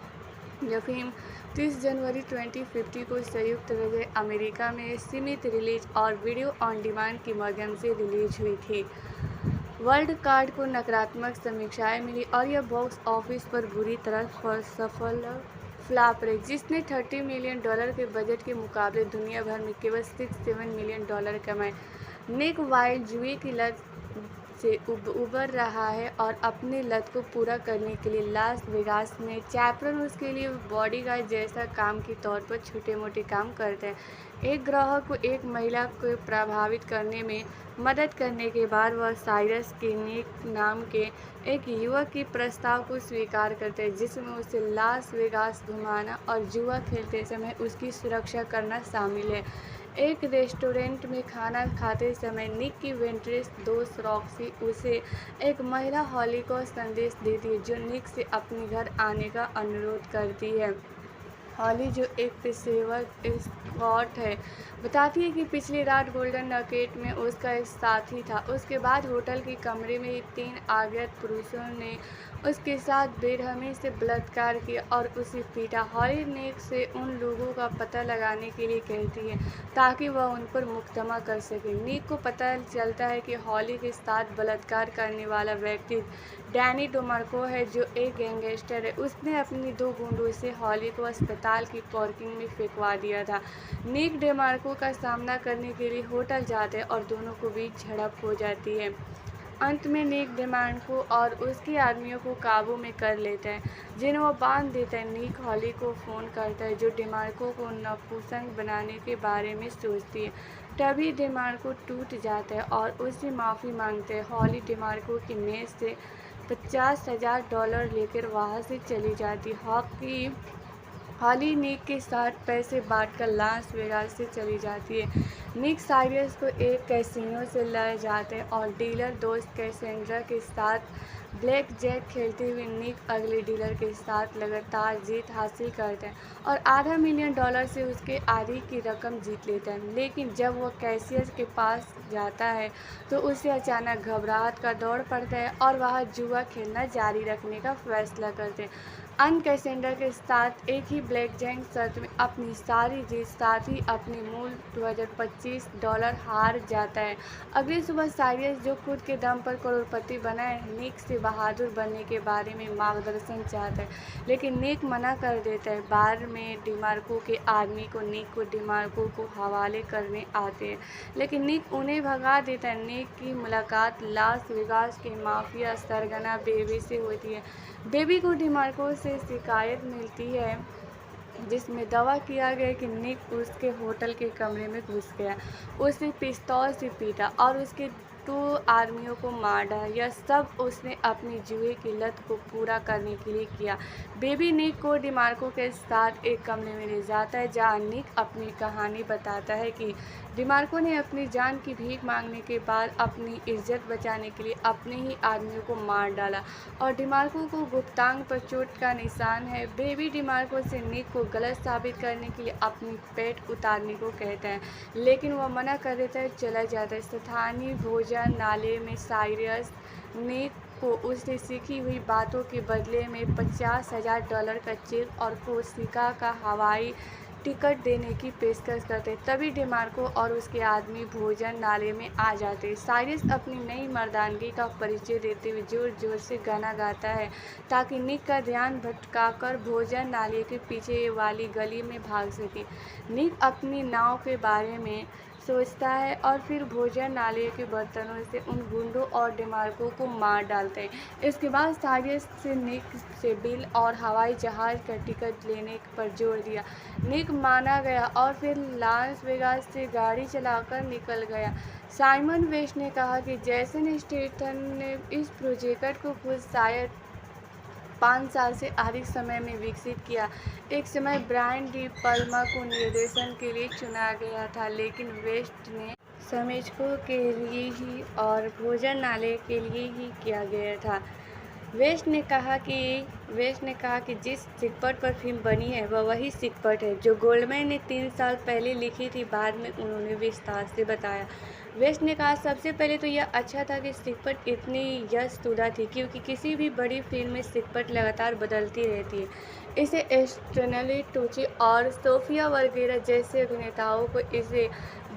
यह फिल्म 30 जनवरी 2050 को संयुक्त राज्य अमेरिका में सीमित रिलीज और वीडियो ऑन डिमांड के माध्यम से रिलीज हुई थी। वर्ल्ड कार्ड को नकारात्मक समीक्षाएं मिली और यह बॉक्स ऑफिस पर बुरी तरह सफल फ्लॉप रही, जिसने $30 मिलियन के बजट के मुकाबले दुनिया भर में केवल $67 मिलियन कमाए। निक वाइल्ड जुए की लत से उबर रहा है और अपनी लत को पूरा करने के लिए लास वेगास में चैपरन उसके लिए बॉडीगार्ड जैसा काम के तौर पर छोटे मोटे काम करते हैं। एक ग्राहक को एक महिला को प्रभावित करने में मदद करने के बाद वह साइरस के निक नाम के एक युवक के प्रस्ताव को स्वीकार करते हैं, जिसमें उसे लास वेगास घुमाना और जुआ खेलते समय उसकी सुरक्षा करना शामिल है। एक रेस्टोरेंट में खाना खाते समय निक की वेंट्रेस दोस्त रॉक्सी उसे एक महिला हॉली को संदेश देती है, जो निक से अपने घर आने का अनुरोध करती है। हॉली, जो एक पेशेवर एस्कॉर्ट है, बताती है कि पिछली रात गोल्डन नकेट में उसका एक साथी था। उसके बाद होटल के कमरे में 3 अज्ञात पुरुषों ने उसके साथ बेरहमी से बलात्कार किया और उसे पीटा। हॉली निक से उन लोगों का पता लगाने के लिए कहती है ताकि वह उन पर मुकदमा कर सके। निक को पता चलता है कि हॉली के साथ बलात्कार करने वाला व्यक्ति डैनी डेमार्को है, जो एक गैंगस्टर है। उसने अपनी 2 गुंडों से हॉली को अस्पताल की पार्किंग में फेंकवा दिया था। निक डेमार्को का सामना करने के लिए होटल जाते हैं और दोनों को बीच झड़प हो जाती है। अंत में निक डेमार्को और उसके आदमियों को काबू में कर लेता है, जिन्हें वो बांध देता है। निक हॉली को फ़ोन करता है, जो डेमार्को को नपुंसक बनाने के बारे में सोचती है। तभी डेमार्को टूट जाता है और उससे माफ़ी मांगता है। हॉली डेमार्को की मेज से $50,000 लेकर वहाँ से चली जाती। हॉली निक के साथ पैसे बांटकर लास वेगास से चली जाती है। निक साइरस को एक कैसीनो से ले जाते हैं और डीलर दोस्त कैसेंड्रा के साथ ब्लैक जैक खेलते हुए निक अगले डीलर के साथ लगातार जीत हासिल करते हैं और $500,000 से उसके आधी की रकम जीत लेता है। लेकिन जब वह कैशियर के पास जाता है तो उसे अचानक घबराहट का दौर पड़ता है और वह जुआ खेलना जारी रखने का फैसला करते हैं। कैसेंड्रा के साथ एक ही ब्लैक जैक शर्त में अपनी सारी जीत, साथ ही अपने मूल $2025 हार जाता है। अगली सुबह साइरस, जो खुद के दम पर करोड़पति बना है, निक से बहादुर बनने के बारे में मार्गदर्शन चाहता है, लेकिन निक मना कर देता है। बाद में डेमार्को के आदमी को निक को डेमार्को को हवाले करने आते हैं, लेकिन निक उन्हें भगा देता है। निक की मुलाकात लास वेगास के माफिया सरगना बेबी से होती है। बेबी को डेमार्को से शिकायत मिलती है, जिसमें दावा किया गया कि निक उसके होटल के कमरे में घुस गया, उसे पिस्तौल से पीटा और उसके 2 आदमियों को मार डाला। यह सब उसने अपनी जुए की लत को पूरा करने के लिए किया। बेबी निक को डेमार्को के साथ एक कमरे में ले जाता है, जहां निक अपनी कहानी बताता है कि डेमार्को ने अपनी जान की भीख मांगने के बाद अपनी इज्जत बचाने के लिए अपने ही आदमियों को मार डाला और डेमार्को को गुप्तांग पर चोट का निशान है। बेबी डेमार्को से निक को गलत साबित करने के लिए अपनी पेट उतारने को कहता है, लेकिन वह मना कर देता है, चला जाता है। स्थानीय भोजन नाले में साइरस निक को उससे सीखी हुई बातों के बदले में $50,000 का चेक और कोस्टा का हवाई टिकट देने की पेशकश करते। तभी डेमार्को और उसके आदमी भोजन नाले में आ जाते। साइरस अपनी नई मर्दानगी का परिचय देते हुए जोर जोर से गाना गाता है ताकि निक का ध्यान भटकाकर भोजन नाले के पीछे वाली गली में भाग सके। निक अपनी नाव के बारे में सोचता है और फिर भोजन नाले के बर्तनों से उन गुंडों और डेमार्को को मार डालते हैं। इसके बाद साइरस से निक से बिल और हवाई जहाज़ का टिकट लेने पर जोर दिया। निक माना गया और फिर लास वेगास से गाड़ी चलाकर निकल गया। साइमन वेस्ट ने कहा कि जैसन स्टेथम ने इस प्रोजेक्ट को खुद शायद 5 साल से अधिक समय में विकसित किया। एक समय ब्रायन डी पल्मा को निर्देशन के लिए चुना गया था, लेकिन वेस्ट ने समीक्षकों के लिए ही और भोजन नाले के लिए ही किया गया था। वेस्ट ने कहा कि जिस सिकपट पर फिल्म बनी है वह वही सिकपट है जो गोल्डमैन ने 3 साल पहले लिखी थी, बाद में उन्होंने विस्तार से बताया। वेस्ट ने कहा, सबसे पहले तो यह अच्छा था कि सिकपट इतनी यशतुदा थी, क्योंकि किसी भी बड़ी फिल्म में सिकपट लगातार बदलती रहती है। इसे स्टैनली टुची और सोफिया वर्गेरा जैसे अभिनेताओं को इसे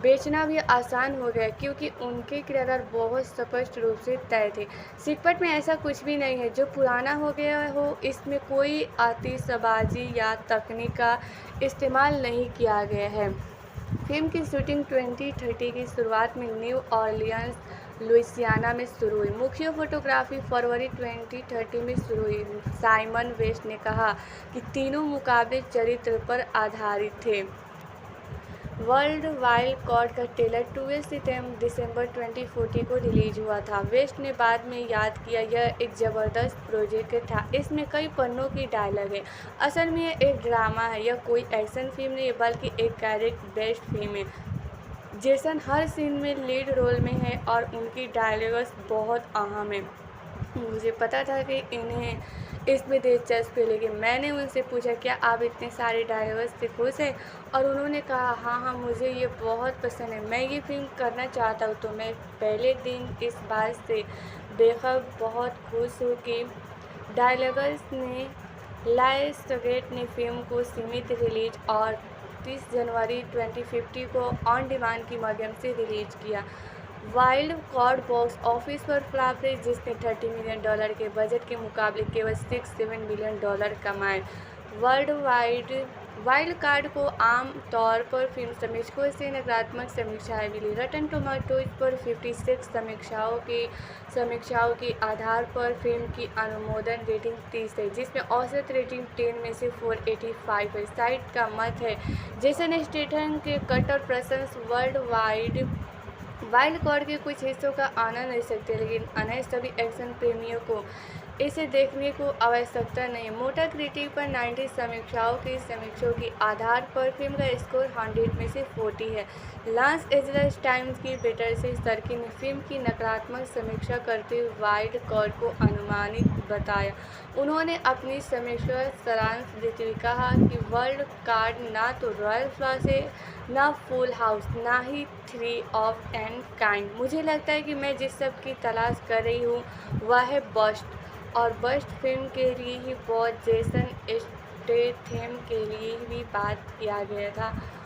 बेचना भी आसान हो गया क्योंकि उनके किरदार बहुत स्पष्ट रूप से तय थे। सिकपट में ऐसा कुछ भी नहीं है जो पुराना हो गया हो। इसमें कोई आतिशबाजी या तकनीक का इस्तेमाल नहीं किया गया है। फिल्म की शूटिंग 2030 की शुरुआत में न्यू ऑरलियंस, लुइसियाना में शुरू हुई। मुख्य फोटोग्राफी फरवरी 2030 में शुरू हुई। साइमन वेस्ट ने कहा कि तीनों मुकाबले चरित्र पर आधारित थे। वर्ल्ड वाइल्ड कार्ड का ट्रेलर 12 दिसंबर 2040 को रिलीज हुआ था। वेस्ट ने बाद में याद किया, यह एक ज़बरदस्त प्रोजेक्ट था। इसमें कई पन्नों की डायलॉग है। असल में यह एक ड्रामा है। यह कोई एक्शन फिल्म नहीं है बल्कि एक कैरेक्टर बेस्ड फिल्म है। जेसन हर सीन में लीड रोल में है और उनकी डायलॉग्स बहुत अहम है। मुझे पता था कि इन्हें इसमें दिलचस्पी लेगी। मैंने उनसे पूछा, क्या आप इतने सारे डायलॉग्स से खुश हैं? और उन्होंने कहा, हाँ, मुझे ये बहुत पसंद है। मैं ये फिल्म करना चाहता हूँ। तो मैं पहले दिन इस बात से बेखबर बहुत खुश हूँ कि डायलॉग्स ने लायंसगेट ने फिल्म को सीमित रिलीज और 30 जनवरी 2050 को ऑन डिमांड की माध्यम से रिलीज किया। वाइल्ड कार्ड बॉक्स ऑफिस पर फ्लॉप रही, जिसने $30 मिलियन के बजट के मुकाबले केवल $6-7 मिलियन कमाए। वाइल्ड कार्ड को आम तौर पर फिल्म समीक्षकों से नकारात्मक समीक्षाएं मिली। रटन टोमेटोज पर 56 समीक्षाओं के आधार पर फिल्म की अनुमोदन रेटिंग 30 है, जिसमें औसत रेटिंग 10 में से 485 है। साइट का मत है, जेसन स्टेथम के कट्टर प्रशंसक वाइल्ड कार्ड के कुछ हिस्सों का आनंद ले सकते हैं, लेकिन अन्य सभी एक्शन प्रेमियों को इसे देखने को आवश्यकता नहीं है। मोटा क्रिटिक पर 90 समीक्षकों के आधार पर फिल्म का स्कोर 100 में से 40 है। लॉस एंजल्स टाइम्स की पेटरसन सर्की ने फिल्म की नकारात्मक समीक्षा करते हुए वाइल्ड कार्ड को अनुमानित बताया। उन्होंने अपनी समीक्षा का सारांश देते हुए कहा कि वाइल्ड कार्ड ना तो रॉयल फ्लॉस है, ना फुल हाउस, ना ही 3 ऑफ एन काइंड। मुझे लगता है कि मैं जिस सब की तलाश कर रही हूँ वह है बस्ट, और बस्ट फिल्म के लिए ही बहुत जेसन स्टेथम के लिए भी बात किया गया था।